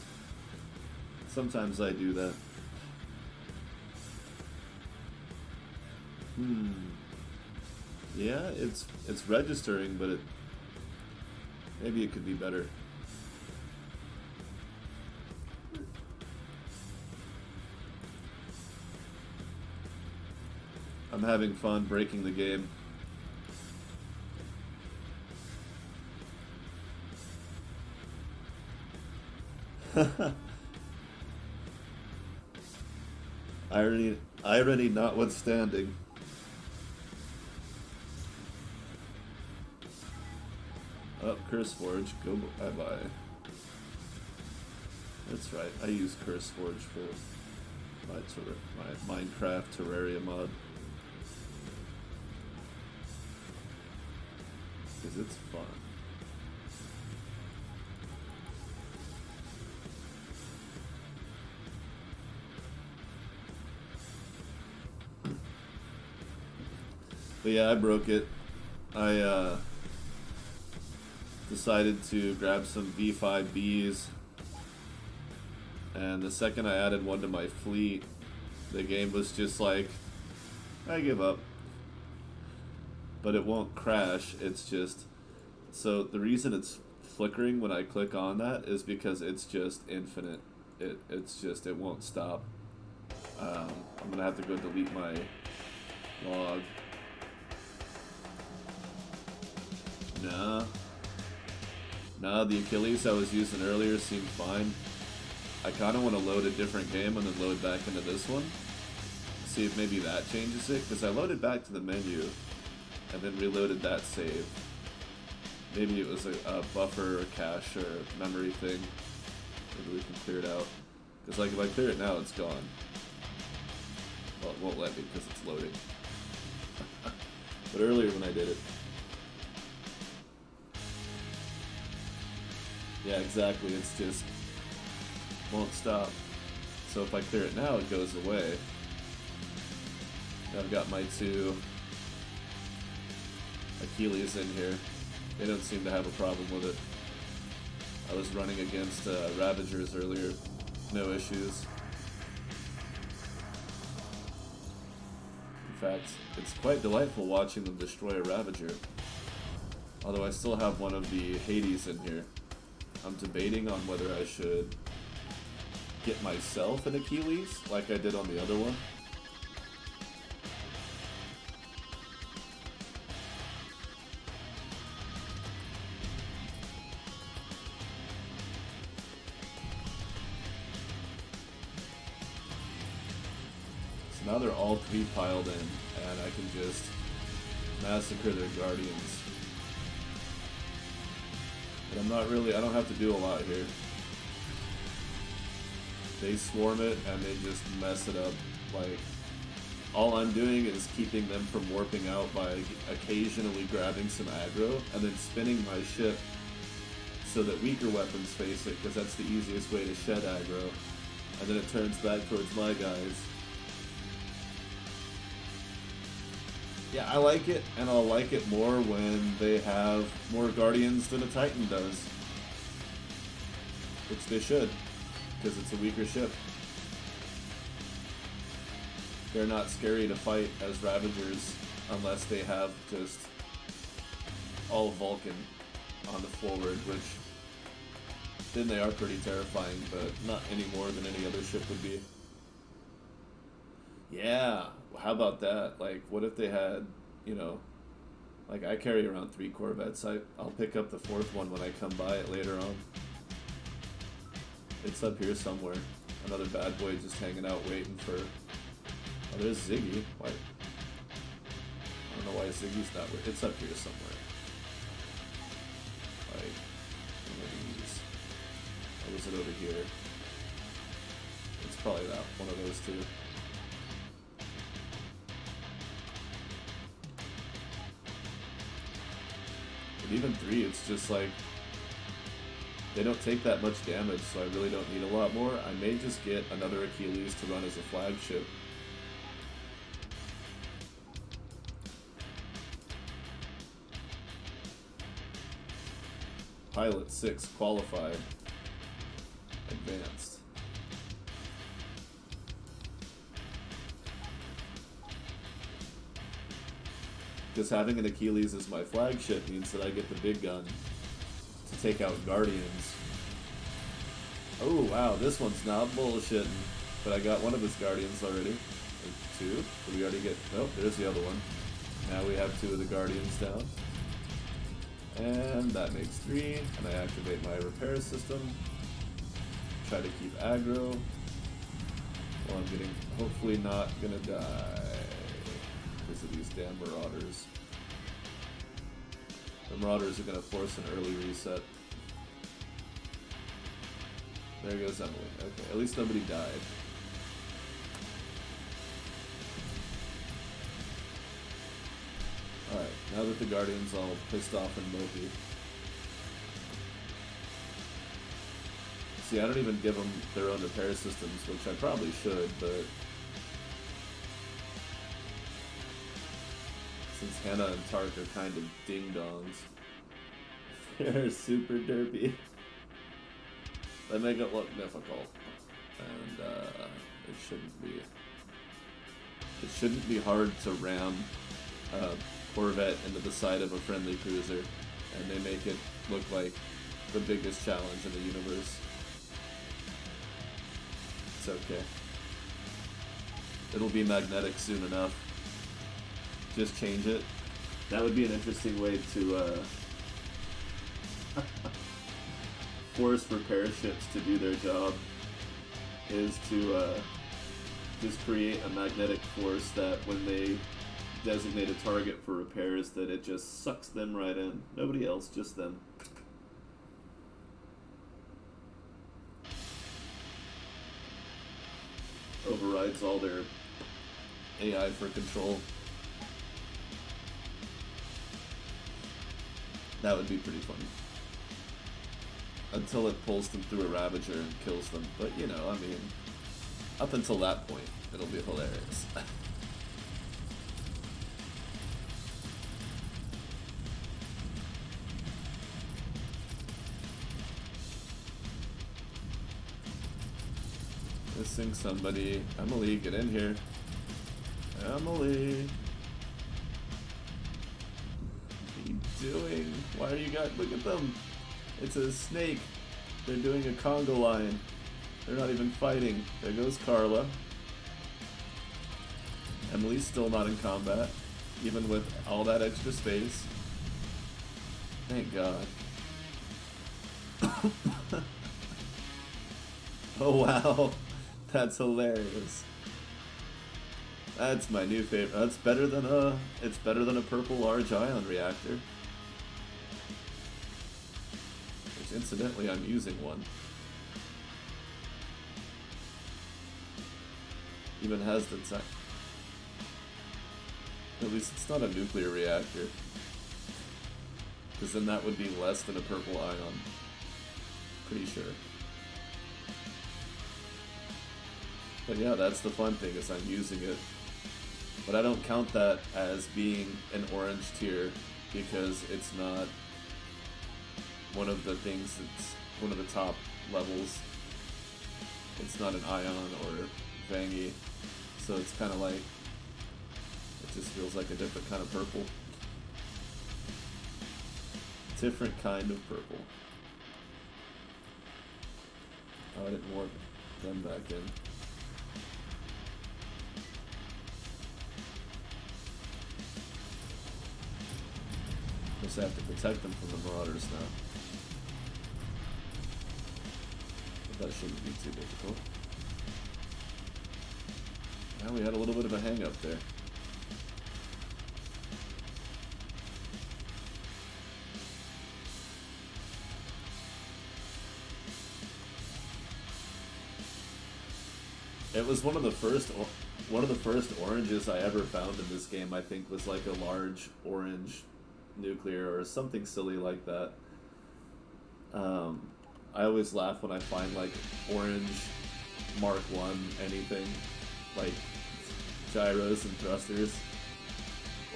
Sometimes I do that. Yeah, it's registering, but maybe it could be better. I'm having fun breaking the game. Irony notwithstanding. Oh, Curse Forge, go bye-bye. That's right, I use Curse Forge for my Minecraft Terraria mod. Because it's fun. But yeah, I broke it. I decided to grab some V5Bs, and the second I added one to my fleet, the game was just like, I give up. But it won't crash, it's just... So the reason it's flickering when I click on that is because it's just infinite. It won't stop. I'm gonna have to go delete my log. Nah, the Achilles I was using earlier seemed fine. I kind of want to load a different game and then load back into this one. See if maybe that changes it, because I loaded back to the menu and then reloaded that save. Maybe it was a buffer or cache or memory thing. Maybe we can clear it out. Because like if I clear it now, it's gone. Well, it won't let me because it's loading. But earlier when I did it, yeah, exactly. It's just won't stop. So if I clear it now, it goes away. I've got my two Achilles in here. They don't seem to have a problem with it. I was running against Ravagers earlier. No issues. In fact, it's quite delightful watching them destroy a Ravager. Although I still have one of the Hades in here. I'm debating on whether I should get myself an Achilles, like I did on the other one. So now they're all three piled in, and I can just massacre their guardians. But I don't have to do a lot here. They swarm it and they just mess it up. Like, all I'm doing is keeping them from warping out by occasionally grabbing some aggro and then spinning my ship so that weaker weapons face it, because that's the easiest way to shed aggro. And then it turns back towards my guys. Yeah, I like it, and I'll like it more when they have more Guardians than a Titan does. Which they should, because it's a weaker ship. They're not scary to fight as Ravagers unless they have just all Vulcan on the forward, which then they are pretty terrifying, but not any more than any other ship would be. Yeah, how about that? Like, what if they had, you know, like I carry around 3 Corvettes. I'll pick up the 4th one when I come by it later on. It's up here somewhere. Another bad boy just hanging out waiting for... Oh, there's Ziggy. Why? I don't know why Ziggy's not... It's up here somewhere. Like, one of these. Or was it over here? It's probably that one of those two. But even 3, it's just like... They don't take that much damage, so I really don't need a lot more. I may just get another Achilles to run as a flagship. Pilot 6 qualified. Advanced. Because having an Achilles as my flagship means that I get the big gun to take out Guardians. Oh wow, this one's not bullshitting. But I got one of his Guardians already. Or 2. Did we already get... Nope, there's the other one. Now we have 2 of the Guardians down. And that makes 3. And I activate my repair system. Try to keep aggro. Well, I'm getting... Hopefully not gonna die because of these damn Marauders. The Marauders are going to force an early reset. There goes Emily. Okay, at least nobody died. Alright, now that the Guardian's all pissed off and mopey. See, I don't even give them their own repair systems, which I probably should, but... Since Hannah and Tark are kind of ding-dongs. They're super derpy. They make it look difficult. And, it shouldn't be. It shouldn't be hard to ram a Corvette into the side of a friendly cruiser, and they make it look like the biggest challenge in the universe. It's okay. It'll be magnetic soon enough. Just change it. That would be an interesting way to force repair ships to do their job, is to just create a magnetic force that when they designate a target for repairs, that it just sucks them right in. Nobody else, just them. Overrides all their AI for control. That would be pretty funny. Until it pulls them through a Ravager and kills them. But, you know, I mean, up until that point, it'll be hilarious. Missing somebody. Emily, get in here. Emily. doing? Why are you guys... Look at them. It's a snake. They're doing a conga line. They're not even fighting. There goes Carla. Emily's still not in combat, even with all that extra space. Thank God. Oh wow, that's hilarious. That's my new favorite. That's better than it's better than a purple large ion reactor. Which incidentally, I'm using one. Even has the tech. At least it's not a nuclear reactor. Because then that would be less than a purple ion. Pretty sure. But yeah, that's the fun thing, is I'm using it. But I don't count that as being an orange tier, because it's not one of the things that's one of the top levels. It's not an ion or Vangy, so it's kind of like, it just feels like a different kind of purple. Different kind of purple. Oh, I didn't warp them back in. Guess I have to protect them from the marauders now. But that shouldn't be too difficult. Now we had a little bit of a hang up there. It was one of the first oranges I ever found in this game. I think was like a large orange nuclear or something silly like that. I always laugh when I find like orange Mark 1 anything, like gyros and thrusters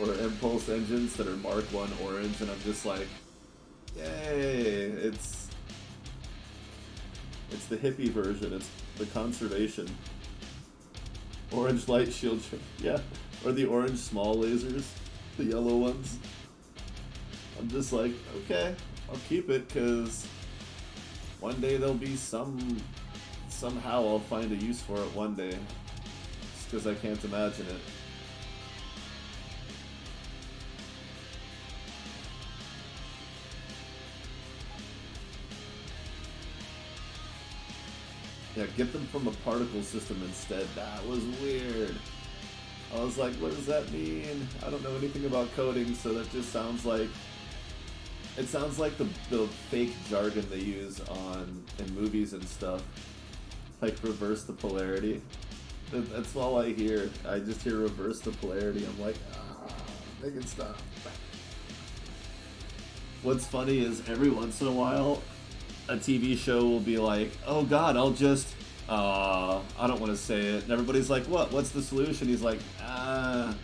or impulse engines that are Mark 1 orange, and I'm just like, yay, it's the hippie version, it's the conservation. Orange light shield, yeah, or the orange small lasers, the yellow ones. I'm just like, okay, I'll keep it, because one day there'll be somehow I'll find a use for it one day, just because I can't imagine it. Yeah, get them from a particle system instead. That was weird. I was like, what does that mean? I don't know anything about coding, so that just sounds like... It sounds like the fake jargon they use in movies and stuff. Like, reverse the polarity. That's all I hear. I just hear reverse the polarity. I'm like, make it stop. What's funny is every once in a while, a TV show will be like, oh god, I'll just, I don't want to say it. And everybody's like, what? What's the solution? He's like, I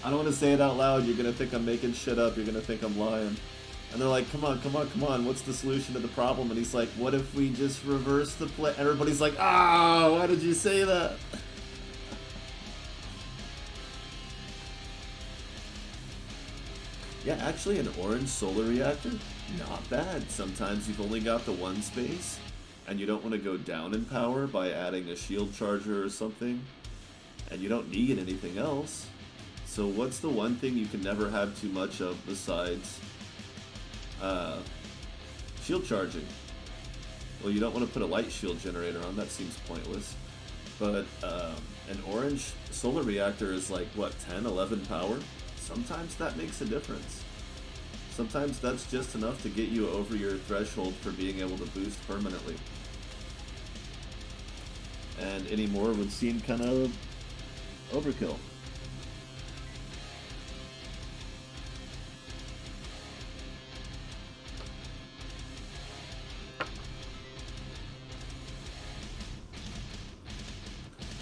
don't want to say it out loud. You're going to think I'm making shit up. You're going to think I'm lying. And they're like, come on, what's the solution to the problem? And he's like, what if we just reverse the play? Everybody's like, why did you say that? Yeah, actually an orange solar reactor, not bad. Sometimes you've only got the one space, and you don't want to go down in power by adding a shield charger or something, and you don't need anything else. So what's the one thing you can never have too much of besides shield charging? Well, you don't want to put a light shield generator on, that seems pointless. But an orange solar reactor is like, what, 10, 11 power? Sometimes that makes a difference. Sometimes that's just enough to get you over your threshold for being able to boost permanently. And any more would seem kind of overkill.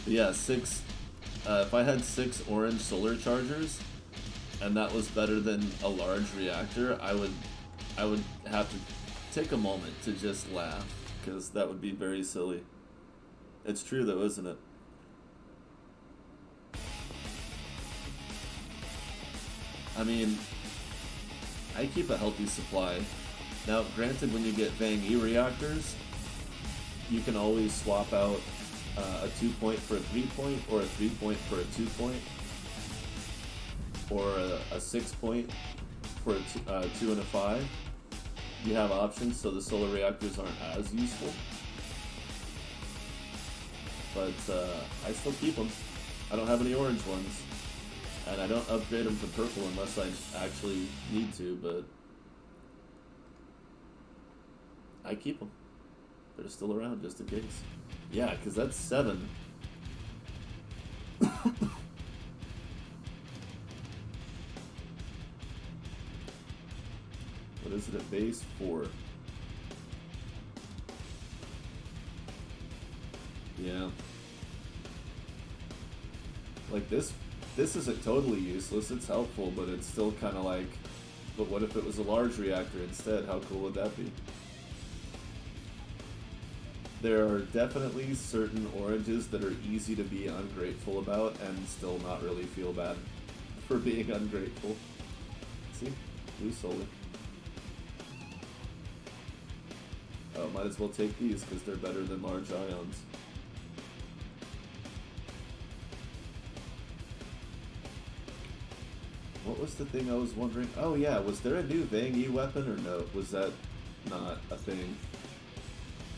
But yeah, if I had 6 orange solar chargers, and that was better than a large reactor, I would have to take a moment to just laugh, because that would be very silly. It's true though, isn't it? I mean, I keep a healthy supply. Now, granted, when you get Vang E reactors, you can always swap out a 2-point for a 3-point, or a 3-point for a 2-point, or a 6-point for a 2 and a 5. You have options, so the solar reactors aren't as useful. But I still keep them. I don't have any orange ones. And I don't upgrade them to purple unless I actually need to, but I keep them. They're still around just in case. Yeah, because that's 7. What is it at base? 4. Yeah. Like this isn't totally useless, it's helpful, but it's still kind of like, but what if it was a large reactor instead? How cool would that be? There are definitely certain oranges that are easy to be ungrateful about and still not really feel bad for being ungrateful. See? Blue solar. Oh, might as well take these because they're better than large ions. What was the thing I was wondering? Oh yeah, was there a new Vang E weapon or no? Was that not a thing?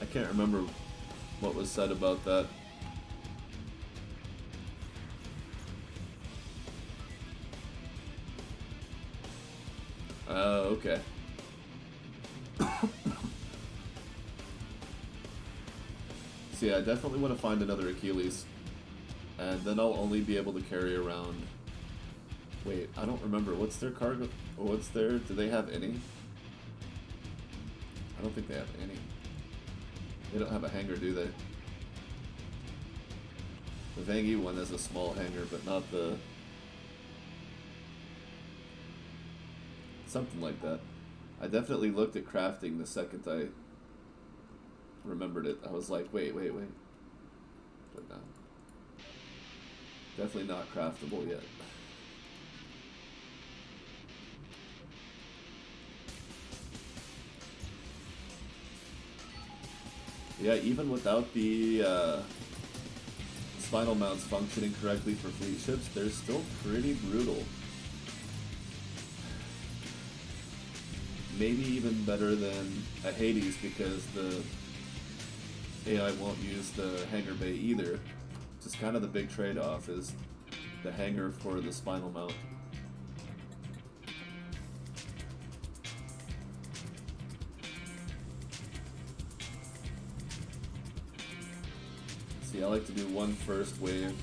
I can't remember what was said about that. Oh, okay. So yeah, I definitely want to find another Achilles. And then I'll only be able to carry around... Wait, I don't remember. What's their cargo? Or what's their... Do they have any? I don't think they have any. They don't have a hangar, do they? The Vang E one has a small hangar, but not the... Something like that. I definitely looked at crafting the second I remembered it. I was like, wait. But no. Definitely not craftable yet. Yeah, even without the spinal mounts functioning correctly for fleet ships, they're still pretty brutal. Maybe even better than a Hades because the AI won't use the hangar bay either. Just kind of the big trade-off is the hangar for the spinal mount. See, I like to do one first wave,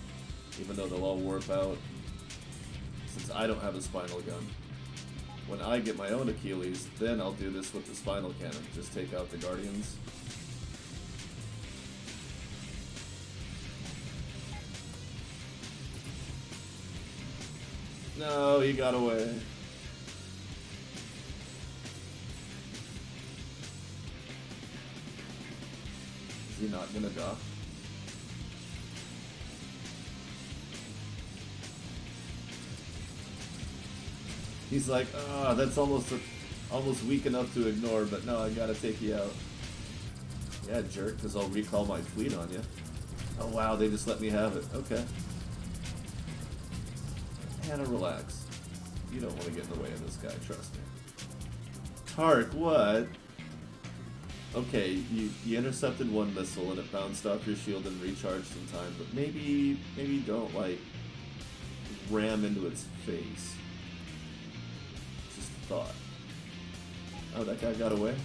even though they'll all warp out, since I don't have a spinal gun. When I get my own Achilles, then I'll do this with the spinal cannon. Just take out the Guardians. No, he got away. Is he not gonna dock? He's like, ah, that's almost weak enough to ignore, but no, I gotta take you out. Yeah, jerk, because I'll recall my fleet on you. Oh wow, they just let me have it. Okay. Hannah, relax. You don't want to get in the way of this guy, trust me. Tark, what? Okay, you intercepted one missile and it bounced off your shield and recharged in time, but maybe don't, like, ram into its face. Just a thought. Oh, that guy got away?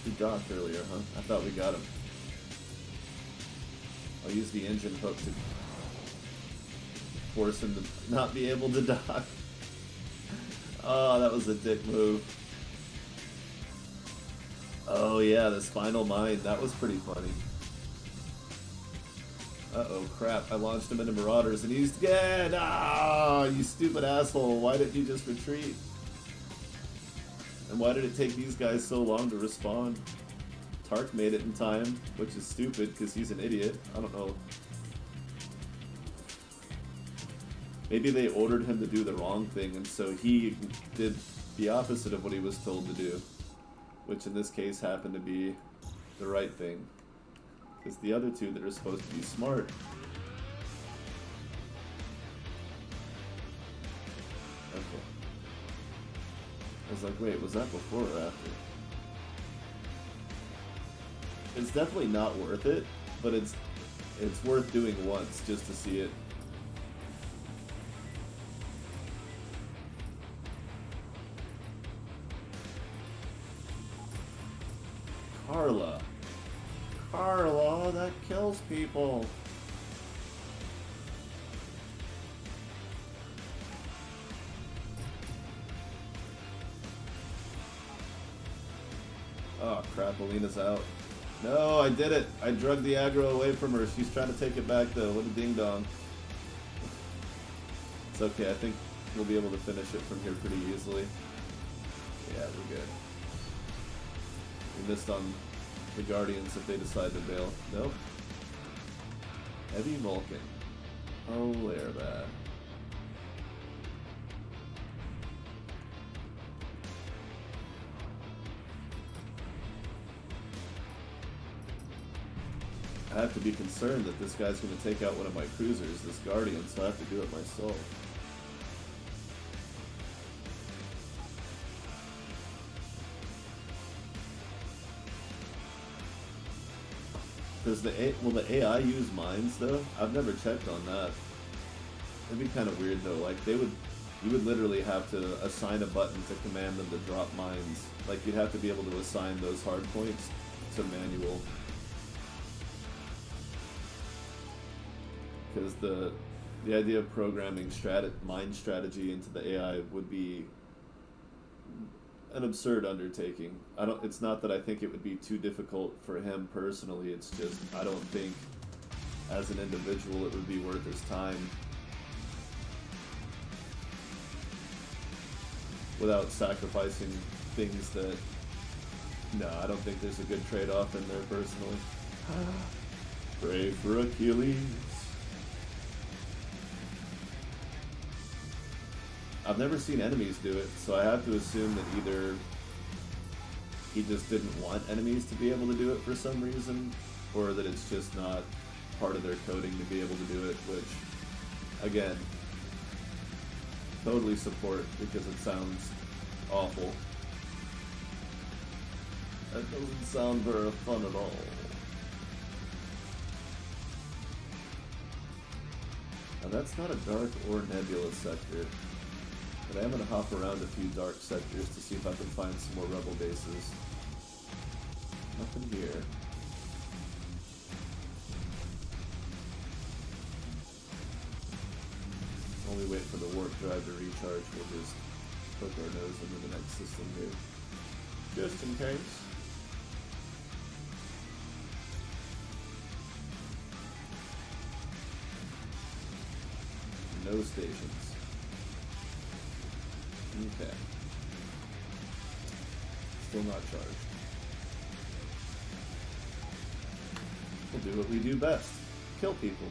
He docked earlier, huh? I thought we got him. I'll use the engine hook to force him to not be able to dock. Oh, that was a dick move. Oh yeah, the spinal mine. That was pretty funny. Uh-oh, crap. I launched him into Marauders and he's dead! Ah, you stupid asshole. Why didn't you just retreat? And why did it take these guys so long to respawn? Tark made it in time, which is stupid because he's an idiot. I don't know. Maybe they ordered him to do the wrong thing and so he did the opposite of what he was told to do, which in this case happened to be the right thing. Because the other two that are supposed to be smart. Okay. I was like, wait, was that before or after? It's definitely not worth it, but it's worth doing once just to see it. Carla. Carla, that kills people. Oh crap, Alina's out. No, I did it. I drugged the aggro away from her. She's trying to take it back though. What a ding dong. It's okay, I think we'll be able to finish it from here pretty easily. Yeah, we're good. We missed on the Guardians if they decide to bail. Nope. Heavy Vulcan. Oh, they're bad. I have to be concerned that this guy's going to take out one of my cruisers, this Guardian, so I have to do it myself. Does will the AI use mines though? I've never checked on that. It'd be kind of weird though. Like you would literally have to assign a button to command them to drop mines. Like you'd have to be able to assign those hard points to manual. Because the idea of programming mine strategy into the AI would be an absurd undertaking. It's not that I think it would be too difficult for him personally, it's just I don't think as an individual it would be worth his time without sacrificing things that I don't think there's a good trade-off in there personally. Pray for Achilles. I've never seen enemies do it, so I have to assume that either he just didn't want enemies to be able to do it for some reason, or that it's just not part of their coding to be able to do it, which, again, totally support because it sounds awful. That doesn't sound very fun at all. Now that's not a dark or nebulous sector. But I am going to hop around a few dark sectors to see if I can find some more rebel bases. Nothing here. While we wait for the warp drive to recharge, we'll just poke our nose into the next system here. Just in case. No stations. Okay. Still not charged. We'll do what we do best. Kill people.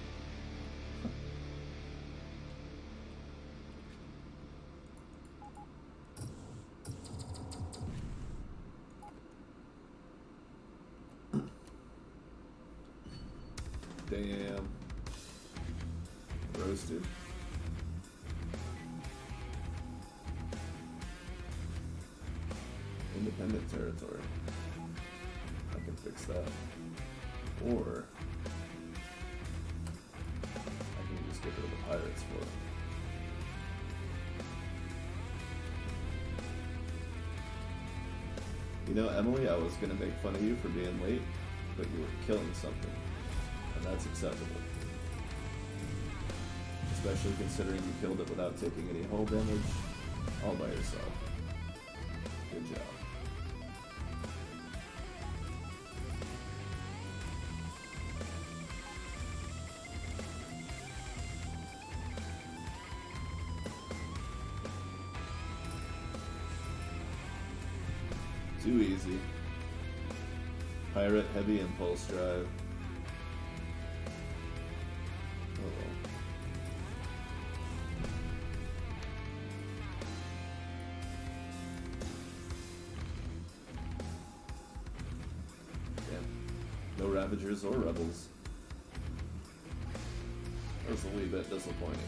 Damn. Roasted. Independent territory. I can fix that. Or I can just get rid of the pirates for it. You know, Emily, I was gonna make fun of you for being late, but you were killing something. And that's acceptable. Especially considering you killed it without taking any hull damage all by yourself. Good job. Too easy. Pirate heavy impulse drive. Oh well. Ravagers or Rebels. That was a wee bit disappointing.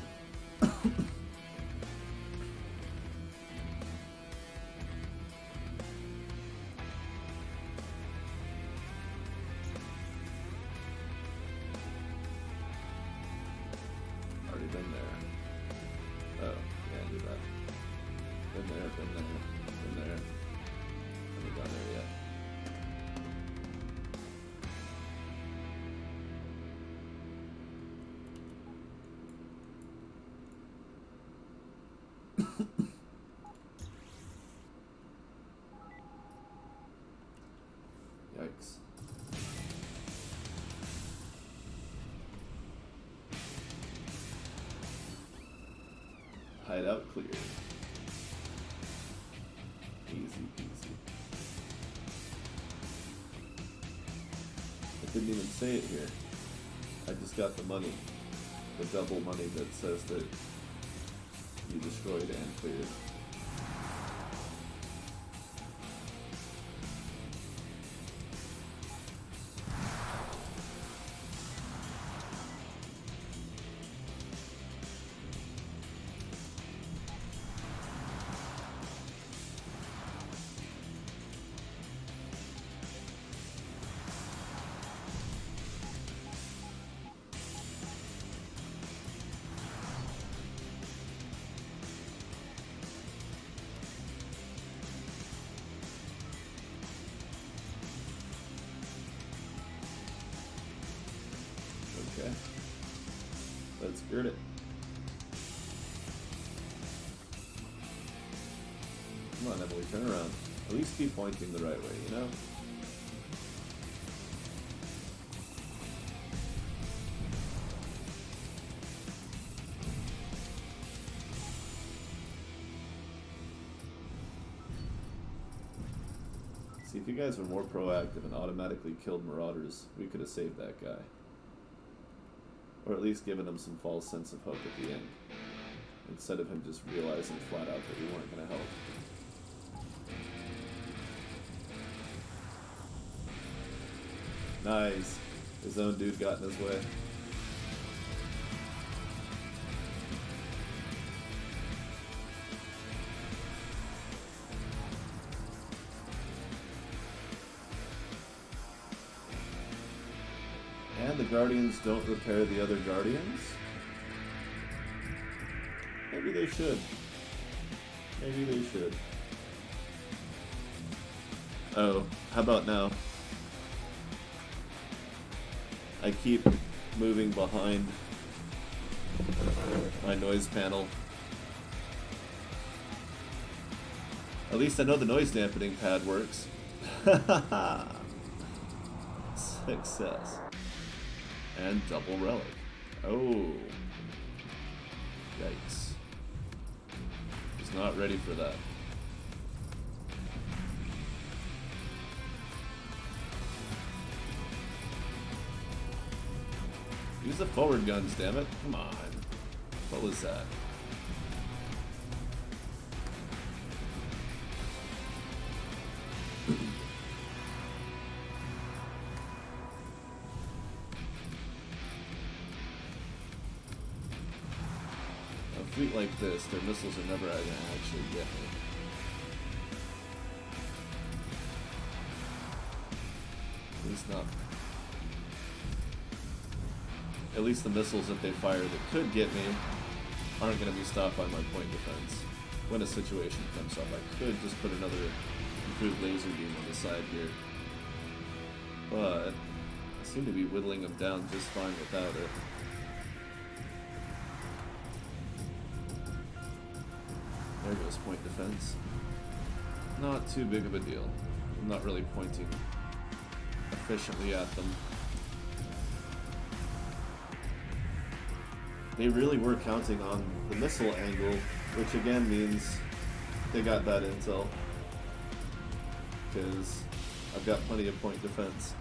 Already been there. Oh, yeah, do that. Been there, been there, been there. Haven't gone there yet. Yikes. Hideout cleared. Easy peasy. I didn't even say it here. I just got the money. The double money that says that you destroyed and cleared. Okay. Let's girt it. Come on, Emily, turn around. At least keep pointing the right way, you know? See, if you guys were more proactive and automatically killed Marauders, we could have saved that guy. Or at least given him some false sense of hope at the end. Instead of him just realizing flat out that we weren't going to help. Nice. His own dude got in his way. And the Guardians don't repair the other Guardians? Maybe they should. Maybe they should. Oh, how about now? I keep moving behind my noise panel. At least I know the noise dampening pad works. Success. And double relic. Oh. Yikes. He's not ready for that. Use the forward guns, damn it. Come on. What was that? A fleet like this, their missiles are never gonna actually get me. At least not. At least the missiles that they fire that could get me aren't going to be stopped by my point defense. When a situation comes up, I could just put another improved laser beam on the side here. But I seem to be whittling them down just fine without it. There goes point defense. Not too big of a deal. I'm not really pointing efficiently at them. They really were counting on the missile angle, which again means they got that intel. Because I've got plenty of point defense.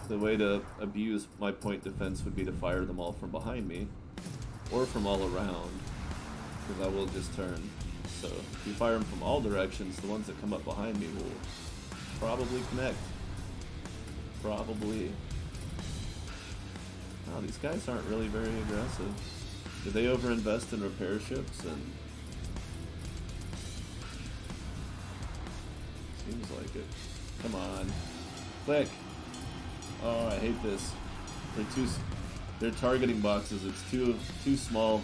The way to abuse my point defense would be to fire them all from behind me, or from all around, because I will just turn. So if you fire them from all directions, the ones that come up behind me will probably connect. probably... Oh, these guys aren't really very aggressive. Do they overinvest in repair ships? And seems like it. Come on. Click! Oh, I hate this. They're targeting boxes. It's too small.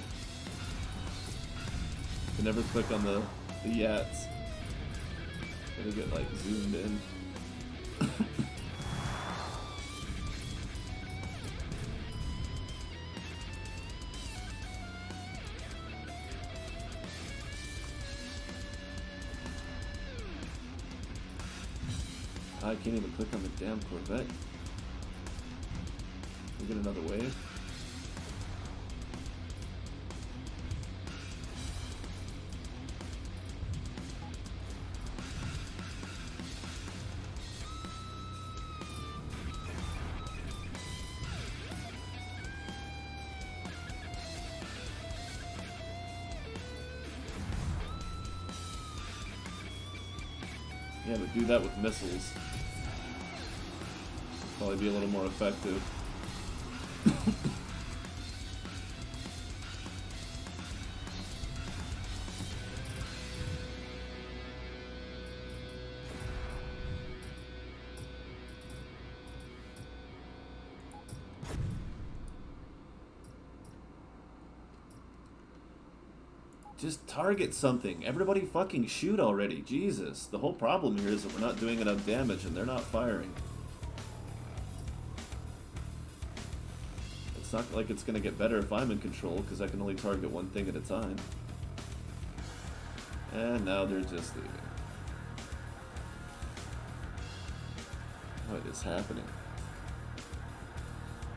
You can never click on the yats. Gotta get like zoomed in. I can't even click on the damn Corvette. We'll get another wave. Yeah, but do that with missiles. Probably be a little more effective. Just target something. Everybody fucking shoot already. Jesus. The whole problem here is that we're not doing enough damage and they're not firing. It's not like it's going to get better if I'm in control, because I can only target one thing at a time. And now they're just leaving. What is happening?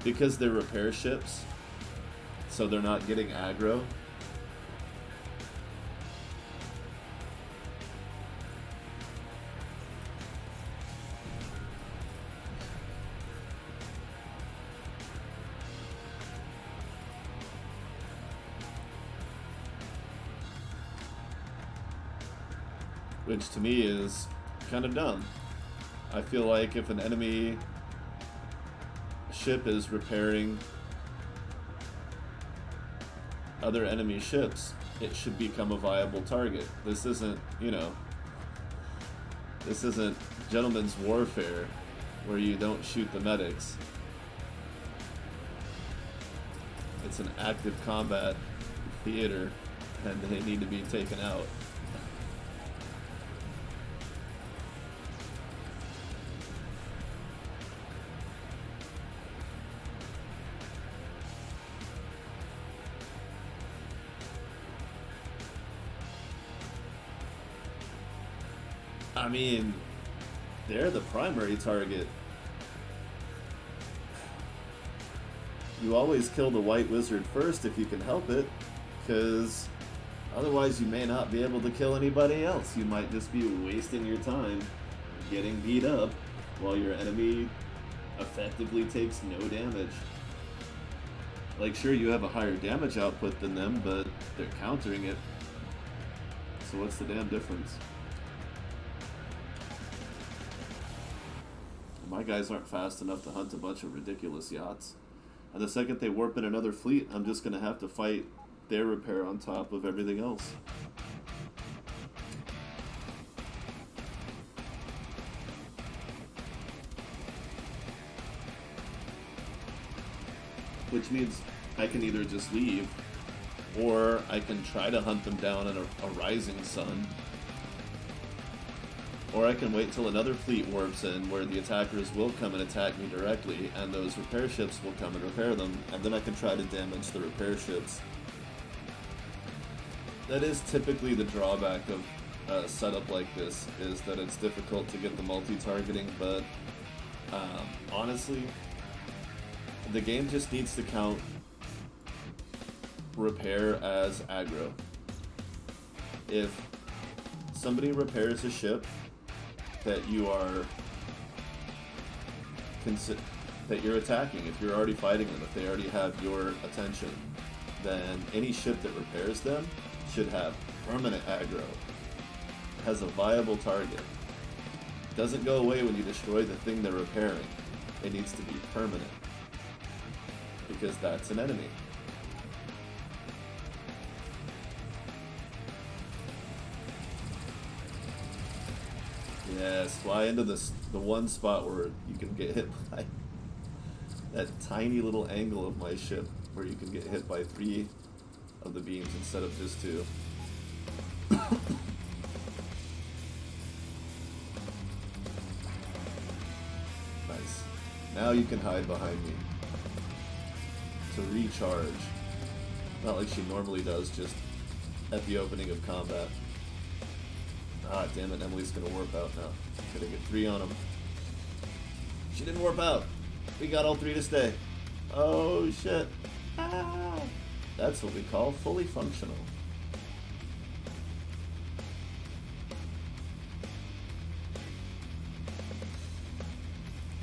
Because they're repair ships, so they're not getting aggro. Which to me is kind of dumb. I feel like if an enemy ship is repairing other enemy ships, it should become a viable target. This isn't, you know, this isn't gentleman's warfare where you don't shoot the medics. It's an active combat theater and they need to be taken out. I mean, they're the primary target. You always kill the white wizard first if you can help it, because otherwise you may not be able to kill anybody else. You might just be wasting your time getting beat up while your enemy effectively takes no damage. Like, sure, you have a higher damage output than them, but they're countering it. So what's the damn difference? My guys aren't fast enough to hunt a bunch of ridiculous yachts. And the second they warp in another fleet, I'm just going to have to fight their repair on top of everything else. Which means I can either just leave, or I can try to hunt them down in a rising sun. Or I can wait till another fleet warps in where the attackers will come and attack me directly, and those repair ships will come and repair them, and then I can try to damage the repair ships. That is typically the drawback of a setup like this, is that it's difficult to get the multi-targeting, but honestly, the game just needs to count repair as aggro. If somebody repairs a ship that you are that you're attacking, if you're already fighting them, if they already have your attention, then any ship that repairs them should have permanent aggro, has a viable target, doesn't go away when you destroy the thing they're repairing. It needs to be permanent, because that's an enemy. Yes, fly into the one spot where you can get hit by that tiny little angle of my ship, where you can get hit by 3 of the beams instead of just 2. Nice. Now you can hide behind me to recharge. Not like she normally does, just at the opening of combat. Ah, damn it, Emily's gonna warp out now. Gonna get 3 on him. She didn't warp out. We got all 3 to stay. Oh, shit. Ah. That's what we call fully functional.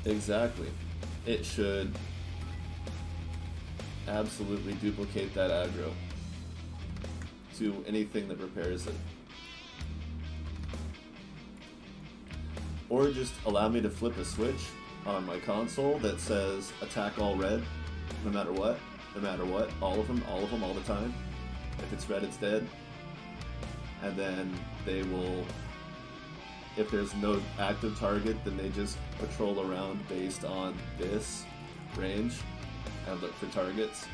Exactly. It should absolutely duplicate that aggro to anything that repairs it. Or just allow me to flip a switch on my console that says attack all red, no matter what, all of them, all the time. If it's red, it's dead. And then they will, if there's no active target, then they just patrol around based on this range and look for targets.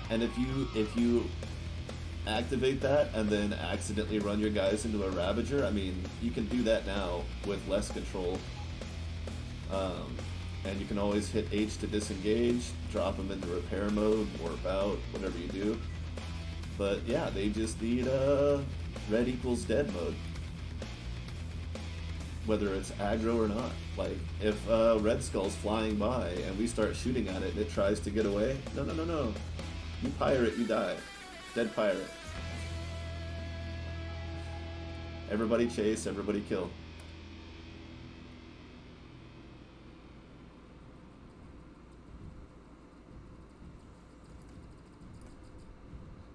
And if you activate that and then accidentally run your guys into a Ravager, I mean, you can do that now with less control. And you can always hit H to disengage, drop them into repair mode, warp out, whatever you do. But yeah, they just need red equals dead mode. Whether it's aggro or not. Like, if Red Skull's flying by and we start shooting at it and it tries to get away, no. You pirate, you die. Dead pirate. Everybody chase, everybody kill.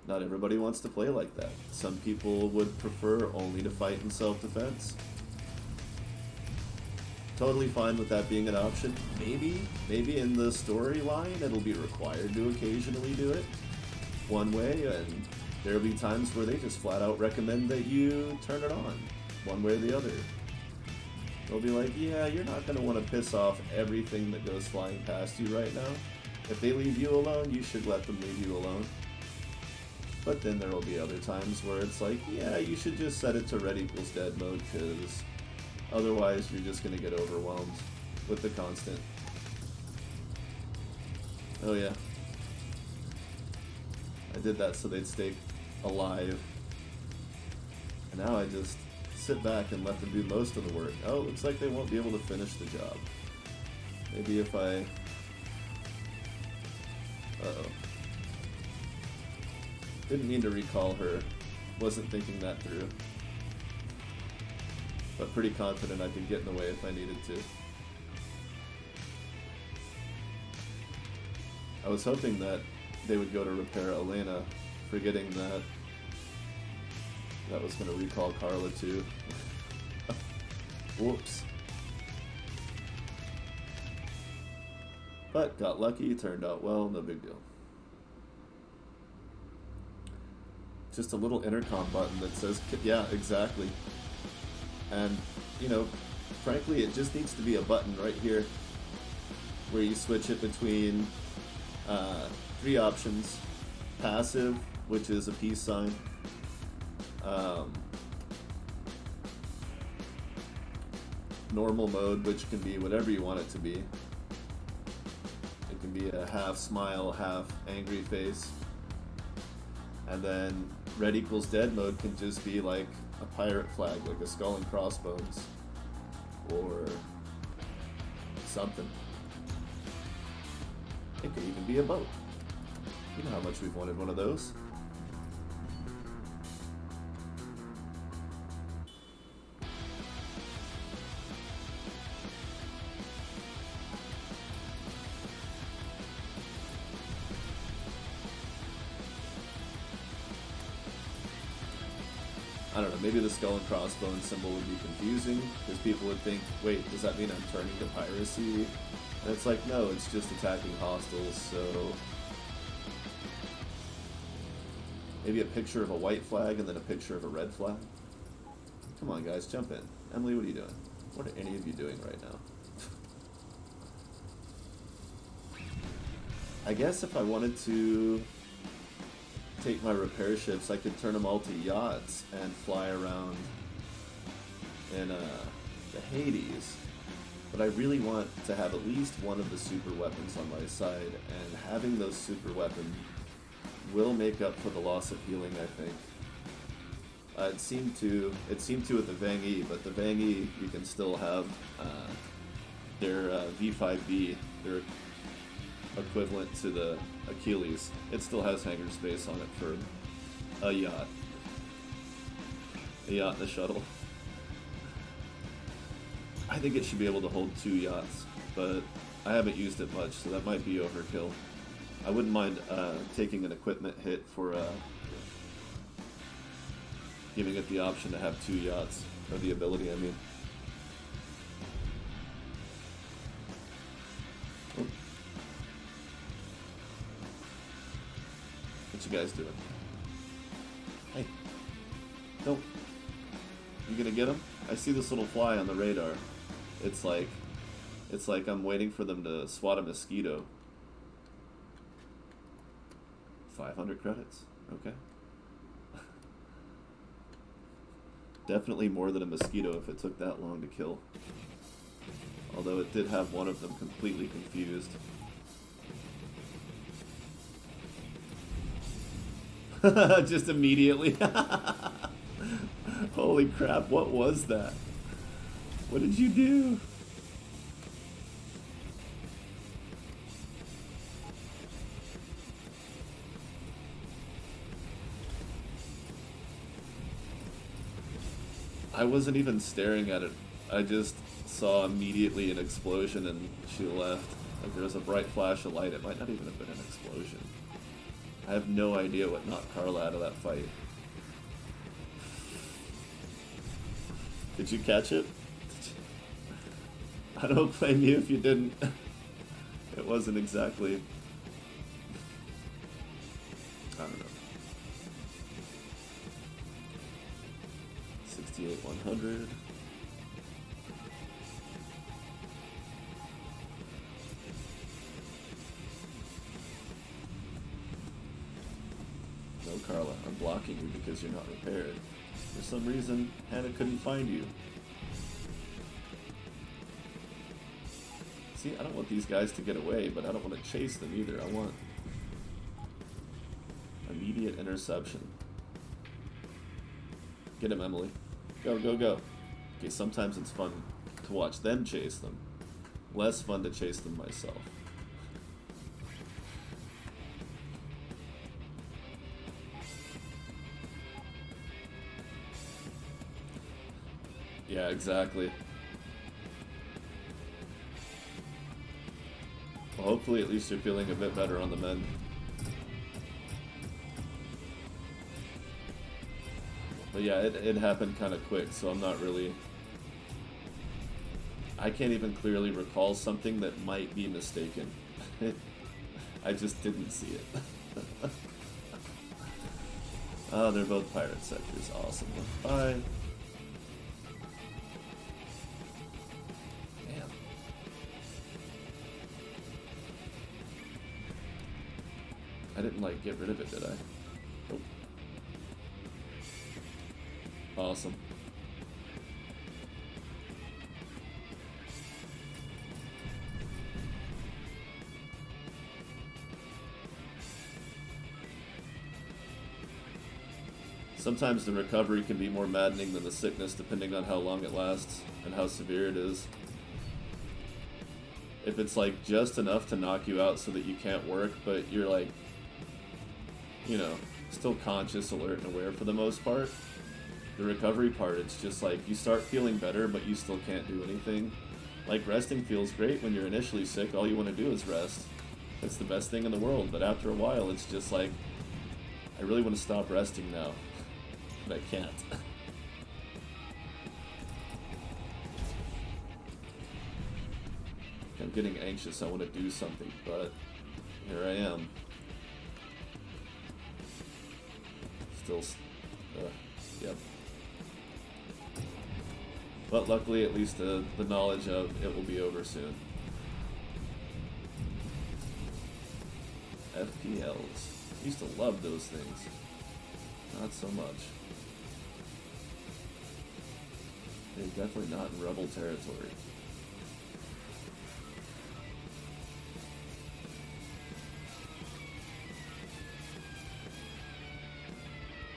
Not everybody wants to play like that. Some people would prefer only to fight in self-defense. Totally fine with that being an option. Maybe in the storyline it'll be required to occasionally do it one way, and there'll be times where they just flat out recommend that you turn it on one way or the other. They'll be like, yeah, you're not going to want to piss off everything that goes flying past you right now. If they leave you alone, you should let them leave you alone. But then there will be other times where it's like, yeah, you should just set it to red equals dead mode, because otherwise you're just going to get overwhelmed with the constant. Oh yeah. I did that so they'd stay alive. And now I just sit back and let them do most of the work. Oh, looks like they won't be able to finish the job. Maybe if I... Uh-oh. Didn't mean to recall her. Wasn't thinking that through. But pretty confident I could get in the way if I needed to. I was hoping that they would go to repair Elena, forgetting that that was going to recall Carla too. Whoops. But got lucky, turned out well, no big deal. Just a little intercom button that says, yeah, exactly. And, you know, frankly, it just needs to be a button right here where you switch it between 3 options. Passive, which is a peace sign. Normal mode, which can be whatever you want it to be. It can be a half smile, half angry face. And then red equals dead mode can just be like a pirate flag, like a skull and crossbones, or something. It could even be a boat. You know how much we've wanted one of those. I don't know, maybe the skull and crossbones symbol would be confusing, because people would think, wait, does that mean I'm turning to piracy? And it's like, no, it's just attacking hostiles, so... Maybe a picture of a white flag and then a picture of a red flag? Come on, guys, jump in. Emily, what are you doing? What are any of you doing right now? I guess if I wanted to take my repair ships, I could turn them all to yachts and fly around in the Hades. But I really want to have at least one of the super weapons on my side, and having those super weapons will make up for the loss of healing, I think. It seemed to with the Vang E, but the Vang E, you can still have their V5B, their equivalent to the Achilles. It still has hangar space on it for a yacht. A yacht and a shuttle. I think it should be able to hold 2 yachts, but I haven't used it much, so that might be overkill. I wouldn't mind taking an equipment hit for giving it the option to have 2 yachts, or the ability, I mean. Oh. What you guys doing? Hey, don't. You gonna get him? I see this little fly on the radar. It's like I'm waiting for them to swat a mosquito. 500 credits. Okay. Definitely more than a mosquito if it took that long to kill. Although it did have one of them completely confused. Just immediately. Holy crap, what was that? What did you do? I wasn't even staring at it. I just saw immediately an explosion and she left. Like there was a bright flash of light. It might not even have been an explosion. I have no idea what knocked Carla out of that fight. Did you catch it? I don't blame you if you didn't. It wasn't exactly... I don't know. 68-100. No, Carla, I'm blocking you because you're not repaired. For some reason, Hannah couldn't find you. See, I don't want these guys to get away, but I don't want to chase them either. I want immediate interception. Get him, Emily. Go, go, go. Okay, sometimes it's fun to watch them chase them. Less fun to chase them myself. Yeah, exactly. Well, hopefully at least you're feeling a bit better on the mend. But yeah, it happened kind of quick, so I'm not really... I can't even clearly recall something that might be mistaken. I just didn't see it. Oh, they're both pirate sectors. Awesome. Bye. Damn. I didn't, like, get rid of it, did I? Nope. Awesome. Sometimes the recovery can be more maddening than the sickness depending on how long it lasts and how severe it is. If it's like just enough to knock you out so that you can't work, but you're like, you know, still conscious, alert, and aware for the most part, the recovery part, it's just like you start feeling better, but you still can't do anything. Like resting feels great when you're initially sick. All you want to do is rest. It's the best thing in the world. But after a while, it's just like, I really want to stop resting now, but I can't. I'm getting anxious. I want to do something, but here I am. Still, yep. But luckily, at least the knowledge of it will be over soon. FPLs. I used to love those things. Not so much. They're definitely not in rebel territory.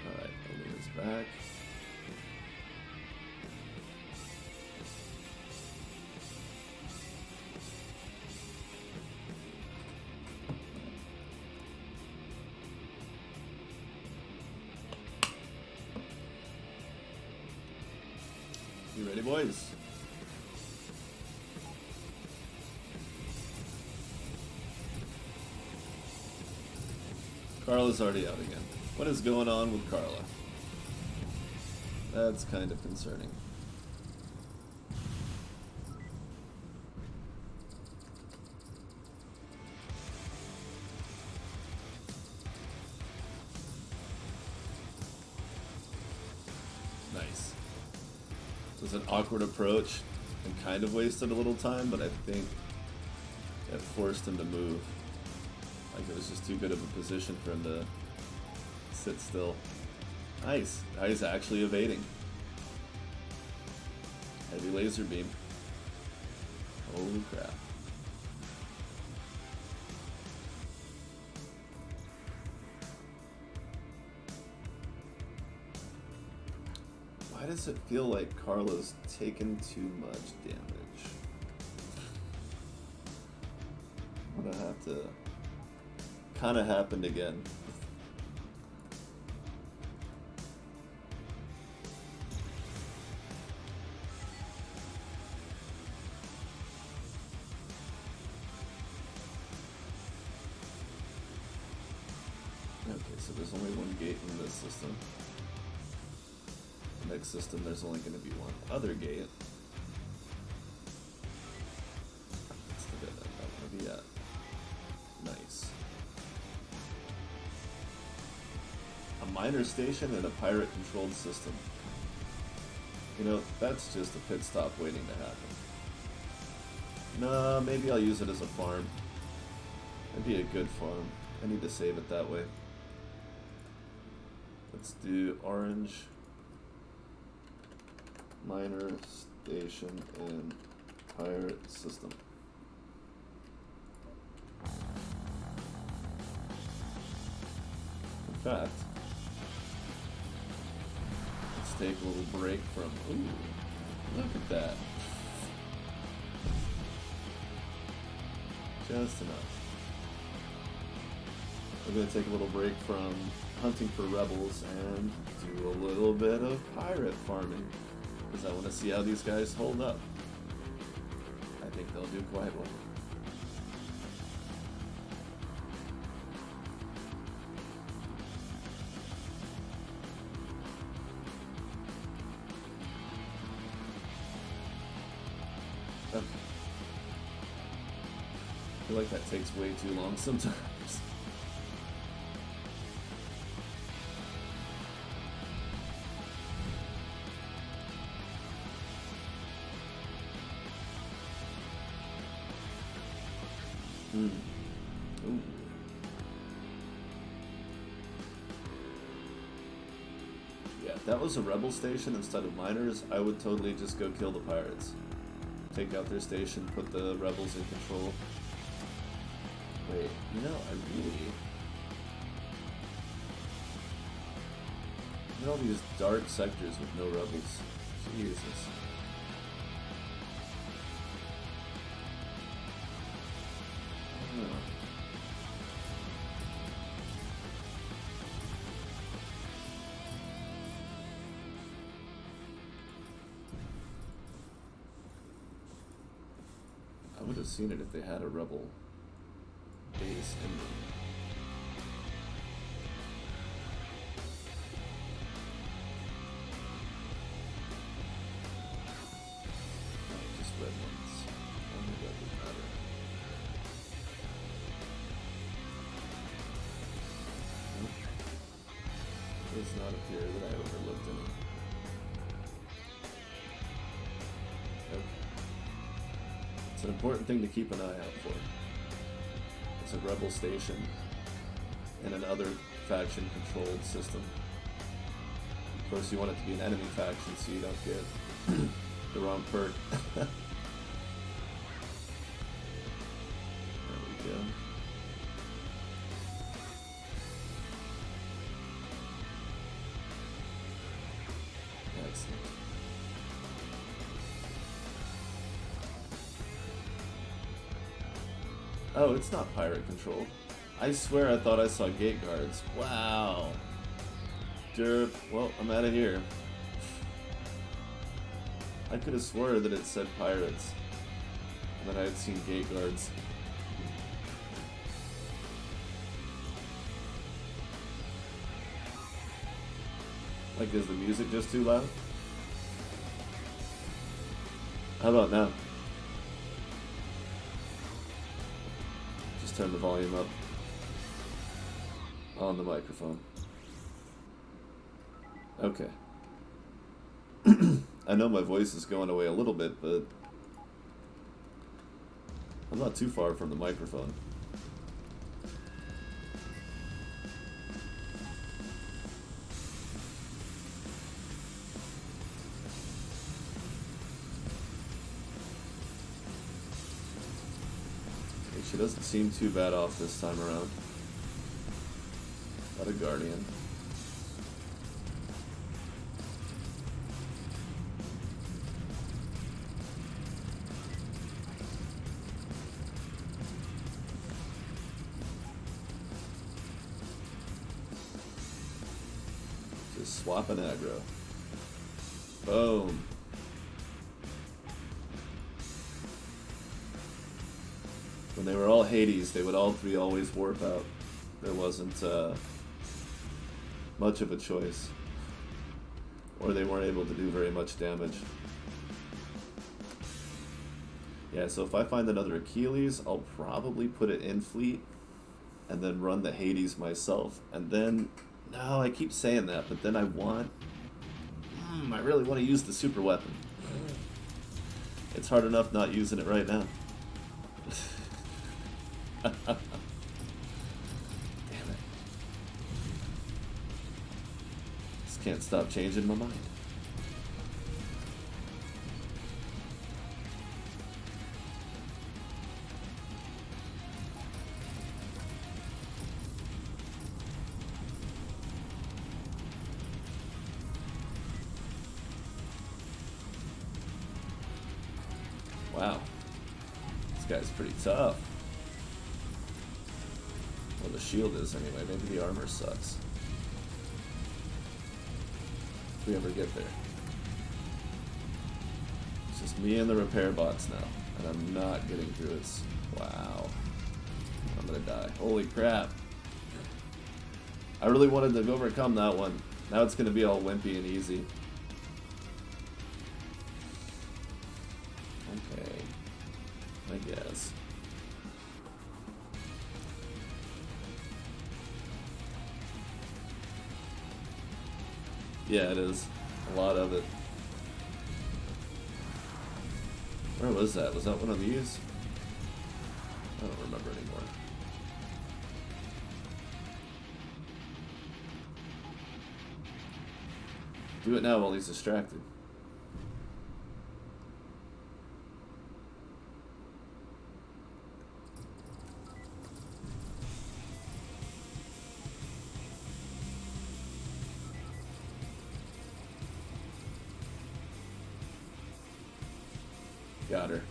Alright, Alina's back. You ready, boys? Carla's already out again. What is going on with Carla? That's kind of concerning. Nice. It was an awkward approach and kind of wasted a little time, but I think it forced him to move. Like, it was just too good of a position for him to sit still. Nice. Now he's actually evading. Heavy laser beam. Holy crap. Why does it feel like Carla's taken too much damage? I'm gonna have to... Kinda happened again. Okay, so there's only one gate in this system. The next system, there's only going to be one other gate. That's the bit that I want to be at. Nice. A miner station and a pirate-controlled system. You know, that's just a pit stop waiting to happen. Nah, maybe I'll use it as a farm. That'd be a good farm. I need to save it that way. Let's do orange miner station and pirate system. In fact, let's take a little break from. Ooh, look at that. Just enough. We're going to take a little break from hunting for rebels and do a little bit of pirate farming, because I want to see how these guys hold up. I think they'll do quite well. Okay. I feel like that takes way too long sometimes. Ooh. Yeah, if that was a rebel station instead of miners, I would totally just go kill the pirates. Take out their station, put the rebels in control. Wait, you know, I really... Look at all these dark sectors with no rebels. Jesus. I would have seen it if they had a rebel base in them. Oh, just red ones. Only red would matter. not appear that I overlooked any. Okay. It's an important thing to keep an eye out for. It's a rebel station in another faction-controlled system. Of course, you want it to be an enemy faction so you don't get the wrong perk. There we go. Excellent. Oh, it's not pirate controlled. I swear I thought I saw gate guards. Wow. Derp. Well, I'm out of here. I could have swore that it said pirates. And that I had seen gate guards. Like, is the music just too loud? How about now? Just turn the volume up on the microphone. Okay. I know my voice is going away a little bit, but I'm not too far from the microphone. She doesn't seem too bad off this time around. Got a guardian. Just swap an aggro. Boom. When they were all Hades, they would all three always warp out. There wasn't much of a choice. Or they weren't able to do very much damage. Yeah, so if I find another Achilles, I'll probably put it in fleet and then run the Hades myself. And then, no, I keep saying that, but then I really want to use the super weapon. It's hard enough not using it right now. Damn it. Just can't stop changing my mind. Wow. This guy's pretty tough. Well, the shield is anyway. Maybe the armor sucks. If we ever get there. It's just me and the repair bots now. And I'm not getting through it. Wow. I'm gonna die. Holy crap. I really wanted to overcome that one. Now it's gonna be all wimpy and easy. Okay. I guess. Yeah, it is. A lot of it. Where was that? Was that one of these? I don't remember anymore. Do it now while he's distracted. Got her.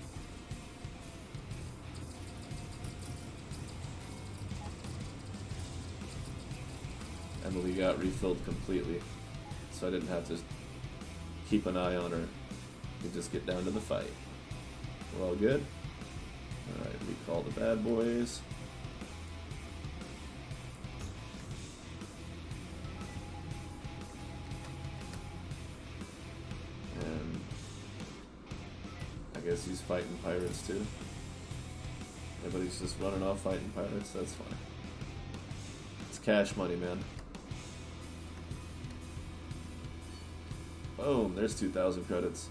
Emily got refilled completely, so I didn't have to keep an eye on her. We just get down to the fight. We're all good? Alright, recall the bad boys. And I guess he's fighting pirates too. Everybody's just running off fighting pirates, that's fine. It's cash money, man. Boom, there's 2,000 credits.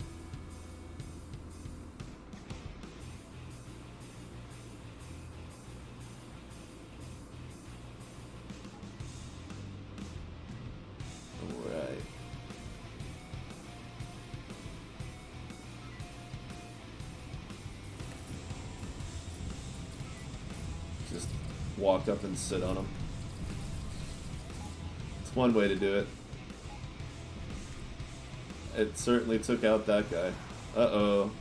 Alright. Just walk up and sit on him. It's one way to do it. It certainly took out that guy. Uh-oh.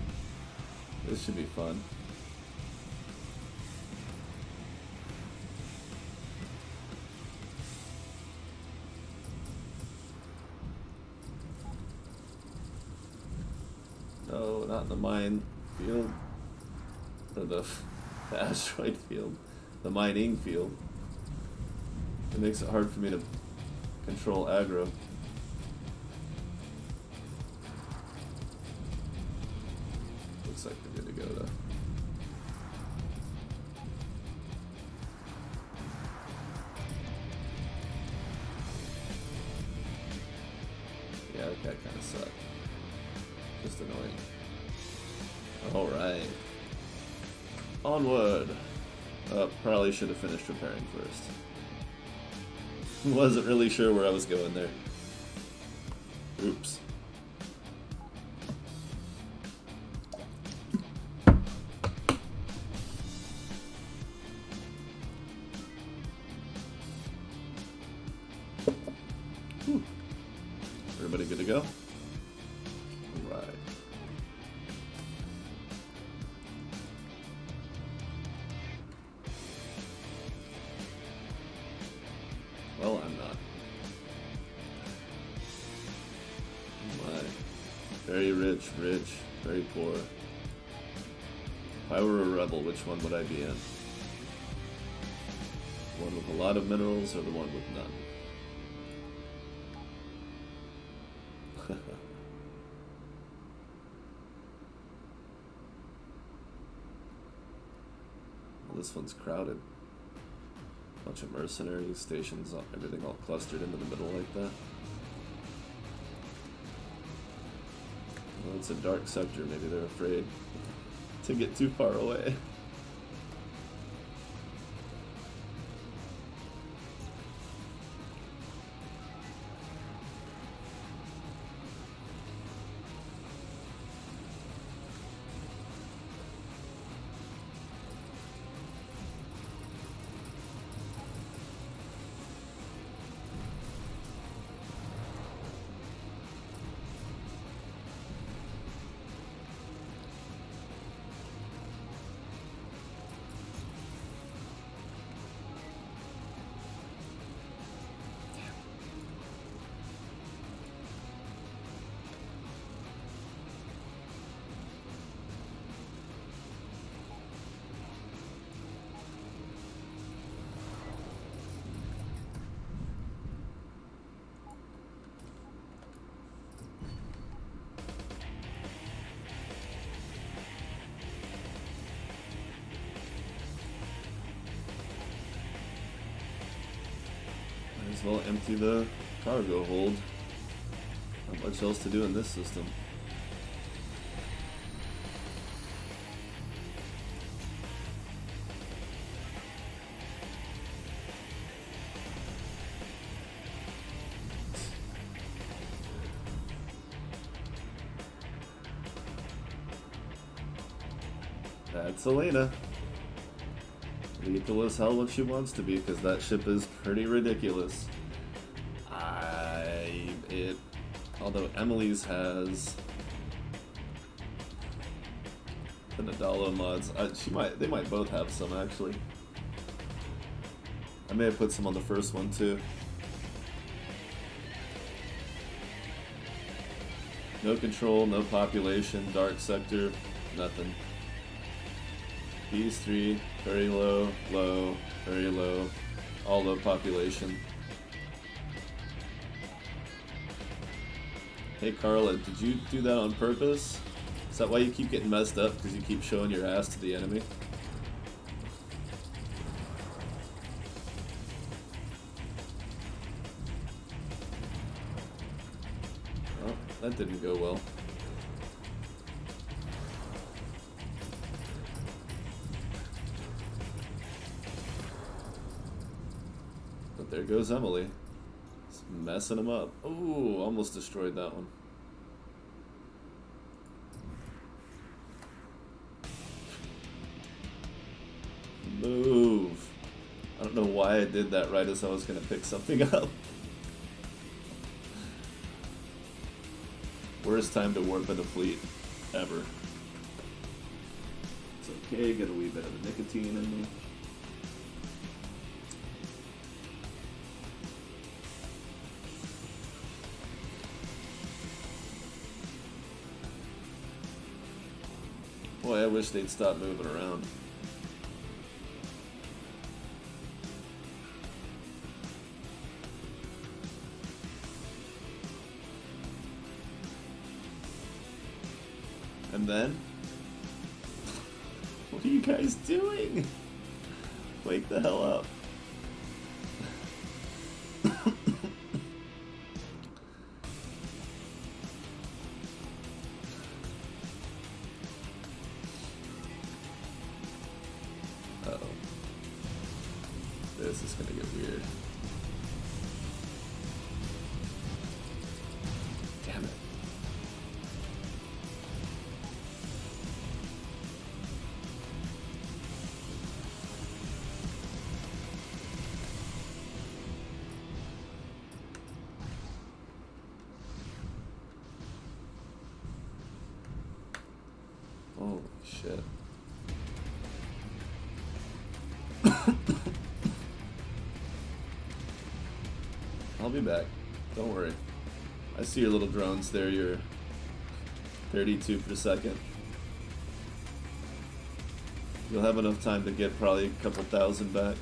This should be fun. No, not in the mine field. Or the asteroid field. The mining field. It makes it hard for me to control aggro. Looks like we're good to go though. Yeah, that guy kind of sucked. Just annoying. Alright. Onward! Probably should have finished repairing first. Wasn't really sure where I was going there. Oops. Whew. Everybody good to go? Alright. Well, I'm not. Oh my. Very rich, very poor. If I were a rebel, which one would I be in? The one with a lot of minerals or the one with none? Well, this one's crowded. Bunch of mercenary stations, everything all clustered into the middle like that. Well, it's a dark sector, maybe they're afraid to get too far away. Might as well empty the cargo hold. Not much else to do in this system. That's Elena. Lethal as hell when she wants to be, because that ship is pretty ridiculous. Although Emily's has the Nadalo mods, they might both have some actually. I may have put some on the first one too. No control, no population, dark sector, nothing. These three, very low, low, very low, all low population. Hey Carla, did you do that on purpose? Is that why you keep getting messed up? Because you keep showing your ass to the enemy? Oh, That didn't go well. But there goes Emily. It's messing him up. Ooh, almost destroyed that one. Move. I don't know why I did that right as I was going to pick something up. Worst time to warp in a fleet ever. It's okay, get a wee bit of the nicotine in me. Boy, I wish they'd stop moving around. And then? What are you guys doing? Wake the hell up. Uh-oh. This is gonna get weird. Damn it. Holy shit. I'll be back. Don't worry. I see your little drones there. You're 32 per second. You'll have enough time to get probably a couple thousand back.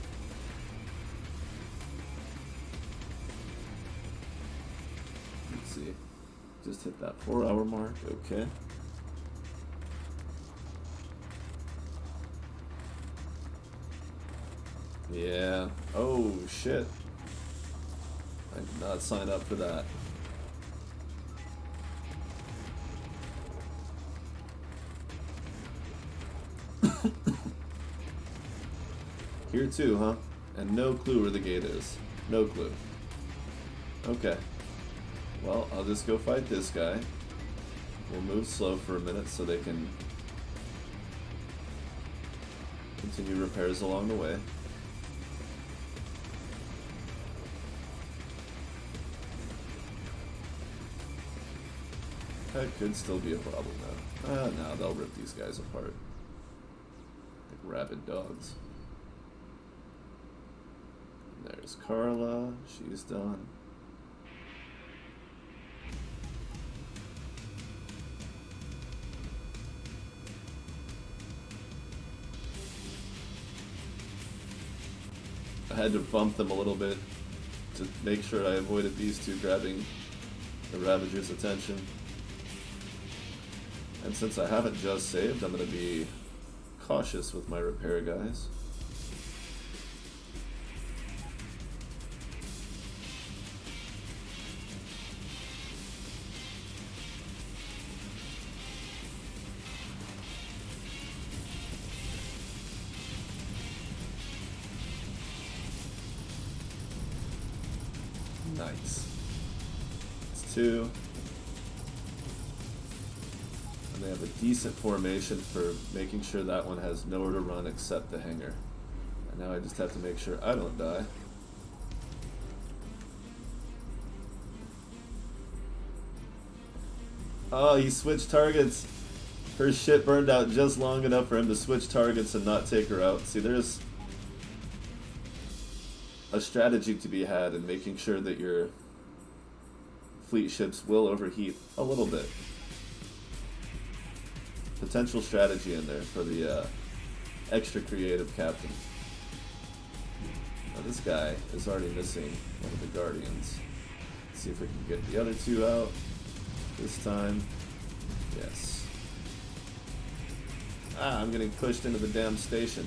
Let's see. Just hit that 4-hour mark. Okay. Yeah. Oh, shit. I did not sign up for that. Here too, huh? And no clue where the gate is. No clue. Okay. Well, I'll just go fight this guy. We'll move slow for a minute so they can continue repairs along the way. That could still be a problem though. No, they'll rip these guys apart. Like rabid dogs. And there's Carla. She's done. I had to bump them a little bit to make sure I avoided these two grabbing the Ravager's attention. And since I haven't just saved, I'm going to be cautious with my repair guys. Nice. It's 2. And they have a decent formation for making sure that one has nowhere to run except the hangar. And now I just have to make sure I don't die. Oh, he switched targets. Her shit burned out just long enough for him to switch targets and not take her out. See, there's a strategy to be had in making sure that your fleet ships will overheat a little bit. Potential strategy in there for the extra creative captain. Now this guy is already missing one of the guardians. Let's see if we can get the other 2 out this time. Yes. Ah, I'm getting pushed into the damn station.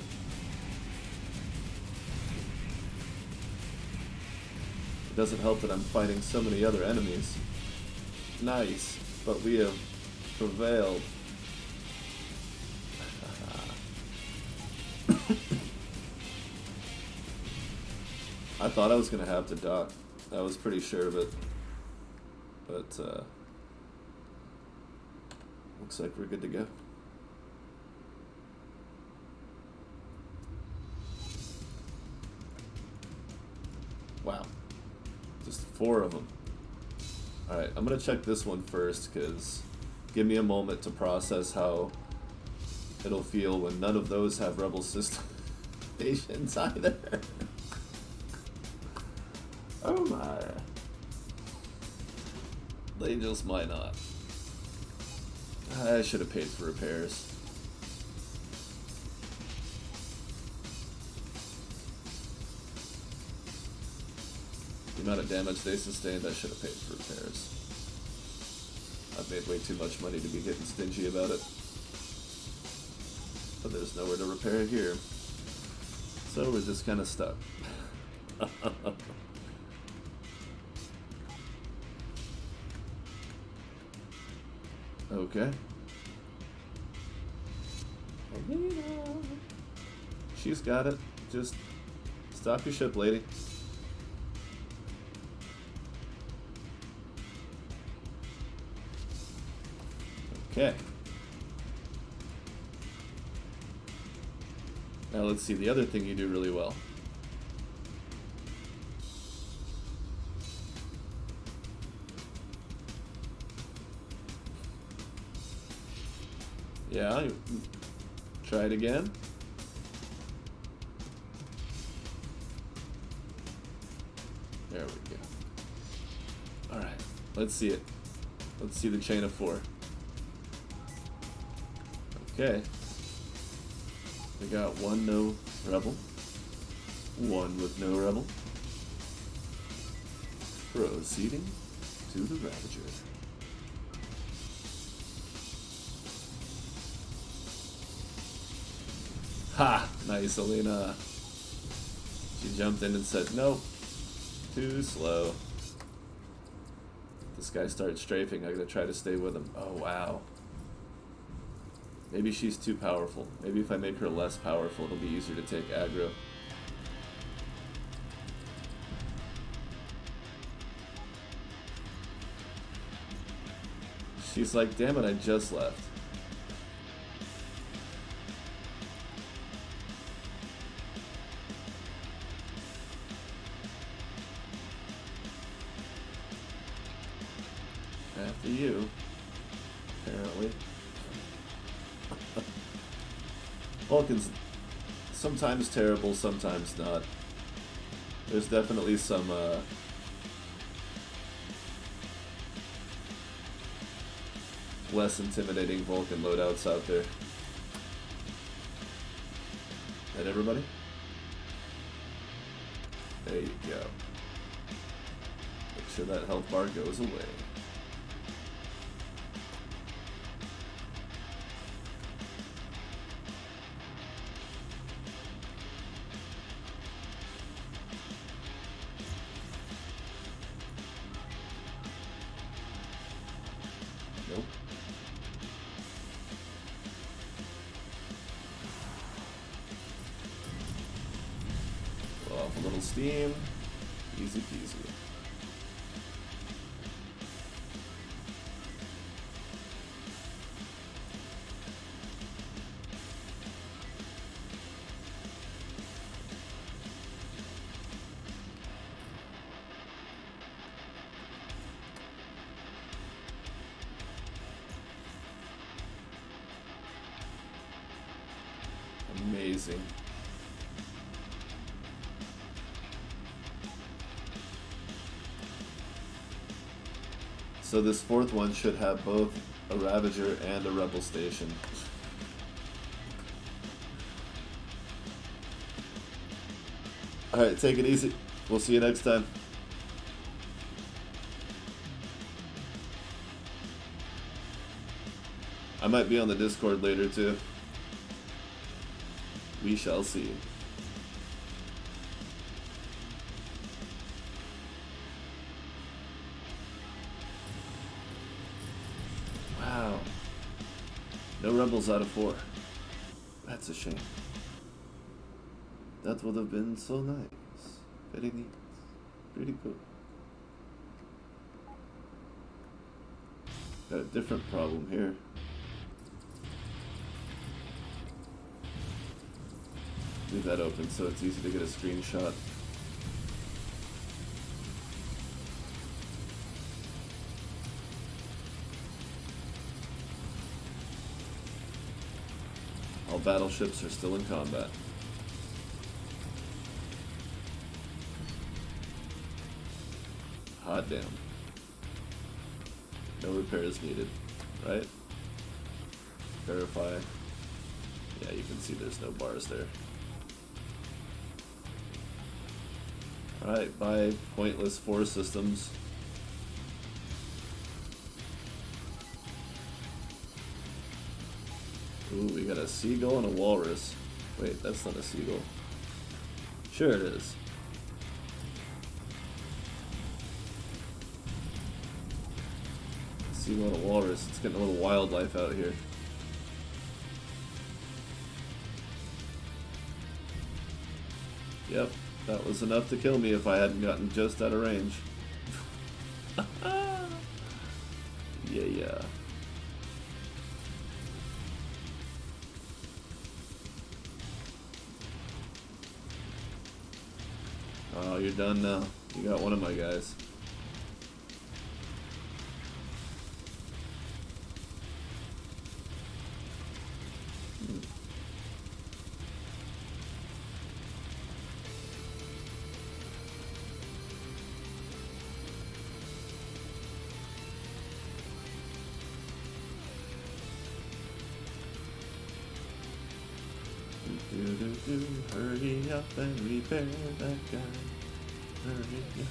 It doesn't help that I'm fighting so many other enemies. Nice. but we have prevailed. I thought I was going to have to dock. I was pretty sure of it. But, looks like we're good to go. Wow. Just 4 of them. Alright, I'm going to check this one first, because give me a moment to process how it'll feel when none of those have rebel system stations either. Oh my. They just might not. I should have paid for repairs. The amount of damage they sustained, I should have paid for repairs. I've made way too much money to be getting stingy about it. But there's nowhere to repair here. So we're just kind of stuck. Okay. She's got it. Just stop your ship, lady. Okay. Now let's see the other thing you do really well. Yeah, try it again. There we go. Alright, let's see it. Let's see the chain of 4. Okay. We got 1 no rebel. 1 with no rebel. Proceeding to the Ravager. Ha! Nice, Alina. She jumped in and said, nope. Too slow. This guy starts strafing. I gotta try to stay with him. Oh, wow. Maybe she's too powerful. Maybe if I make her less powerful, it'll be easier to take aggro. She's like, damn it, I just left. After you, apparently. Vulcan's sometimes terrible, sometimes not. There's definitely some, less intimidating Vulcan loadouts out there. And everybody? There you go. Make sure that health bar goes away. Nope. Blow off a little steam. Easy peasy. Amazing. So this 4th one should have both a Ravager and a Rebel station. Alright, take it easy. We'll see you next time. I might be on the Discord later too. We shall see. No rebels out of 4. That's a shame. That would have been so nice. Very neat. Pretty cool. Got a different problem here. Leave that open so it's easy to get a screenshot. All battleships are still in combat. Hot damn. No repairs needed, right? Verify. Yeah, you can see there's no bars there. Alright, buy pointless 4 systems. Ooh, we got a seagull and a walrus. Wait, that's not a seagull. Sure it is. Seagull and a walrus. It's getting a little wildlife out here. Yep, that was enough to kill me if I hadn't gotten just out of range. Yeah. Oh, you're done now. You got one of my guys. Hurry up and repair that guy. Hurry up.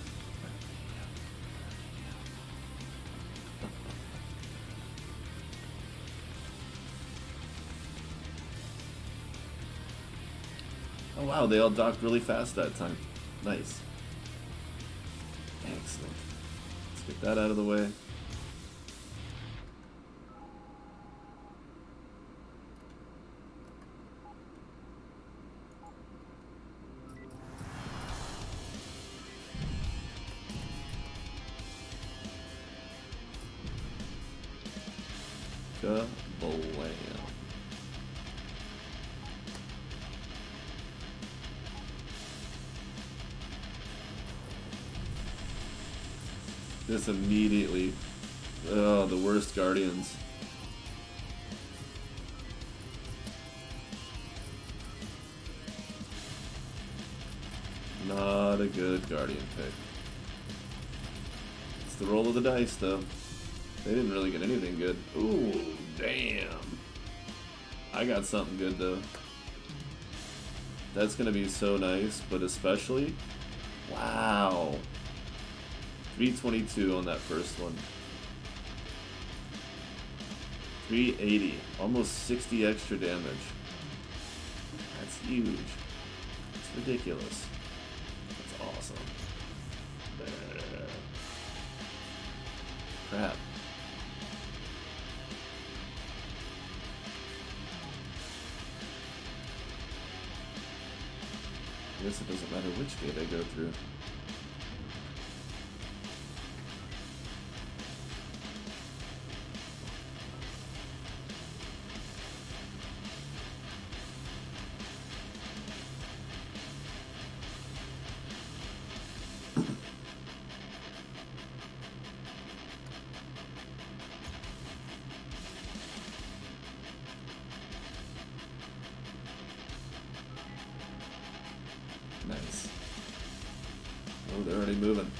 Oh wow, they all docked really fast that time. Nice. Excellent. Let's get that out of the way. Kablam. This immediately, the worst guardians. Not a good guardian pick. It's the roll of the dice, though. They didn't really get anything good. Ooh, damn. I got something good, though. That's gonna be so nice, but especially, wow. 322 on that first one. 380. Almost 60 extra damage. That's huge. It's ridiculous. That's awesome. Crap. I guess it doesn't matter which gate I go through. Nice. Oh, they're already moving.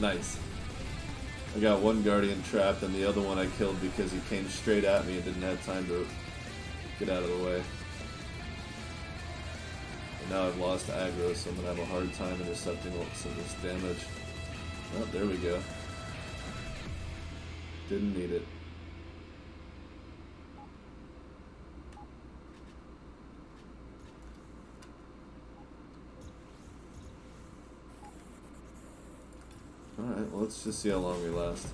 Nice. I got one Guardian trapped and the other one I killed because he came straight at me and didn't have time to get out of the way. And now I've lost aggro, so I'm going to have a hard time intercepting some of this damage. Oh, there we go. Didn't need it. Alright, well, let's just see how long we last.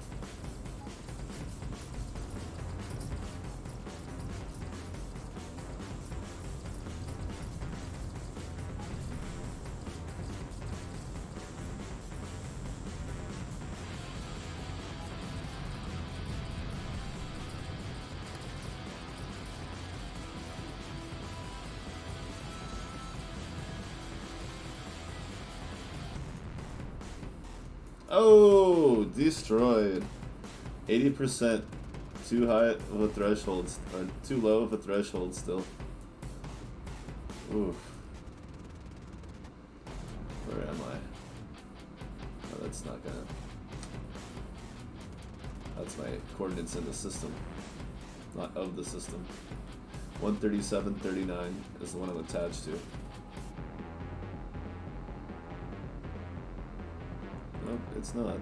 Oh, destroyed. 80%. Too high of a threshold, or too low of a threshold still. Oof. Where am I? Oh, that's not gonna... That's my coordinates in the system. Not of the system. 137.39 is the one I'm attached to. Nope, it's not.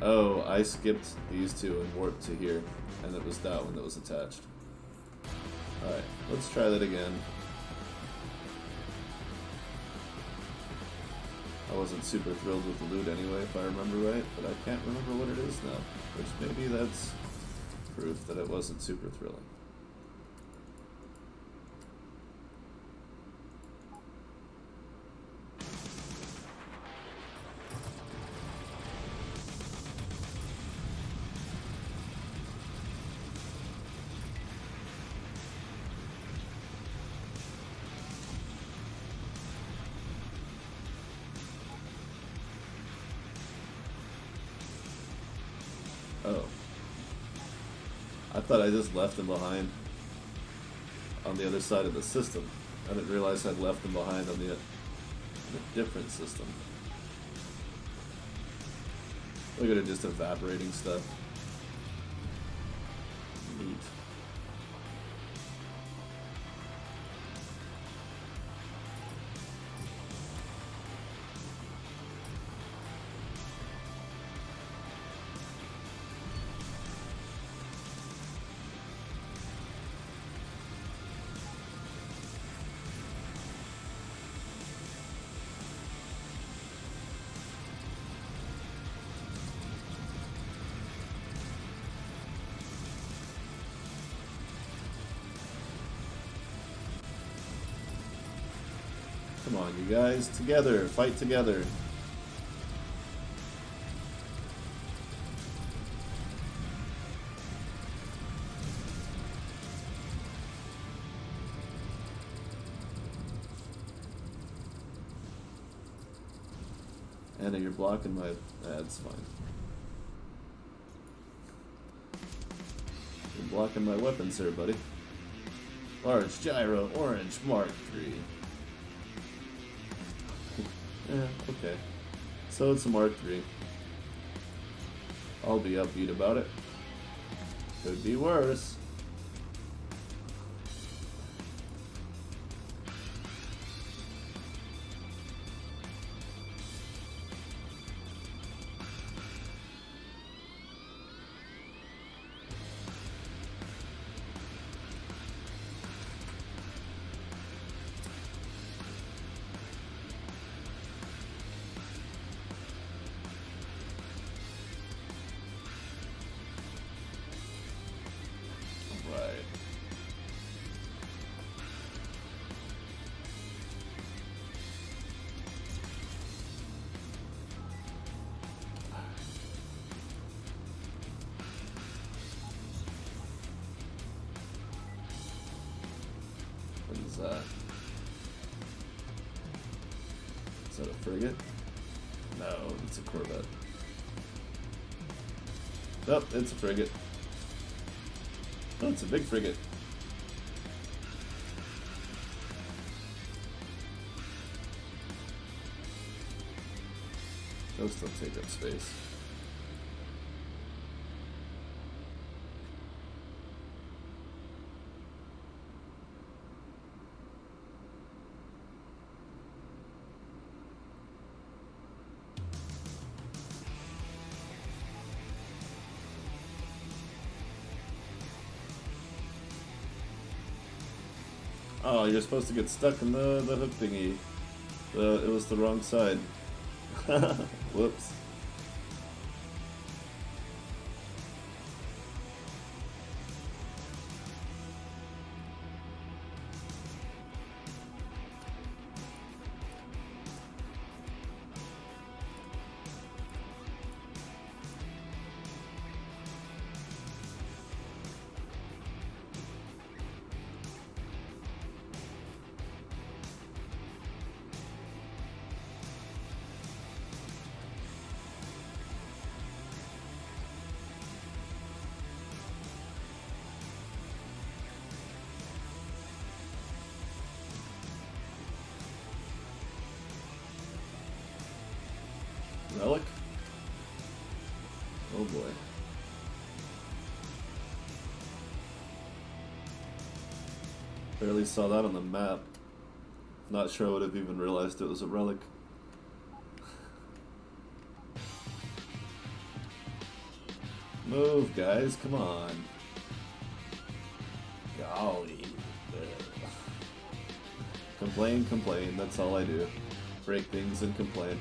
Oh, I skipped these two and warped to here, and it was that one that was attached. Alright, let's try that again. I wasn't super thrilled with the loot anyway, if I remember right, but I can't remember what it is now, which maybe that's proof that it wasn't super thrilling. Oh. I thought I just left him behind on the other side of the system. I didn't realize I'd left him behind on the different system. Look at it just evaporating stuff. Neat. Come on, you guys, together, fight together. Anna, you're blocking my... That's fine. You're blocking my weapons here, buddy. Large gyro, orange, Mark III. Yeah, okay. So it's a Mark III. I'll be upbeat about it. Could be worse. Is that a frigate? No, it's a corvette. Nope, it's a frigate. Oh, it's a big frigate. Those don't take up space. Oh, you're supposed to get stuck in the hook thingy. It was the wrong side. Whoops. Relic? Oh boy. Barely saw that on the map. Not sure I would have even realized it was a relic. Move, guys, come on. Golly. Complain, that's all I do. Break things and complain.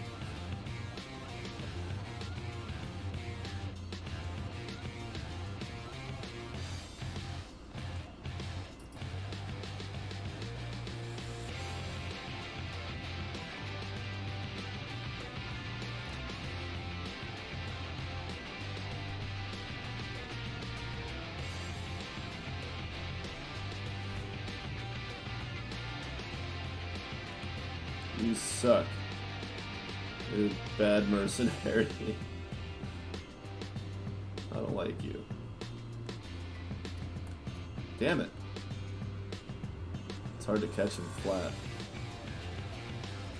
You suck. You're a bad mercenary. I don't like you. Damn it. It's hard to catch them flat.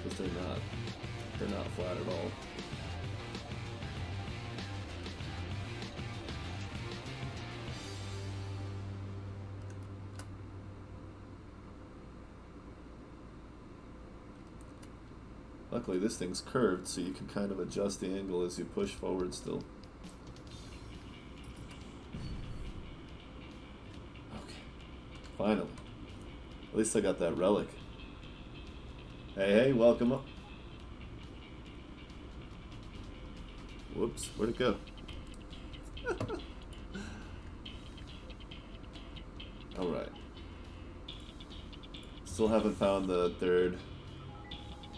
Because they're not flat at all. Luckily this thing's curved, so you can kind of adjust the angle as you push forward still. Okay. Finally. At least I got that relic. Hey, welcome up. Whoops, where'd it go? Alright. Still haven't found the third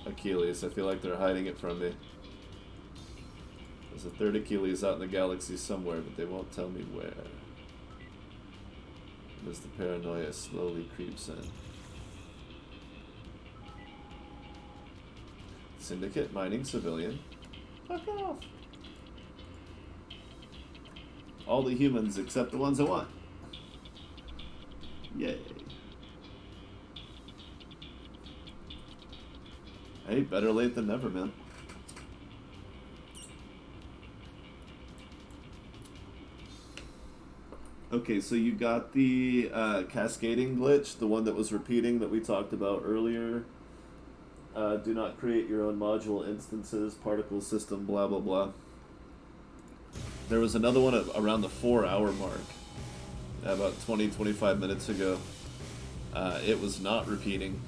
Achilles. I feel like they're hiding it from me. There's a third Achilles out in the galaxy somewhere, but they won't tell me where. And as the paranoia slowly creeps in. Syndicate mining civilian. Fuck off. All the humans except the ones I want. Yay. Hey, better late than never, man. Okay, so you got the cascading glitch, the one that was repeating that we talked about earlier. Do not create your own module instances, particle system, blah, blah, blah. There was another one around the 4-hour mark, about 20-25 minutes ago. It was not repeating.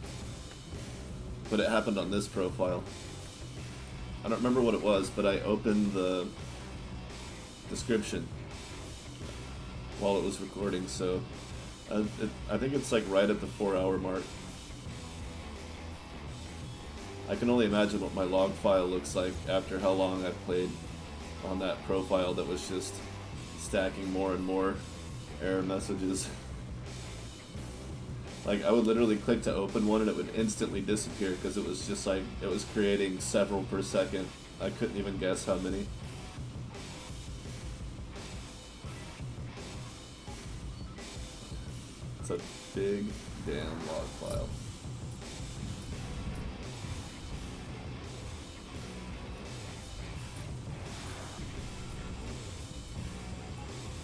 But it happened on this profile. I don't remember what it was, but I opened the description while it was recording, so I think it's like right at the 4-hour mark. I can only imagine what my log file looks like after how long I've played on that profile that was just stacking more and more error messages. Like, I would literally click to open one and it would instantly disappear because it was just like, it was creating several per second. I couldn't even guess how many. It's a big damn log file.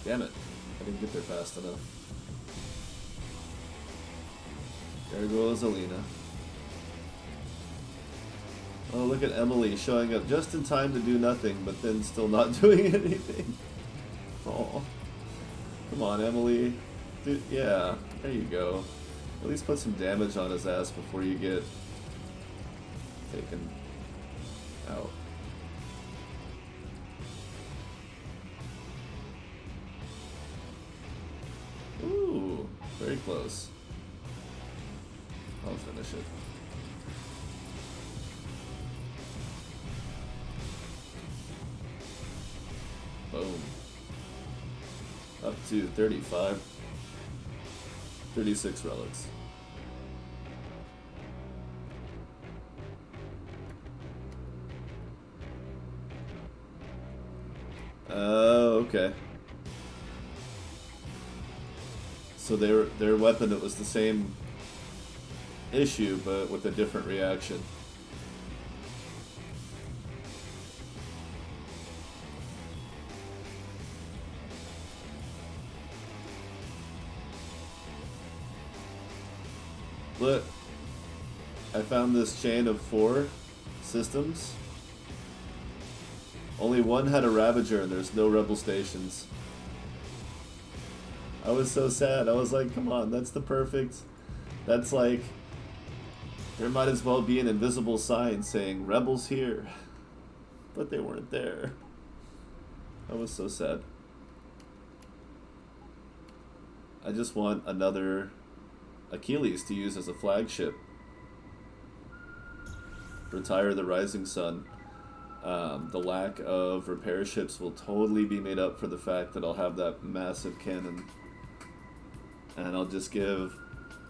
Damn it. I didn't get there fast enough. There goes Alina. Oh, look at Emily showing up just in time to do nothing, but then still not doing anything. Oh. Come on, Emily. Dude, yeah, there you go. At least put some damage on his ass before you get taken out. Ooh, very close. I'll finish it. Boom. Up to 35. 36 relics. Oh, okay. So their weapon, it was the same issue, but with a different reaction. Look, I found this chain of 4 systems. Only one had a Ravager and there's no Rebel stations. I was so sad. I was like, come on, that's the perfect... That's like... There might as well be an invisible sign saying, Rebels here. But they weren't there. I was so sad. I just want another Achilles to use as a flagship. Retire the Rising Sun. The lack of repair ships will totally be made up for the fact that I'll have that massive cannon. And I'll just give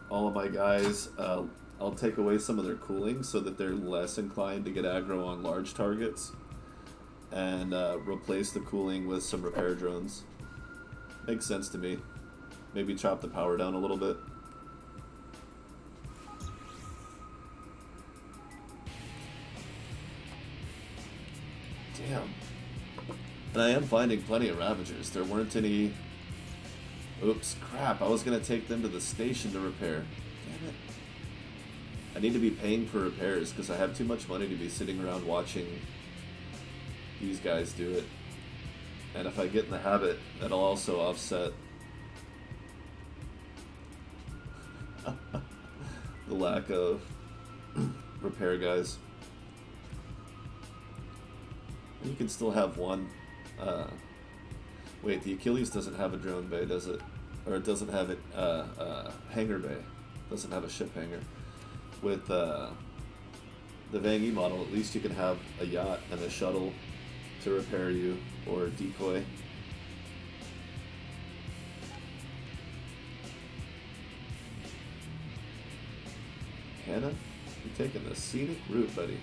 all of my guys, I'll take away some of their cooling so that they're less inclined to get aggro on large targets. And replace the cooling with some repair drones. Makes sense to me. Maybe chop the power down a little bit. Damn. And I am finding plenty of Ravagers. There weren't any... Oops, crap. I was going to take them to the station to repair. Damn it. I need to be paying for repairs because I have too much money to be sitting around watching these guys do it. And if I get in the habit, that'll also offset the lack of repair guys. You can still have one. Wait, the Achilles doesn't have a drone bay, does it? Or it doesn't have it, hangar bay. Doesn't have a ship hangar. With the Vang E model, at least you can have a yacht and a shuttle to repair you, or decoy. Hannah, you're taking the scenic route, buddy.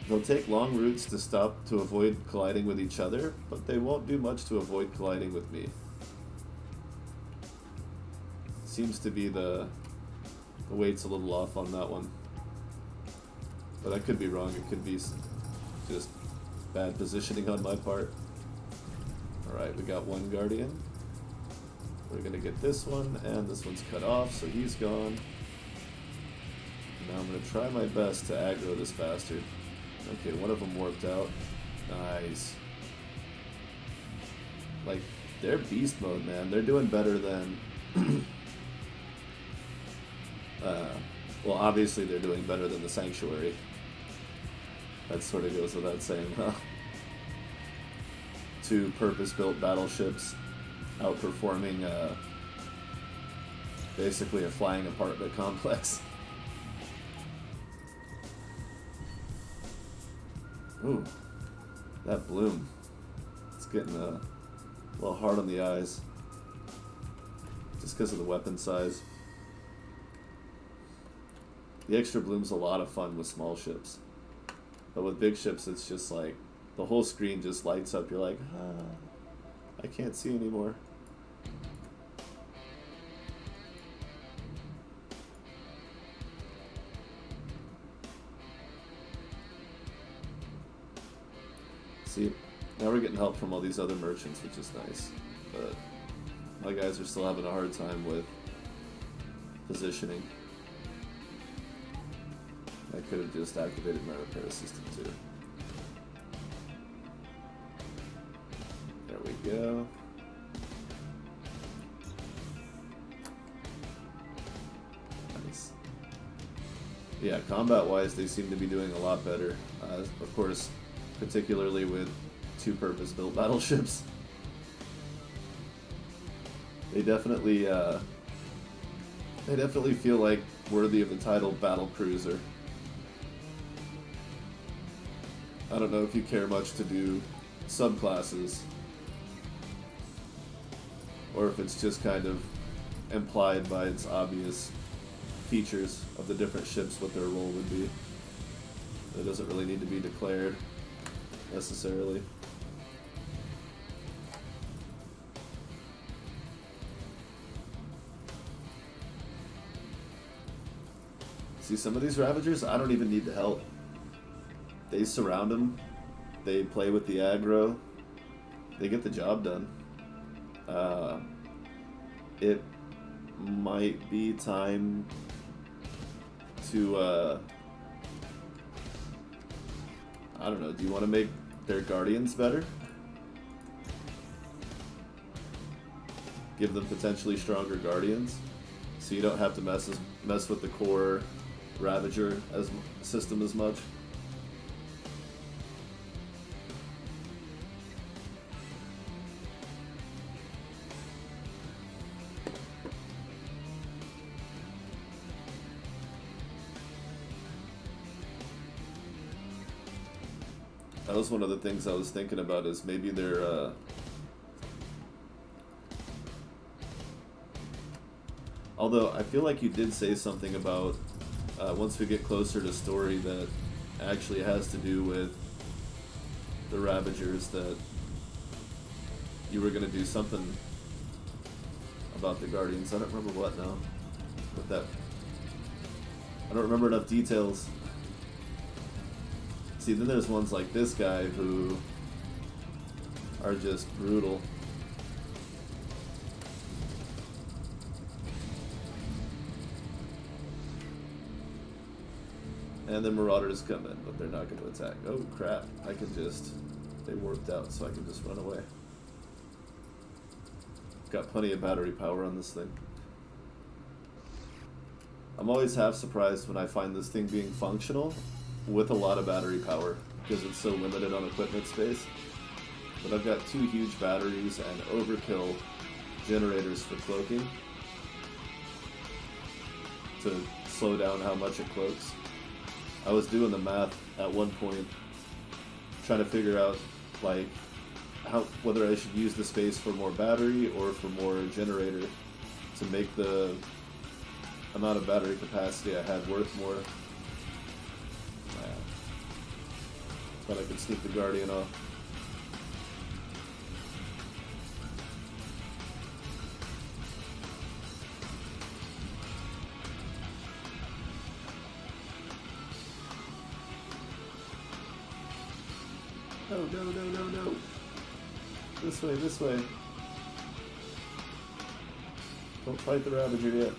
They'll take long routes to stop to avoid colliding with each other, but they won't do much to avoid colliding with me. Seems to be the weight's a little off on that one. But I could be wrong. It could be just bad positioning on my part. Alright, we got one Guardian. We're going to get this one, and this one's cut off, so he's gone. Now I'm going to try my best to aggro this bastard. Okay, one of them warped out. Nice. Like, they're beast mode, man. They're doing better than... well, obviously they're doing better than the Sanctuary. That sort of goes without saying, huh? 2 purpose-built battleships outperforming basically a flying apartment complex. Ooh, that bloom. It's getting a little hard on the eyes. Just because of the weapon size. The extra bloom's a lot of fun with small ships. But with big ships, it's just like, the whole screen just lights up. You're like, I can't see anymore. getting help from all these other merchants, which is nice. But my guys are still having a hard time with positioning. I could have just activated my repair system too. There we go. Nice. Yeah, combat-wise, they seem to be doing a lot better. Of course, particularly with two purpose-built battleships. They definitely feel like worthy of the title battle cruiser. I don't know if you care much to do subclasses, or if it's just kind of implied by its obvious features of the different ships what their role would be. It doesn't really need to be declared necessarily. See, some of these Ravagers, I don't even need the help. They surround them, they play with the aggro, they get the job done. It might be time to, I don't know, do you want to make their Guardians better? Give them potentially stronger Guardians, so you don't have to mess with the core Ravager system as much. That was one of the things I was thinking about, is maybe they're although I feel like you did say something about once we get closer to story that actually has to do with the Ravagers, that you were going to do something about the Guardians. I don't remember what now. With that, I don't remember enough details. See, then there's ones like this guy who are just brutal. And then Marauders come in, but they're not going to attack. Oh crap, I can just... They warped out, so I can just run away. Got plenty of battery power on this thing. I'm always half surprised when I find this thing being functional with a lot of battery power, because it's so limited on equipment space. But I've got 2 huge batteries and overkill generators for cloaking to slow down how much it cloaks. I was doing the math at one point, trying to figure out like whether I should use the space for more battery or for more generator to make the amount of battery capacity I had worth more. Thought I could sneak the Guardian off. Oh, no. This way, this way. Don't fight the Ravager yet.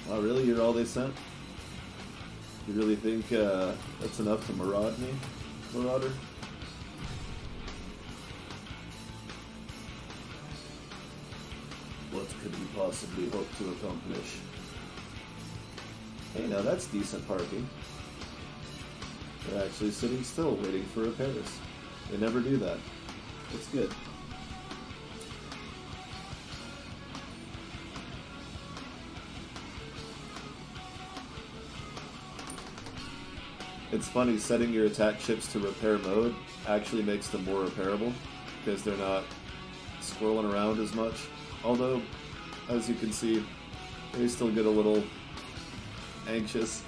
Oh, really? You're all they sent? You really think that's enough to maraud me, Marauder? What could we possibly hope to accomplish? Hey, now that's decent parking. They're actually sitting still, waiting for repairs. They never do that. It's good. It's funny, setting your attack ships to repair mode actually makes them more repairable, because they're not squirreling around as much. Although, as you can see, they still get a little anxious.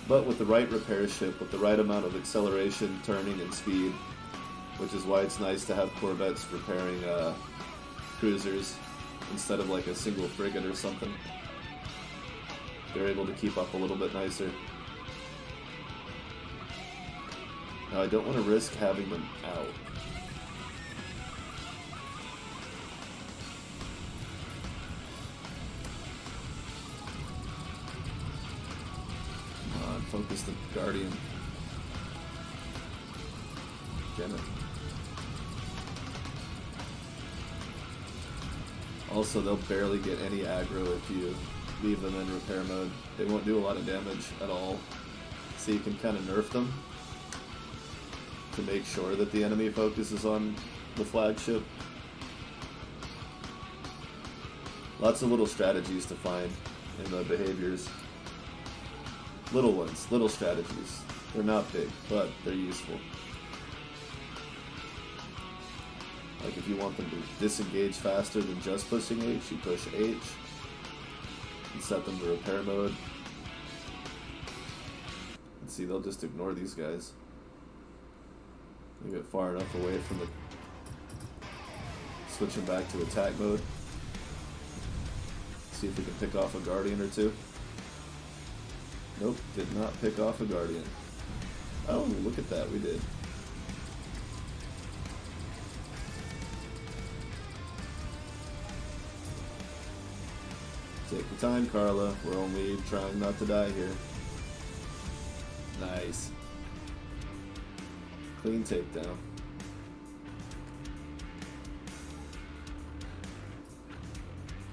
But with the right repair ship, with the right amount of acceleration, turning, and speed, which is why it's nice to have corvettes repairing cruisers instead of like a single frigate or something. They're able to keep up a little bit nicer. Now, I don't want to risk having them out. Come on, focus the Guardian. Damn it. Also, they'll barely get any aggro if you leave them in repair mode. They won't do a lot of damage at all. So you can kind of nerf them to make sure that the enemy focuses on the flagship. Lots of little strategies to find in the behaviors. Little ones, little strategies. They're not big, but they're useful. Like if you want them to disengage faster than just pushing H, you push H and set them to repair mode. And see, they'll just ignore these guys. They get far enough away from the switching back to attack mode. See if we can pick off a Guardian or two. Nope, did not pick off a Guardian. Oh, look at that, we did. Take your time, Carla. We're only trying not to die here. Nice. Clean takedown.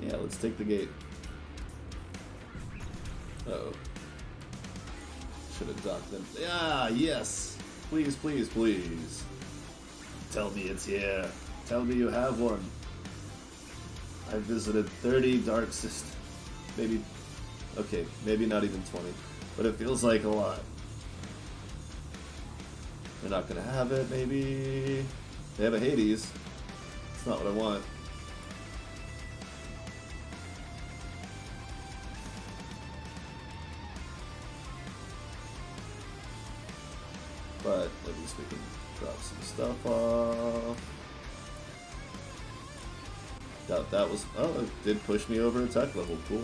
Yeah, let's take the gate. Uh-oh. Should have docked them. Ah, yes! Please, please, please. Tell me it's here. Tell me you have one. I visited 30 dark systems. Maybe, okay, maybe not even 20, but it feels like a lot. They're not gonna have it, maybe. They have a Hades. It's not what I want. But at least we can drop some stuff off. That was, oh, it did push me over attack level, cool.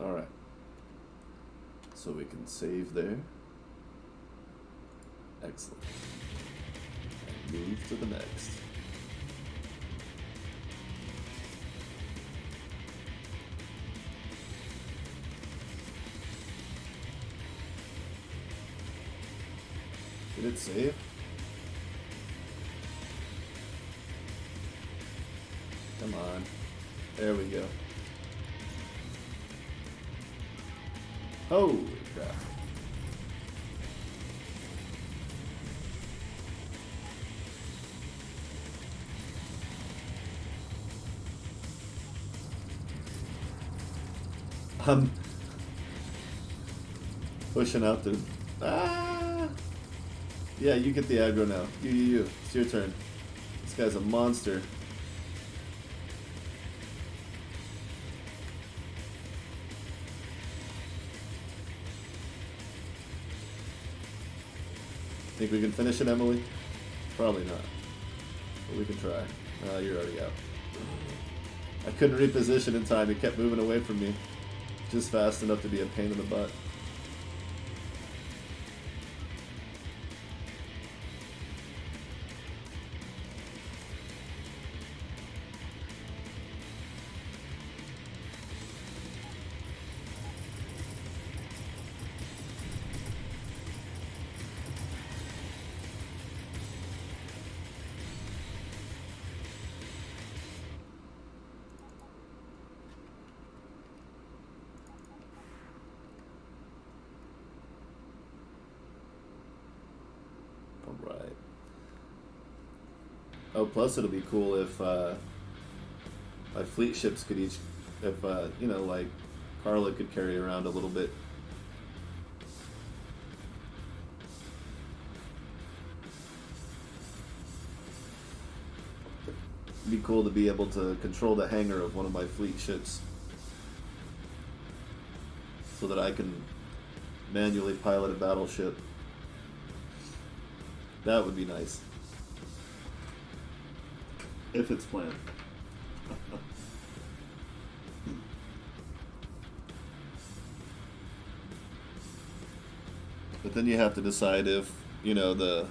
Alright. So we can save there. Excellent. And move to the next. Did it save? Come on. There we go. Holy crap. I'm pushing out the... Ah! Yeah, you get the aggro now. You. It's your turn. This guy's a monster. Think we can finish it, Emily? Probably not. But we can try. You're already out. I couldn't reposition in time. He kept moving away from me. Just fast enough to be a pain in the butt. Alright. Oh, plus it'll be cool if my fleet ships could each, if, you know, like Carla could carry around a little bit. It'd be cool to be able to control the hangar of one of my fleet ships so that I can manually pilot a battleship. That would be nice. If it's planned. But then you have to decide if, the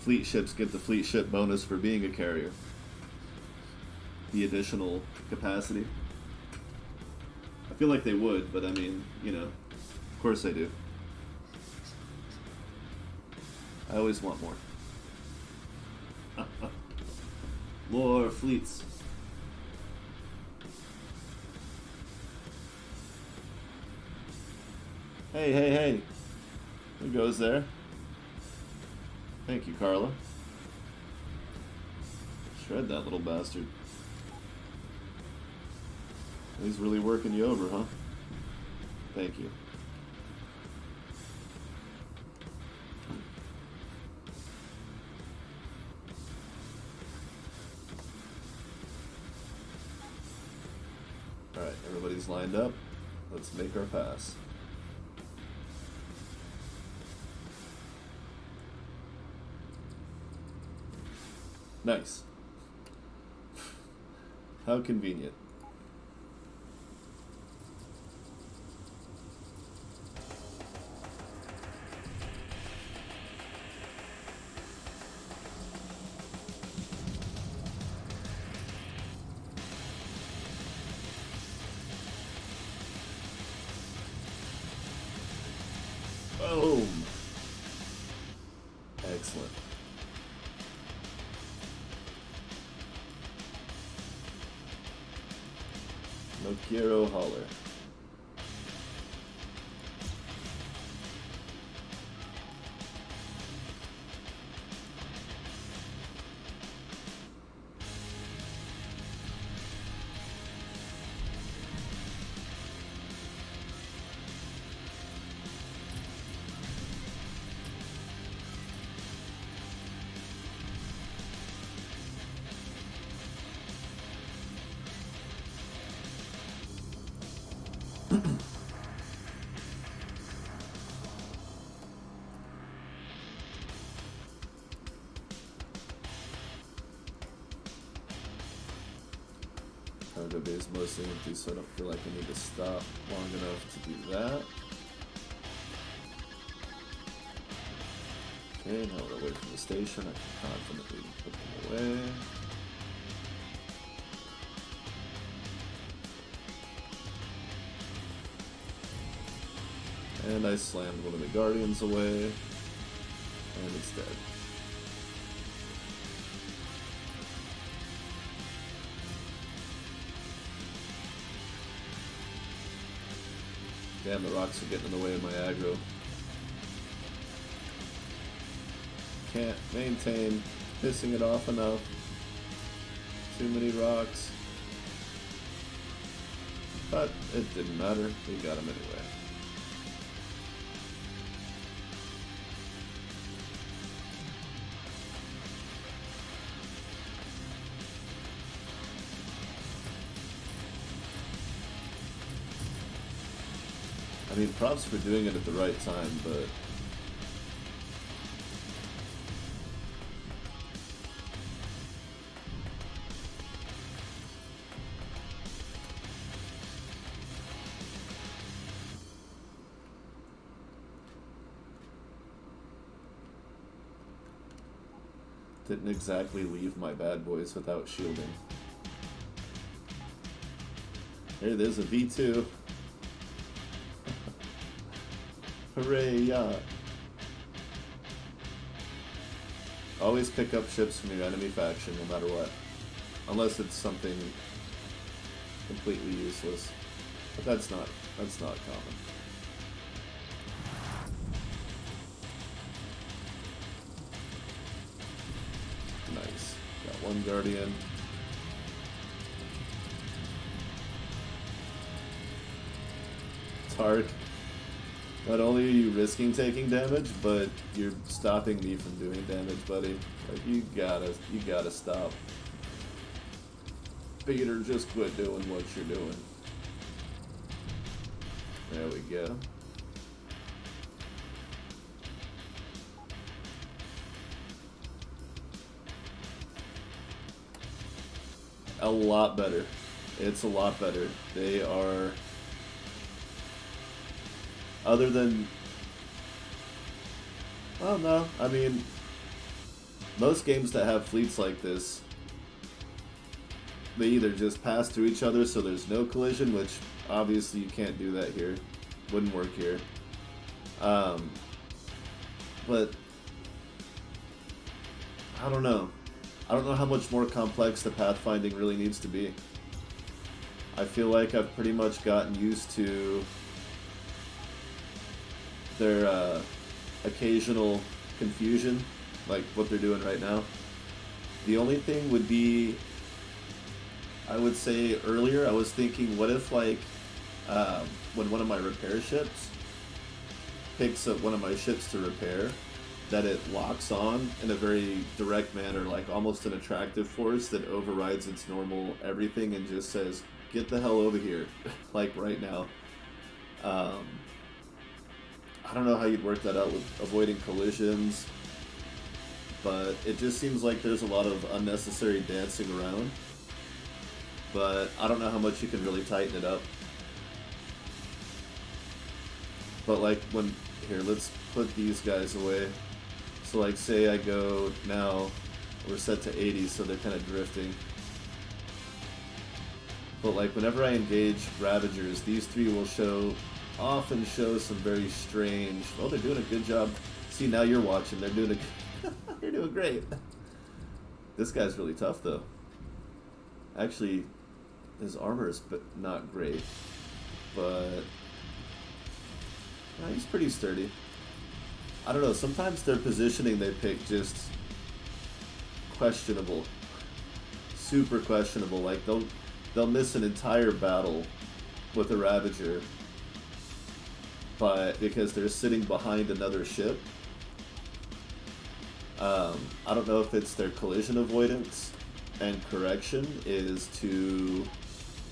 fleet ships get the fleet ship bonus for being a carrier. The additional capacity. I feel like they would, but I mean, of course they do. I always want more. More fleets. Hey, hey, hey. Who goes there? Thank you, Carla. Shred that little bastard. He's really working you over, huh? Thank you. Alright, everybody's lined up. Let's make our pass. Nice. How convenient. Boom. Excellent. No quiero holler. Cargo bay is mostly empty, so I don't feel like I need to stop long enough to do that. Okay, now we're away from the station. I can confidently put them away. And I slammed one of the Guardians away, and it's dead. Damn, the rocks are getting in the way of my aggro. Can't maintain, pissing it off enough. Too many rocks. But it didn't matter, we got him anyway. I mean, props for doing it at the right time, but didn't exactly leave my bad boys without shielding. Hey, there's a V2. Hooray, yeah. Always pick up ships from your enemy faction, no matter what. Unless it's something completely useless. But that's not common. Nice. Got one Guardian. It's hard. Not only are you risking taking damage, but you're stopping me from doing damage, buddy. Like, you gotta stop. Peter, just quit doing what you're doing. There we go. A lot better. It's a lot better. They are... Other than Well, no. I mean, most games that have fleets like this, they either just pass through each other so there's no collision, which obviously you can't do that here. Wouldn't work here. Um, but I don't know. I don't know how much more complex the pathfinding really needs to be. I feel like I've pretty much gotten used to their occasional confusion, like what they're doing right now. The only thing would be, I would say earlier, I was thinking, what if like when one of my repair ships picks up one of my ships to repair, that it locks on in a very direct manner, like almost an attractive force that overrides its normal everything and just says, get the hell over here, like right now. Um, I don't know how you'd work that out with avoiding collisions, but it just seems like there's a lot of unnecessary dancing around. But I don't know how much you can really tighten it up. But like when, here, let's put these guys away. So like say I go now, we're set to 80, so they're kind of drifting. But like whenever I engage Ravagers, these three will often show some very strange, oh, they're doing a good job. See, now you're watching, they're doing they're doing great. This guy's really tough though. Actually, his armor is not great, but he's pretty sturdy. I don't know, sometimes their positioning they pick just questionable. Super questionable. Like they'll miss an entire battle with a Ravager because they're sitting behind another ship. I don't know if it's their collision avoidance and correction is to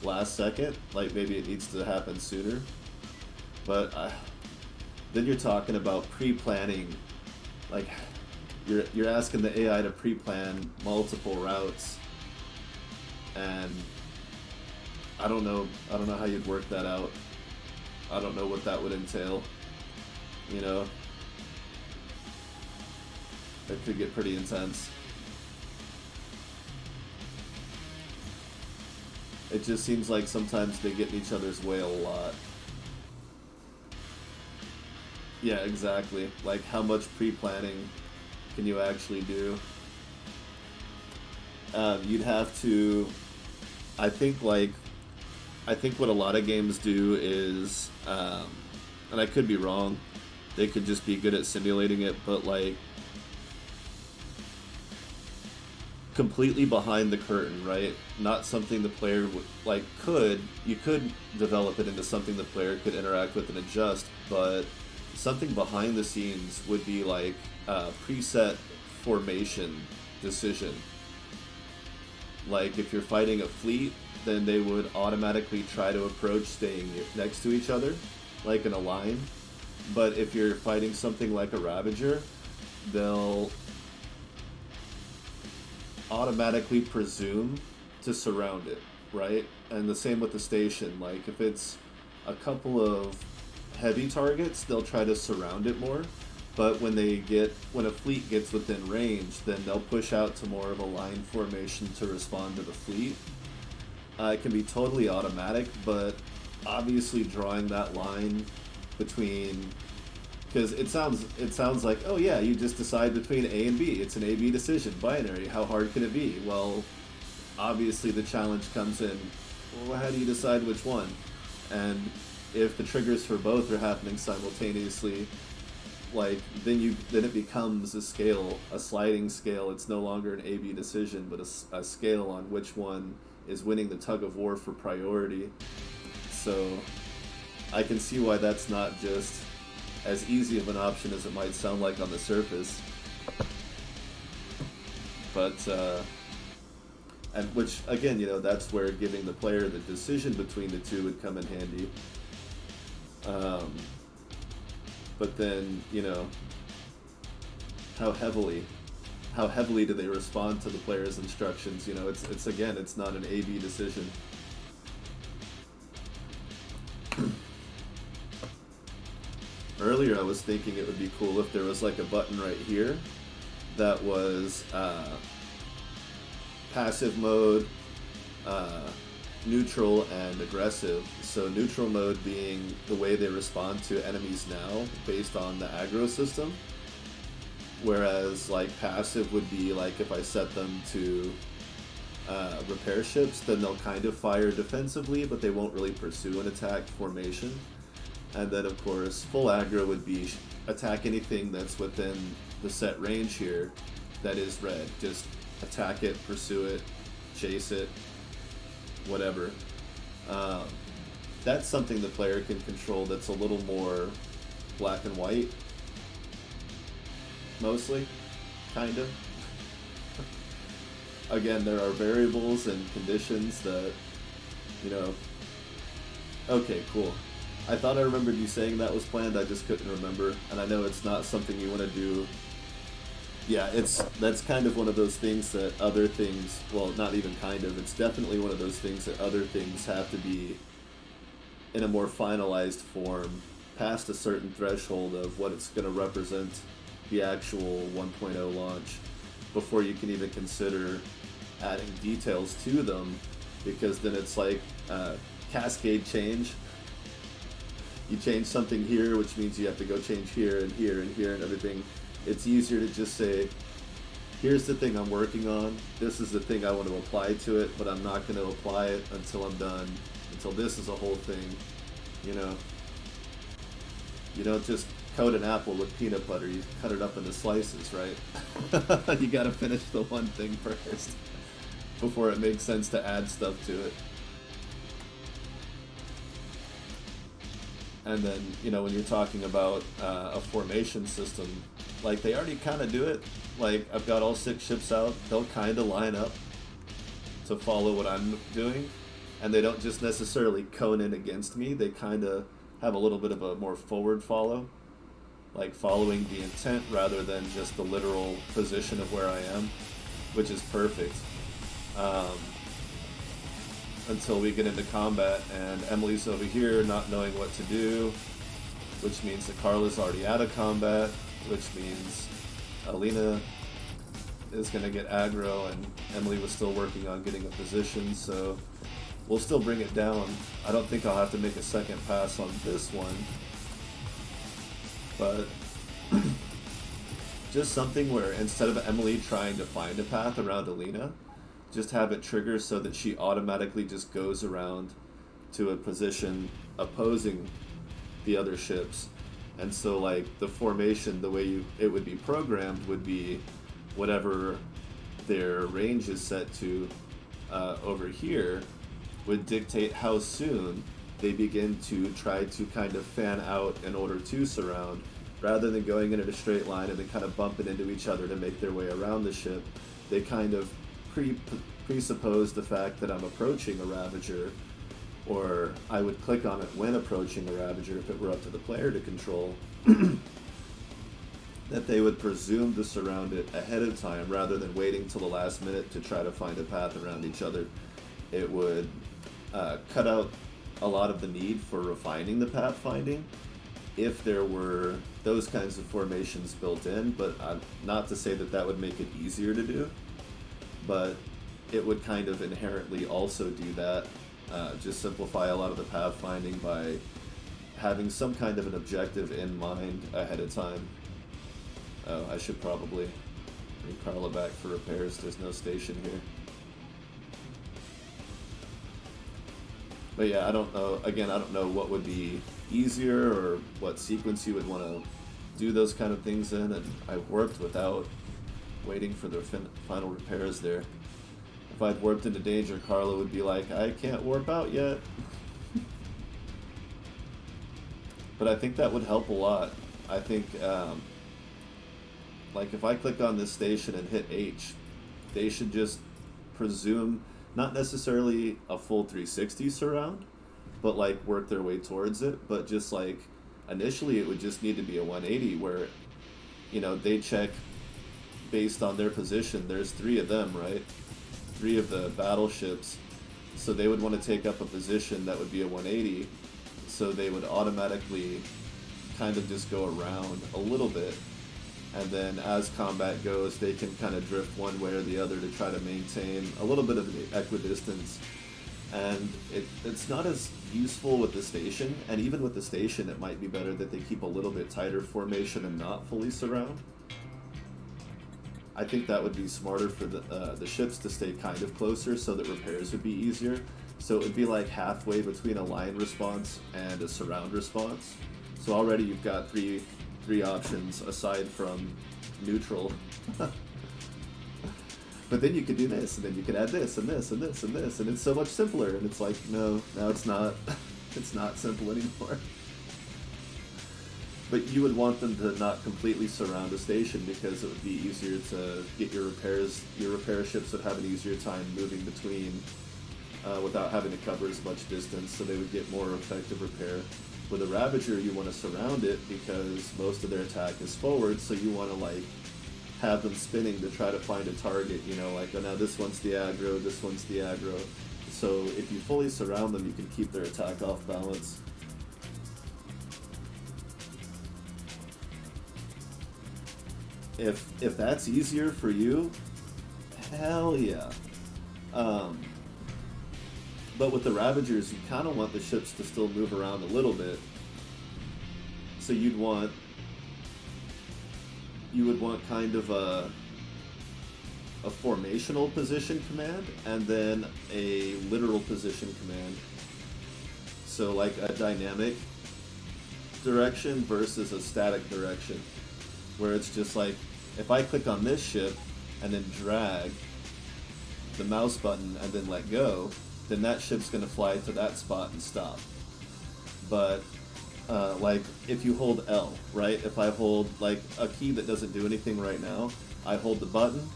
last second, like maybe it needs to happen sooner. But then you're talking about pre-planning, like you're asking the AI to pre-plan multiple routes, and I don't know how you'd work that out. I don't know what that would entail, you know. It could get pretty intense. It just seems like sometimes they get in each other's way a lot. Yeah, exactly. Like, how much pre-planning can you actually do? You'd have to, I think what a lot of games do is, and I could be wrong, they could just be good at simulating it, but like, completely behind the curtain, right? Not something the player would, you could develop it into something the player could interact with and adjust, but something behind the scenes would be like a preset formation decision. Like if you're fighting a fleet, then they would automatically try to approach staying next to each other, like in a line. But if you're fighting something like a Ravager, they'll automatically presume to surround it, right? And the same with the station. Like if it's a couple of heavy targets, they'll try to surround it more. But when a fleet gets within range, then they'll push out to more of a line formation to respond to the fleet. It can be totally automatic, but obviously drawing that line between, because it sounds like, oh yeah, you just decide between A and B. It's an A-B decision, binary. How hard can it be? Well, obviously the challenge comes in, well, how do you decide which one? And if the triggers for both are happening simultaneously, like then it becomes a sliding scale. It's no longer an A-B decision, but a scale on which one is winning the tug of war for priority. So I can see why that's not just as easy of an option as it might sound like on the surface. But and which again, that's where giving the player the decision between the two would come in handy. But then, how heavily do they respond to the player's instructions? It's not an A-B decision. Earlier I was thinking it would be cool if there was like a button right here that was passive mode, uh, neutral, and aggressive. So neutral mode being the way they respond to enemies now based on the aggro system, whereas like passive would be like if I set them to repair ships, then they'll kind of fire defensively, but they won't really pursue an attack formation. And then of course full aggro would be attack anything that's within the set range here that is red. Just attack it, pursue it, chase it, whatever. That's something the player can control that's a little more black and white, mostly, kind of. Again, there are variables and conditions that, you know... Okay, cool. I thought I remembered you saying that was planned, I just couldn't remember, and I know it's not something you want to do. Yeah, that's kind of one of those things that other things, well, not even kind of, it's definitely one of those things that other things have to be in a more finalized form, past a certain threshold of what it's going to represent the actual 1.0 launch, before you can even consider adding details to them, because then it's like cascade change. You change something here, which means you have to go change here and here and here and everything. It's easier to just say, here's the thing I'm working on, this is the thing I want to apply to it, but I'm not going to apply it until I'm done, until this is a whole thing, you know? You don't just coat an apple with peanut butter, you cut it up into slices, right? You gotta finish the one thing first before it makes sense to add stuff to it. And then, you know, when you're talking about a formation system, like they already kind of do it. Like I've got all 6 ships out, they'll kind of line up to follow what I'm doing, and they don't just necessarily cone in against me, they kind of have a little bit of a more forward follow, like following the intent rather than just the literal position of where I am, which is perfect. Until we get into combat and Emily's over here not knowing what to do, which means that Carla's already out of combat, which means Alina is going to get aggro, and Emily was still working on getting a position, so we'll still bring it down. I don't think I'll have to make a second pass on this one, but just something where instead of Emily trying to find a path around Alina, just have it trigger so that she automatically just goes around to a position opposing the other ships. And so like the formation, the way it would be programmed would be whatever their range is set to over here would dictate how soon they begin to try to kind of fan out in order to surround, rather than going in a straight line and then kind of bumping into each other to make their way around the ship. They kind of presuppose the fact that I'm approaching a Ravager, or I would click on it when approaching a Ravager if it were up to the player to control, that they would presume to surround it ahead of time rather than waiting till the last minute to try to find a path around each other. It would cut out a lot of the need for refining the pathfinding if there were those kinds of formations built in, but not to say that that would make it easier to do, but it would kind of inherently also do that, just simplify a lot of the pathfinding by having some kind of an objective in mind ahead of time. Oh, I should probably bring Carla back for repairs, there's no station here. But yeah, I don't know, again, I don't know what would be easier or what sequence you would want to do those kind of things in, and I've warped without waiting for the final repairs there. If I'd warped into danger, Carla would be like, I can't warp out yet. But I think that would help a lot. I think, like if I click on this station and hit H, they should just presume, not necessarily a full 360 surround, but like work their way towards it. But just like initially it would just need to be a 180 where, you know, they check based on their position. There's 3 of them, right? 3 of the battleships. So they would want to take up a position that would be a 180. So they would automatically kind of just go around a little bit, and then as combat goes, they can kind of drift one way or the other to try to maintain a little bit of the equidistance. And it's not as useful with the station, and even with the station, it might be better that they keep a little bit tighter formation and not fully surround. I think that would be smarter for the ships to stay kind of closer so that repairs would be easier. So it would be like halfway between a line response and a surround response. So already you've got three options aside from neutral. But then you could do this, and then you could add this, and this, and this, and this, and it's so much simpler. And it's like, no, it's not. It's not simple anymore. But you would want them to not completely surround a station because it would be easier to get your repairs. Your repair ships would have an easier time moving between without having to cover as much distance, so they would get more effective repair. With a Ravager, you want to surround it because most of their attack is forward, so you want to like have them spinning to try to find a target, you know, like, oh, now this one's the aggro, this one's the aggro. So if you fully surround them, you can keep their attack off balance. If that's easier for you, hell yeah. But with the Ravagers, you kind of want the ships to still move around a little bit. So you would want kind of a formational position command and then a literal position command. So like a dynamic direction versus a static direction, where it's just like, if I click on this ship and then drag the mouse button and then let go, then that ship's going to fly to that spot and stop. But like if you hold L, right? If I hold like a key that doesn't do anything right now, I hold the button,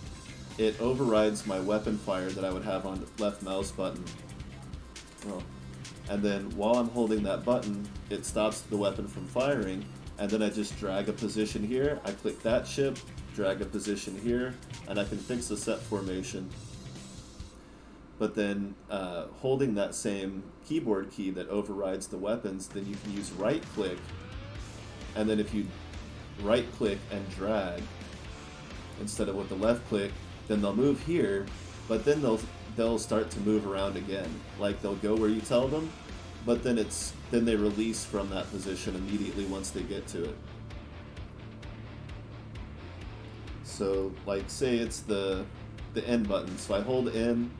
it overrides my weapon fire that I would have on the left mouse button. Oh. And then while I'm holding that button, it stops the weapon from firing, and then I just drag a position here, I click that ship, drag a position here, and I can fix the set formation. But then holding that same keyboard key that overrides the weapons, then you can use right click, and then if you right click and drag instead of with the left click, then they'll move here, but then they'll start to move around again. Like they'll go where you tell them, but then they release from that position immediately once they get to it. So like say it's the N button, so I hold N,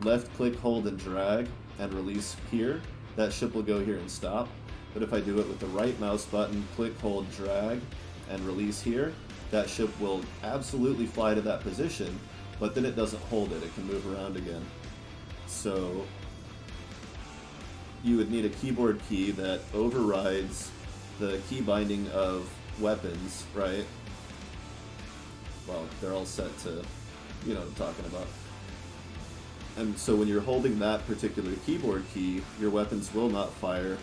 left click, hold, and drag, and release here, that ship will go here and stop. But if I do it with the right mouse button, click, hold, drag, and release here, that ship will absolutely fly to that position, but then it doesn't hold it, it can move around again. So you would need a keyboard key that overrides the key binding of weapons, right? Well, they're all set to, you know what I'm talking about. And so when you're holding that particular keyboard key, your weapons will not fire.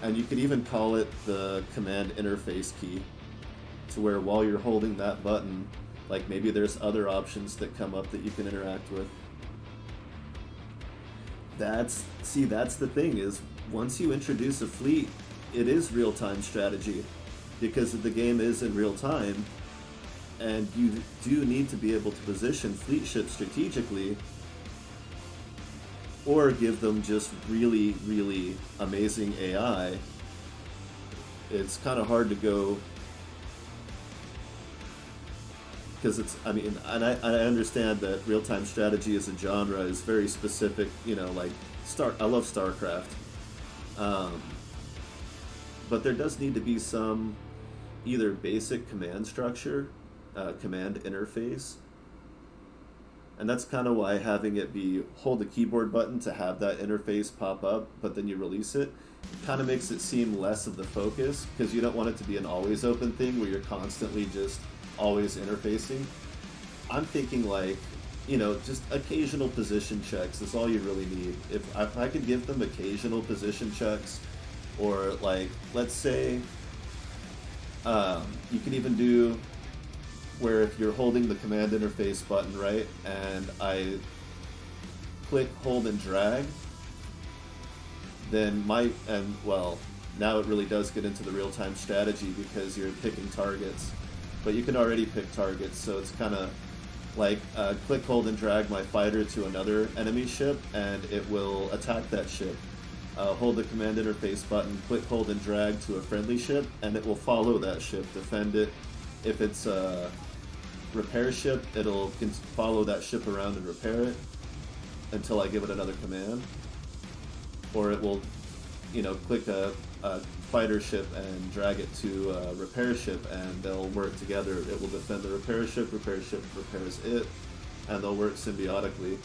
And you could even call it the command interface key, to where while you're holding that button, like maybe there's other options that come up that you can interact with. That's the thing, is once you introduce a fleet, it is real-time strategy, because the game is in real time, and you do need to be able to position fleet ships strategically, or give them just really, really amazing AI. It's kind of hard to go, because and I understand that real-time strategy as a genre is very specific, you know, like I love StarCraft. But there does need to be some either basic command structure, command interface. And that's kind of why having it be hold the keyboard button to have that interface pop up, but then you release it, kind of makes it seem less of the focus, because you don't want it to be an always open thing where you're constantly just always interfacing. I'm thinking like, you know, just occasional position checks is all you really need. If I could give them occasional position checks, or like, let's say, you can even do where if you're holding the command interface button, right, and I click, hold, and drag, then now it really does get into the real-time strategy because you're picking targets. But you can already pick targets, so it's kind of like click, hold, and drag my fighter to another enemy ship, and it will attack that ship. Hold the command interface button, click, hold, and drag to a friendly ship, and it will follow that ship, defend it. If it's a repair ship, it'll follow that ship around and repair it until I give it another command. Or it will, click a fighter ship and drag it to a repair ship, and they'll work together. It will defend the repair ship repairs it, and they'll work symbiotically.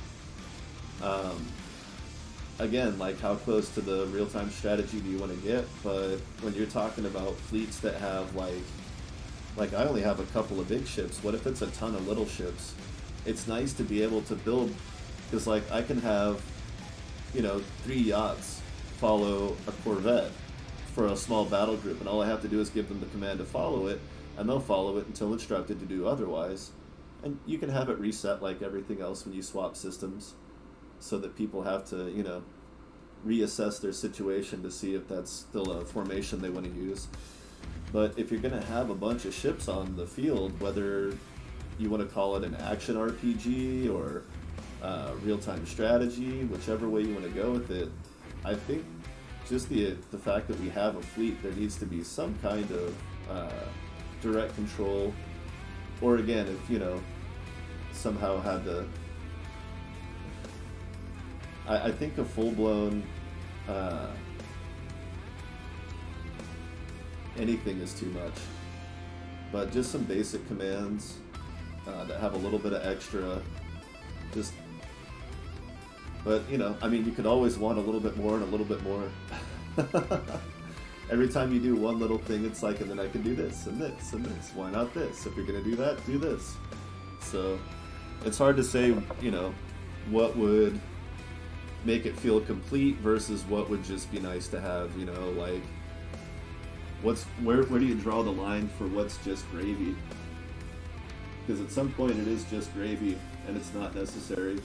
Again, like, how close to the real-time strategy do you want to get? But when you're talking about fleets that have like I only have a couple of big ships. What if it's a ton of little ships? It's nice to be able to build, because like I can have 3 yachts follow a corvette for a small battle group, and all I have to do is give them the command to follow it, and they'll follow it until instructed to do otherwise. And you can have it reset like everything else when you swap systems, so that people have to, reassess their situation to see if that's still a formation they want to use. But if you're going to have a bunch of ships on the field, whether you want to call it an action RPG or real-time strategy, whichever way you want to go with it, I think just the fact that we have a fleet, there needs to be some kind of direct control. Or again, if, somehow had to... I think a full-blown anything is too much. But just some basic commands that have a little bit of extra. But, you could always want a little bit more and a little bit more. Every time you do one little thing, it's like, and then I can do this and this and this. Why not this? If you're going to do that, do this. So it's hard to say, what would make it feel complete versus what would just be nice to have, like where do you draw the line for what's just gravy? Because at some point it is just gravy and it's not necessary.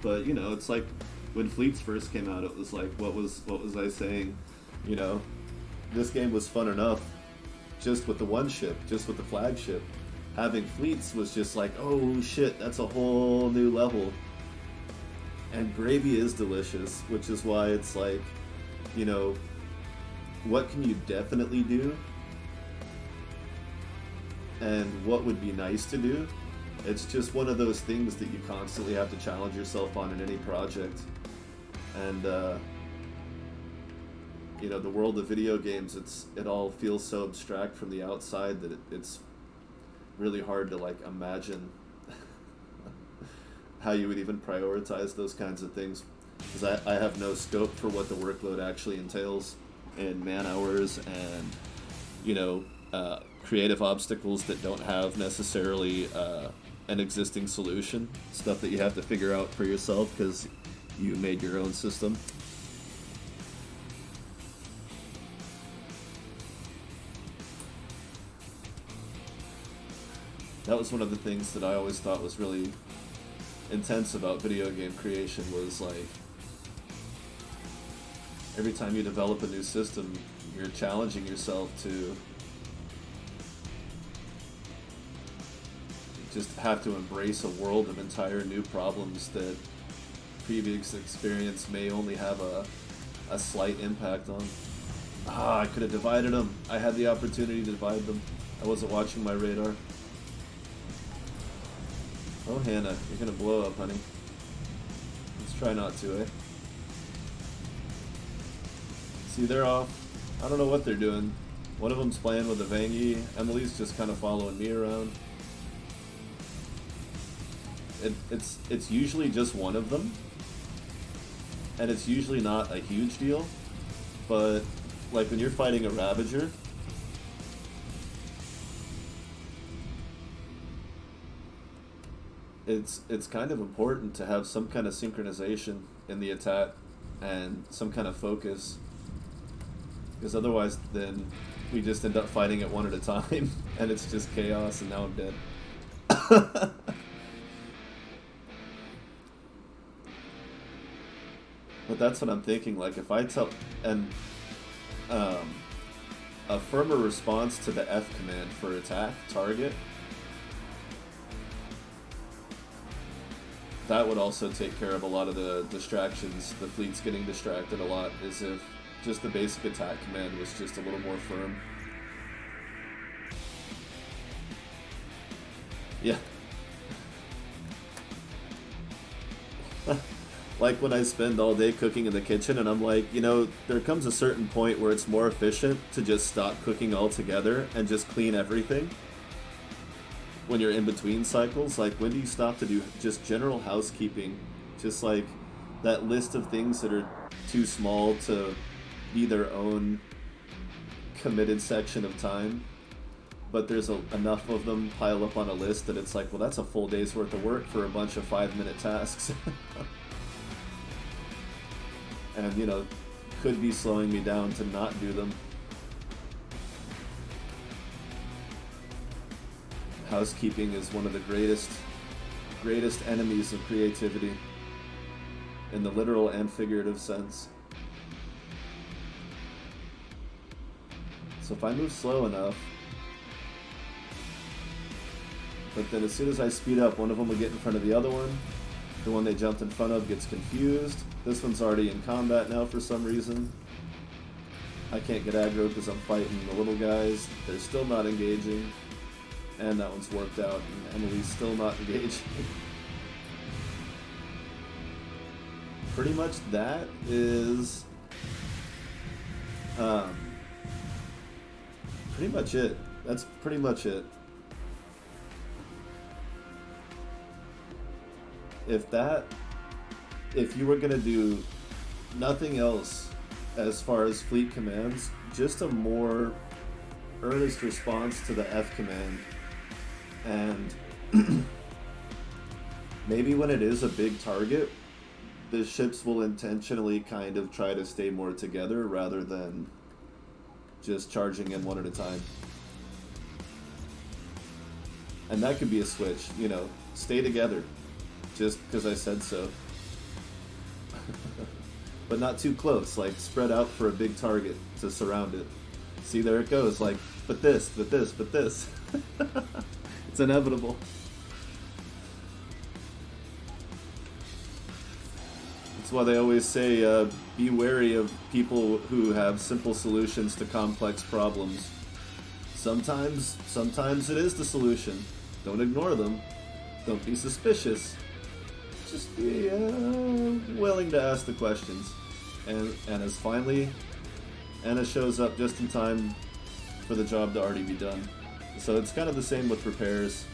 But it's like when Fleets first came out, it was like, what was I saying? This game was fun enough just with the one ship, just with the flagship. Having fleets was just like, oh shit, that's a whole new level. And gravy is delicious, which is why it's like, what can you definitely do? And what would be nice to do? It's just one of those things that you constantly have to challenge yourself on in any project. And, the world of video games, it all feels so abstract from the outside that it's really hard to, like, imagine how you would even prioritize those kinds of things, because I have no scope for what the workload actually entails in man hours and creative obstacles that don't have necessarily an existing solution, stuff that you have to figure out for yourself because you made your own system. That was one of the things that I always thought was really intense about video game creation, was like every time you develop a new system, you're challenging yourself to just have to embrace a world of entire new problems that previous experience may only have a slight impact on. I could have divided them. I had the opportunity to divide them. I wasn't watching my radar. Oh, Hannah, you're gonna blow up, honey. Let's try not to, eh? See, they're off. I don't know what they're doing. One of them's playing with a Vangie. Emily's just kind of following me around. It's usually just one of them, and it's usually not a huge deal. But like when you're fighting a Ravager, it's kind of important to have some kind of synchronization in the attack and some kind of focus, because otherwise then we just end up fighting it one at a time and it's just chaos, and now I'm dead. But that's what I'm thinking. Like if I tell and um, a firmer response to the F command for attack target, that would also take care of a lot of the distractions. The fleet's getting distracted a lot. Is if just the basic attack command was just a little more firm. Yeah. Like when I spend all day cooking in the kitchen and I'm like, there comes a certain point where it's more efficient to just stop cooking altogether and just clean everything. When you're in between cycles, like when do you stop to do just general housekeeping? Just like that list of things that are too small to be their own committed section of time, but there's enough of them pile up on a list that it's like, well, that's a full day's worth of work for a bunch of 5-minute tasks. And, could be slowing me down to not do them. Housekeeping is one of the greatest enemies of creativity, in the literal and figurative sense. So if I move slow enough, but then as soon as I speed up, one of them will get in front of the other one. The one they jumped in front of gets confused. This one's already in combat now for some reason. I can't get aggro because I'm fighting the little guys. They're still not engaging. And that one's worked out, and Emily's still not engaging. Pretty much that is pretty much it. That's pretty much it. If you were going to do nothing else as far as fleet commands, just a more earnest response to the F command, and maybe when it is a big target, the ships will intentionally kind of try to stay more together rather than just charging in one at a time. And that could be a switch, stay together, just because I said so. But not too close, like spread out for a big target to surround it. See, there it goes, like, but this. It's inevitable. That's why they always say, be wary of people who have simple solutions to complex problems. Sometimes it is the solution. Don't ignore them. Don't be suspicious. Just be willing to ask the questions. And as finally, Anna shows up just in time for the job to already be done. So it's kind of the same with repairs.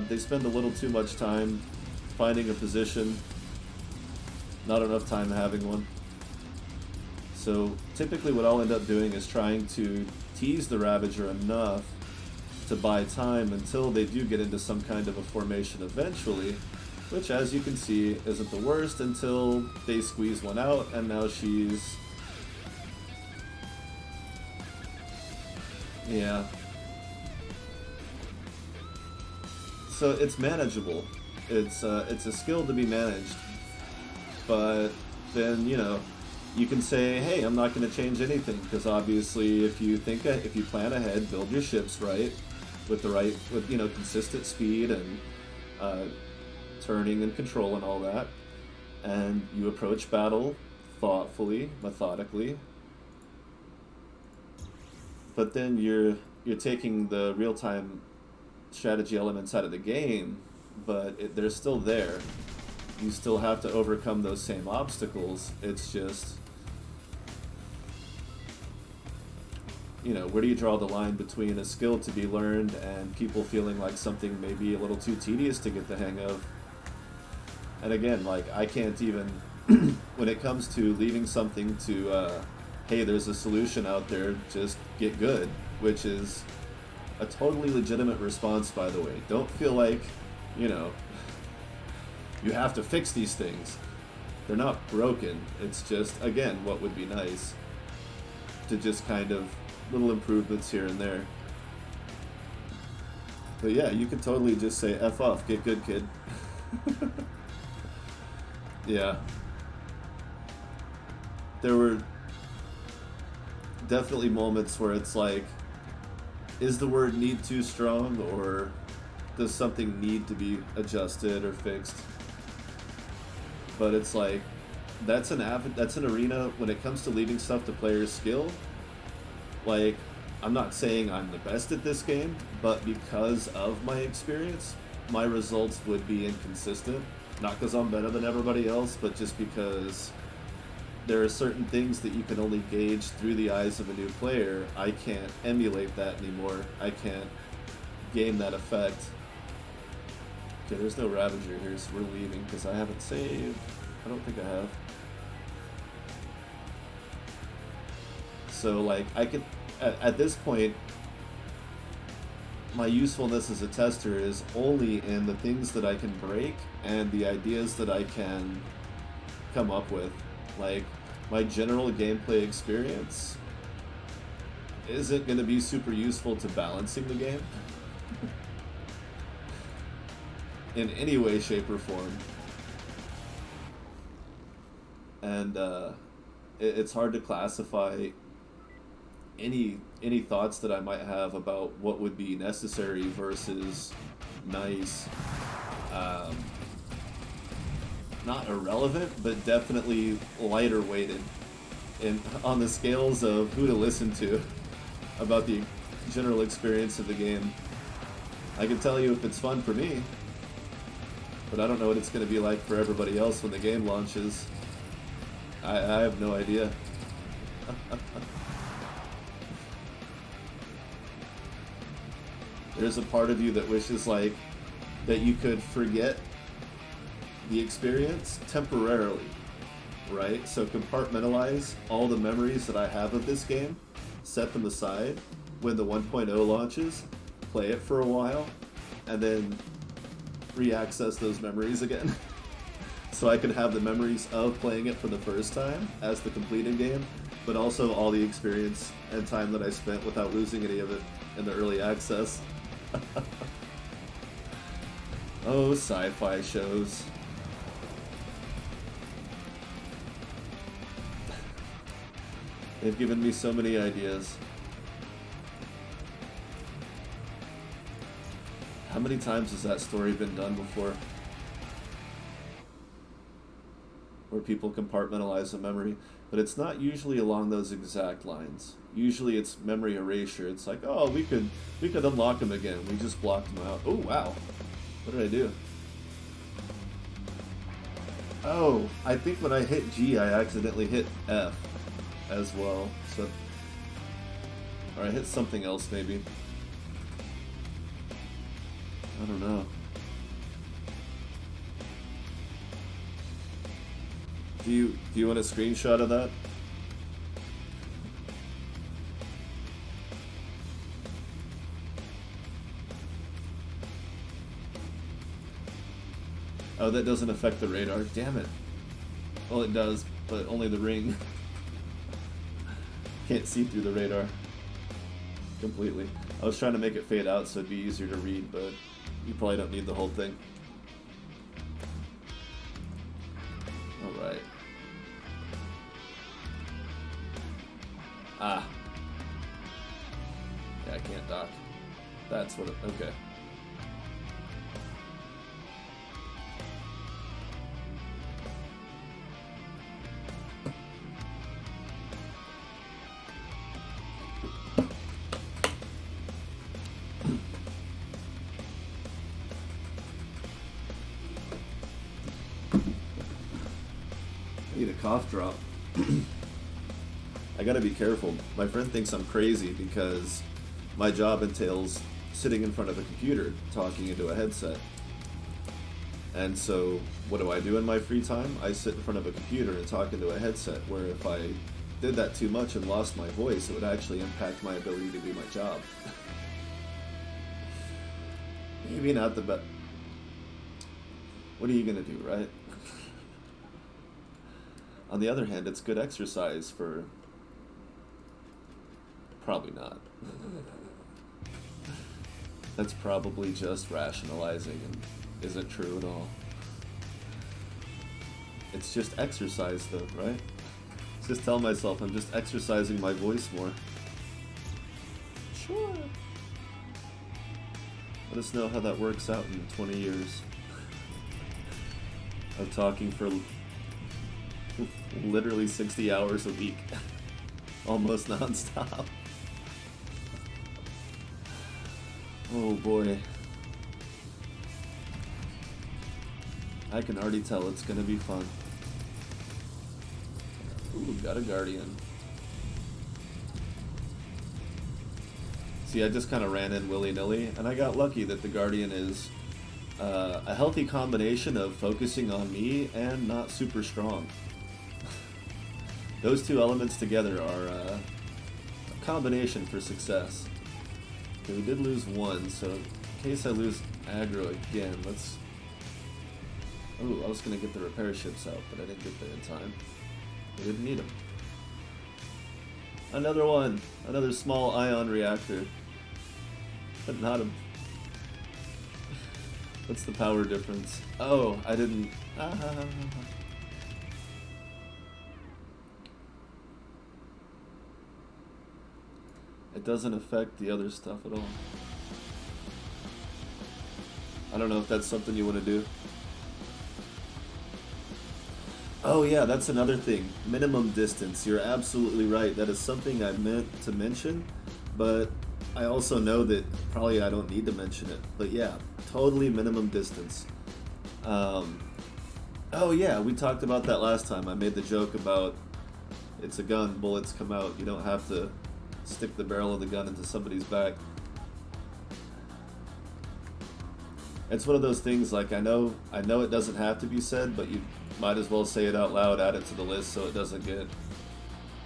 They spend a little too much time finding a position, not enough time having one. So typically what I'll end up doing is trying to tease the Ravager enough to buy time until they do get into some kind of a formation eventually, which, as you can see, isn't the worst until they squeeze one out, and now she's... yeah. So it's manageable. It's a skill to be managed. But then, you can say, hey, I'm not going to change anything, because obviously if you plan ahead, build your ships right, with consistent speed and turning and control and all that, and you approach battle thoughtfully, methodically, but then you're taking the real-time strategy elements out of the game, but they're still there. You still have to overcome those same obstacles. It's just, where do you draw the line between a skill to be learned and people feeling like something may be a little too tedious to get the hang of? And again, I can't even, when it comes to leaving something to, hey, there's a solution out there, just get good, which is a totally legitimate response, by the way. Don't feel like, you have to fix these things. They're not broken. It's just, again, what would be nice to just kind of little improvements here and there. But yeah, you could totally just say, F off, get good, kid. Yeah. there were definitely moments where it's like, is the word need too strong, or does something need to be adjusted or fixed? But it's like, that's an arena when it comes to leaving stuff to players' skill. Like, I'm not saying I'm the best at this game, but because of my experience, my results would be inconsistent. Not because I'm better than everybody else, but just because there are certain things that you can only gauge through the eyes of a new player. I can't emulate that anymore. I can't gain that effect. Okay, there's no Ravager here, so we're leaving because I haven't saved. I don't think I have. So, like, I could, at this point, my usefulness as a tester is only in the things that I can break and the ideas that I can come up with. Like, my general gameplay experience isn't going to be super useful to balancing the game in any way, shape, or form. And it's hard to classify any thoughts that I might have about what would be necessary versus nice. Not irrelevant, but definitely lighter weighted on the scales of who to listen to about the general experience of the game. I can tell you if it's fun for me, but I don't know what it's going to be like for everybody else when the game launches. I have no idea. There's a part of you that wishes like that you could forget the experience temporarily, right? So compartmentalize all the memories that I have of this game, set them aside when the 1.0 launches, play it for a while, and then re-access those memories again. So I can have the memories of playing it for the first time as the completed game, but also all the experience and time that I spent without losing any of it in the early access. Oh, sci-fi shows. They've given me so many ideas. How many times has that story been done before? Where people compartmentalize a memory, but it's not usually along those exact lines. Usually it's memory erasure. It's like, oh, we could unlock them again. We just blocked them out. Oh, wow. What did I do? Oh, I think when I hit G, I accidentally hit F as well. So, or I hit something else maybe. I don't know. Do you want a screenshot of that? Oh, that doesn't affect the radar. Damn it. Well, it does, but only the ring. Can't see through the radar completely. I was trying to make it fade out so it'd be easier to read, but you probably don't need the whole thing. Alright. Ah. Yeah, I can't dock. That's what it... Okay. I need a cough drop. I gotta be careful. My friend thinks I'm crazy because my job entails sitting in front of a computer talking into a headset. And so what do I do in my free time? I sit in front of a computer and talk into a headset, where if I did that too much and lost my voice, it would actually impact my ability to do my job. Maybe not the best. What are you gonna do, right? On the other hand, it's good exercise for... Probably not. That's probably just rationalizing and isn't true at all. It's just exercise though, right? Just tell myself I'm just exercising my voice more. Sure. Let us know how that works out in 20 years of talking for literally 60 hours a week. Almost non-stop. Oh boy. I can already tell it's gonna be fun. Ooh, got a Guardian. See, I just kind of ran in willy-nilly, and I got lucky that the Guardian is a healthy combination of focusing on me and not super strong. Those two elements together are a combination for success. Okay, we did lose one, so in case I lose aggro again, let's... Oh, I was going to get the repair ships out, but I didn't get there in time. We didn't need them. Another one! Another small ion reactor. But not a... What's the power difference? Oh, I didn't... It doesn't affect the other stuff at all. I don't know if that's something you want to do. Oh yeah, that's another thing. Minimum distance. You're absolutely right. That is something I meant to mention, but I also know that probably I don't need to mention it. But yeah, totally minimum distance. Oh yeah, we talked about that last time. I made the joke about it's a gun, bullets come out. You don't have to stick the barrel of the gun into somebody's back. It's one of those things, like, I know it doesn't have to be said, but you might as well say it out loud, add it to the list so it doesn't get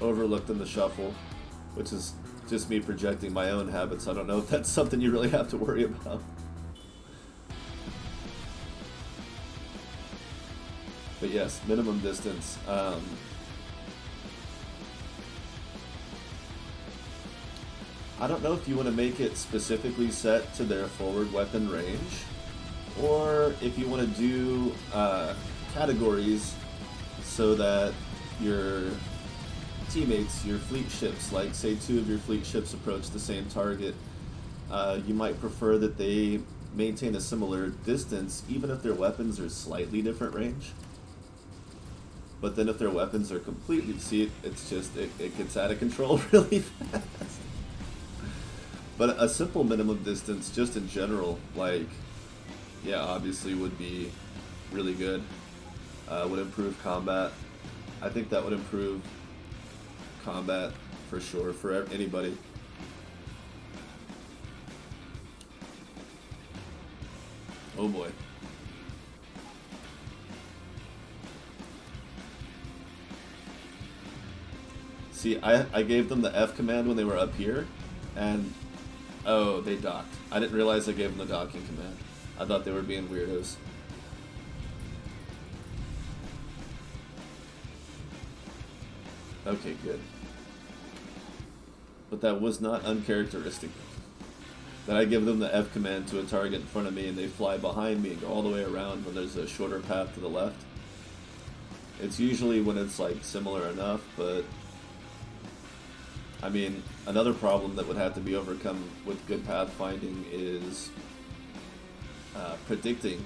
overlooked in the shuffle, which is just me projecting my own habits. I don't know if that's something you really have to worry about. But yes, minimum distance. I don't know if you want to make it specifically set to their forward weapon range, or if you want to do categories so that your teammates, your fleet ships, like say 2 of your fleet ships approach the same target, you might prefer that they maintain a similar distance even if their weapons are slightly different range. But then if their weapons are completely, see, it's just, it gets out of control really fast. But a simple minimum distance, just in general, like, yeah, obviously would be really good. Would improve combat. I think that would improve combat for sure, for anybody. Oh boy. See, I gave them the F command when they were up here, and oh, they docked. I didn't realize I gave them the docking command. I thought they were being weirdos. Okay, good. But that was not uncharacteristic. That I give them the F command to a target in front of me and they fly behind me and go all the way around when there's a shorter path to the left. It's usually when it's like similar enough, but I mean, another problem that would have to be overcome with good pathfinding is predicting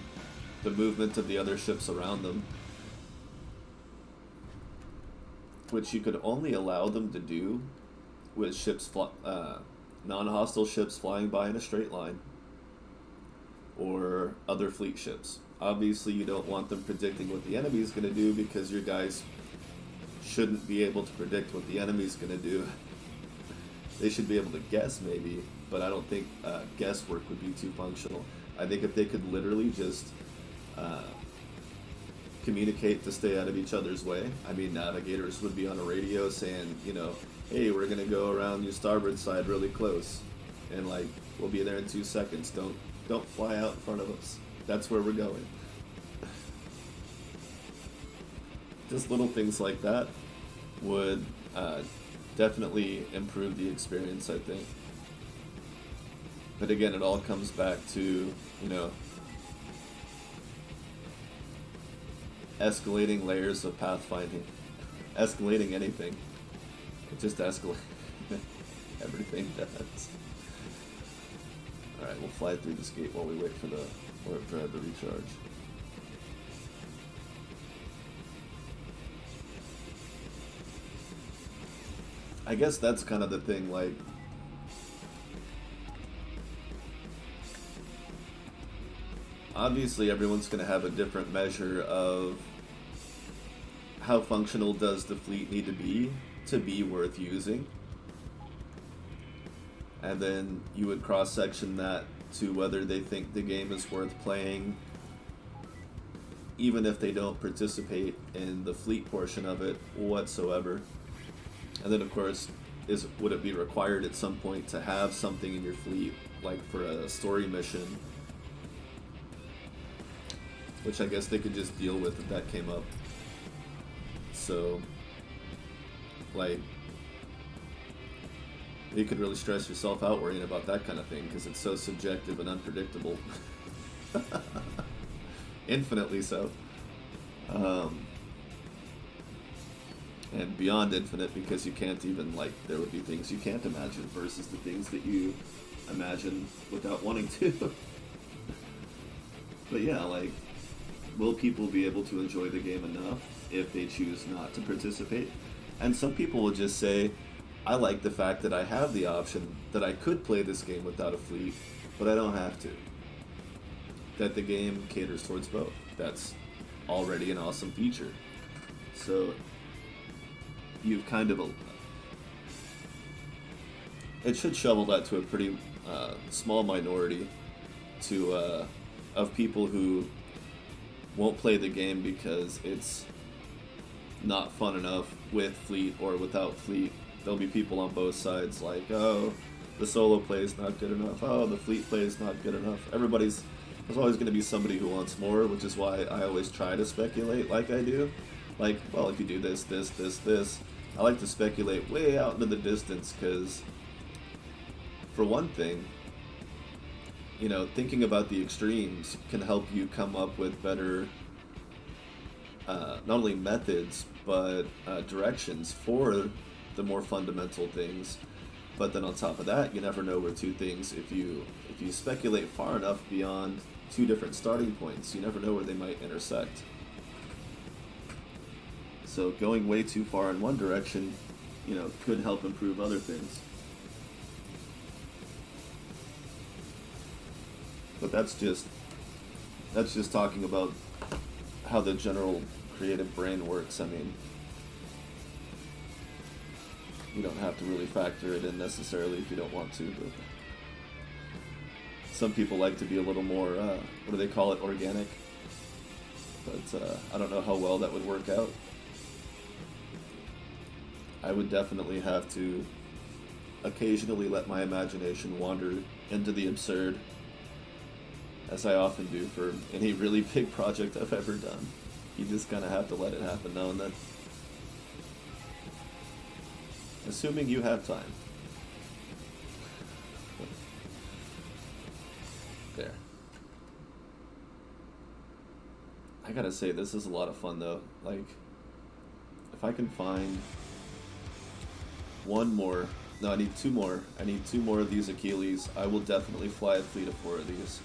the movement of the other ships around them, which you could only allow them to do with ships, non-hostile ships flying by in a straight line, or other fleet ships. Obviously, you don't want them predicting what the enemy is going to do because your guys shouldn't be able to predict what the enemy is going to do. They should be able to guess, maybe, but I don't think guesswork would be too functional. I think if they could literally just communicate to stay out of each other's way. I mean, navigators would be on a radio saying, you know, hey, we're going to go around your starboard side really close, and like, we'll be there in 2 seconds. Don't fly out in front of us. That's where we're going. Just little things like that would definitely improve the experience, I think. But again, it all comes back to, you know, escalating layers of pathfinding. escalating anything. It just escalates. Everything does. Alright, we'll fly through this gate while we wait for the warp drive to recharge. I guess that's kind of the thing, like, obviously everyone's going to have a different measure of how functional does the fleet need to be worth using. And then you would cross-section that to whether they think the game is worth playing, even if they don't participate in the fleet portion of it whatsoever. And then, of course, would it be required at some point to have something in your fleet, like for a story mission, which I guess they could just deal with if that came up. So, like, you could really stress yourself out worrying about that kind of thing because it's so subjective and unpredictable. Infinitely so. And beyond infinite, because you can't even, like, there would be things you can't imagine versus the things that you imagine without wanting to. But yeah, like, will people be able to enjoy the game enough if they choose not to participate? And some people will just say, I like the fact that I have the option that I could play this game without a fleet, but I don't have to. That the game caters towards both. That's already an awesome feature. So you've kind of it should shovel that to a pretty small minority of people who won't play the game because it's not fun enough with fleet or without fleet. There'll be people on both sides like, oh, the solo play is not good enough. Oh, the fleet play is not good enough. There's always going to be somebody who wants more, which is why I always try to speculate like I do. Like, well, if you do this, this, this, this. I like to speculate way out into the distance because, for one thing, you know, thinking about the extremes can help you come up with better, not only methods, but directions for the more fundamental things. But then on top of that, you never know where two things, if you speculate far enough beyond two different starting points, you never know where they might intersect. So going way too far in one direction, you know, could help improve other things. But that's just talking about how the general creative brain works. I mean, you don't have to really factor it in necessarily if you don't want to, but some people like to be a little more, what do they call it, organic? But I don't know how well that would work out. I would definitely have to occasionally let my imagination wander into the absurd, as I often do for any really big project I've ever done. You just kind of have to let it happen now and then. Assuming you have time. There. I gotta say, this is a lot of fun though. Like, if I can find one more, no, I need two more. I need two more of these Achilles. I will definitely fly a fleet of 4 of these.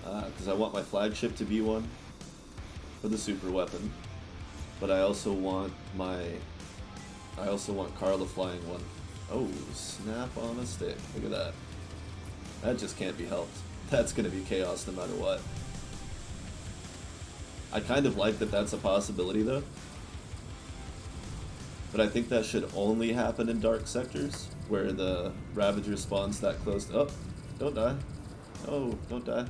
Because I want my flagship to be one for the super weapon. But I also want Carla flying one. Oh, snap on a stick. Look at that. That just can't be helped. That's going to be chaos no matter what. I kind of like that that's a possibility though. But I think that should only happen in dark sectors, where the Ravager spawns that close. Oh, don't die. Oh, don't die.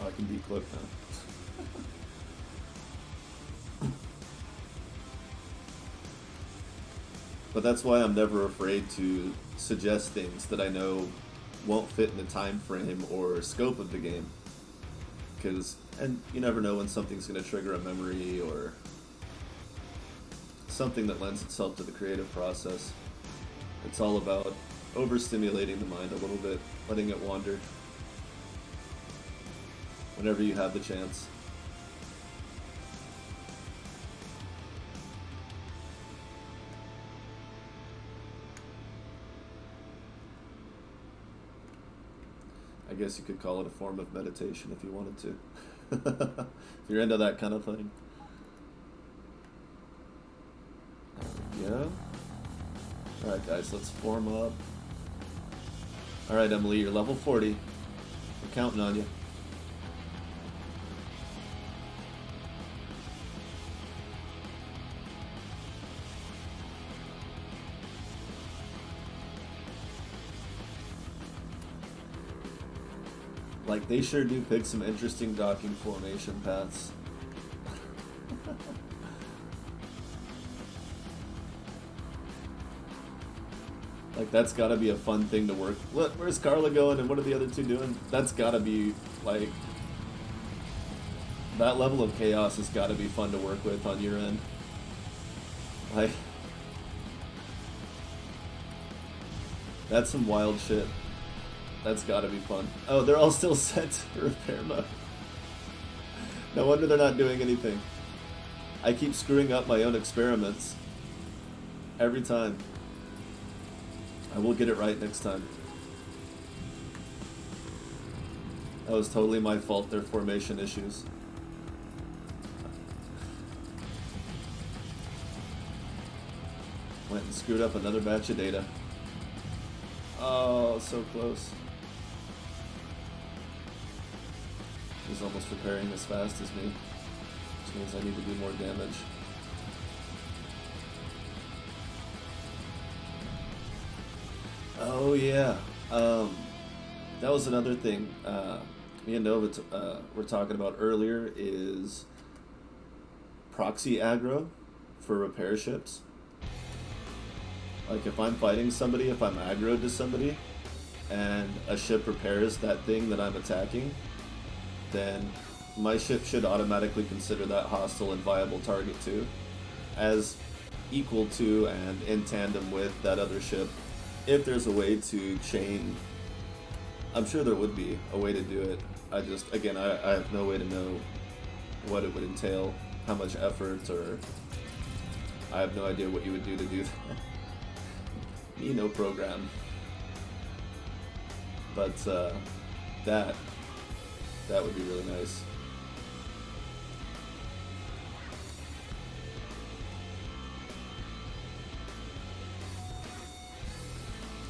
Oh, I can decloak now. But that's why I'm never afraid to suggest things that I know won't fit in the time frame or scope of the game. And you never know when something's going to trigger a memory or something that lends itself to the creative process. It's all about overstimulating the mind a little bit, letting it wander whenever you have the chance. I guess you could call it a form of meditation if you wanted to. If you're into that kind of thing. Yeah. Alright guys, let's form up. Alright Emily, you're level 40. We're counting on you. Like, they sure do pick some interesting docking formation paths. Like, that's gotta be a fun thing to work. Look, where's Carla going and what are the other two doing? That's gotta be, like... That level of chaos has gotta be fun to work with on your end. Like... That's some wild shit. That's gotta be fun. Oh, they're all still set to repair mode. No wonder they're not doing anything. I keep screwing up my own experiments. Every time. I will get it right next time. That was totally my fault, their formation issues. Went and screwed up another batch of data. Oh, so close. He's almost repairing as fast as me, which means I need to do more damage. Oh yeah, that was another thing me and Nova were talking about earlier, is proxy aggro for repair ships. Like, if I'm fighting somebody, if I'm aggroed to somebody, and a ship repairs that thing that I'm attacking, then my ship should automatically consider that hostile and viable target too, as equal to and in tandem with that other ship. If there's a way to chain, I'm sure there would be a way to do it. I have no way to know what it would entail, how much effort, or I have no idea what you would do to do that. Me, no program. But that would be really nice.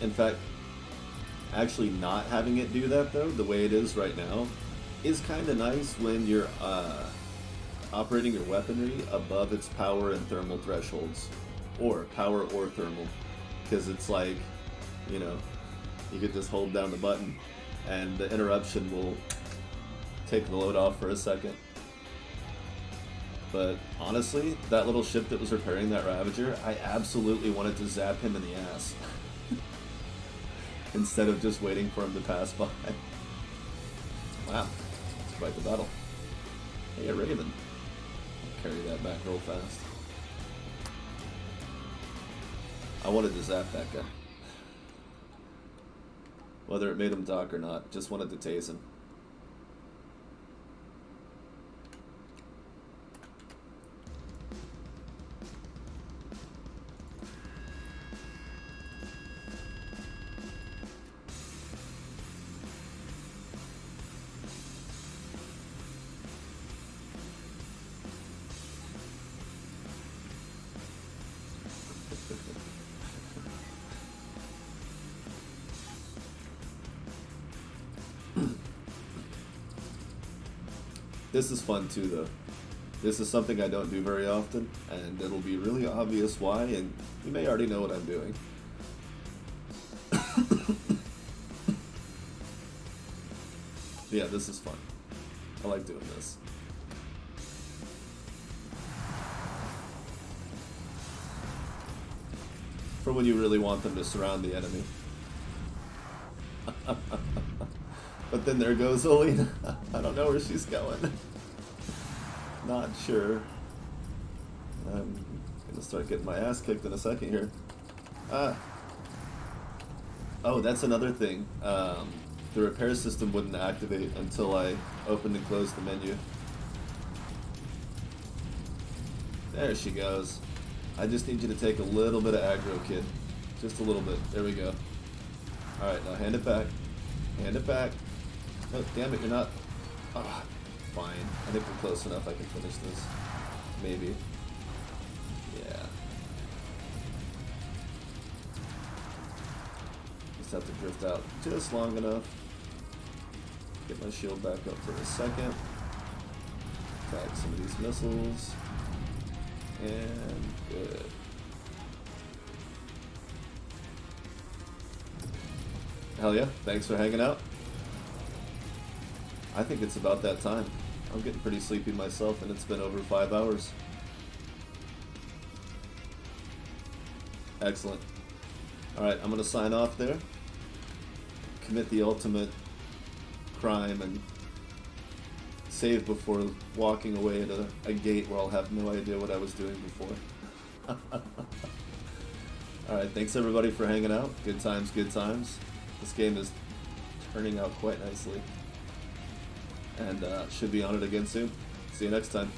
In fact, actually not having it do that though, the way it is right now, is kind of nice when you're operating your weaponry above its power and thermal thresholds, or power or thermal, because it's like, you know, you could just hold down the button and the interruption will take the load off for a second. But honestly, that little ship that was repairing that Ravager, I absolutely wanted to zap him in the ass. Instead of just waiting for him to pass by. Wow, that's quite the battle. Hey, a Raven. I'll carry that back real fast. I wanted to zap that guy. Whether it made him dock or not, just wanted to tase him. This is fun too, though. This is something I don't do very often, and it'll be really obvious why, and you may already know what I'm doing. Yeah, this is fun. I like doing this. For when you really want them to surround the enemy. But then there goes Olina. I don't know where she's going. Not sure. I'm gonna start getting my ass kicked in a second here. Ah. Oh, that's another thing. The repair system wouldn't activate until I opened and closed the menu. There she goes. I just need you to take a little bit of aggro, kid. Just a little bit. There we go. Alright, now hand it back. Hand it back. Oh, damn it, you're not... Ah, fine. I think we're close enough. I can finish this. Maybe. Yeah. Just have to drift out just long enough. Get my shield back up for a second. Attack some of these missiles. And good. Hell yeah, thanks for hanging out. I think it's about that time. I'm getting pretty sleepy myself, and it's been over 5 hours. Excellent. Alright, I'm going to sign off there. Commit the ultimate crime and save before walking away to a gate where I'll have no idea what I was doing before. Alright, thanks everybody for hanging out. Good times, good times. This game is turning out quite nicely. And should be on it again soon. See you next time.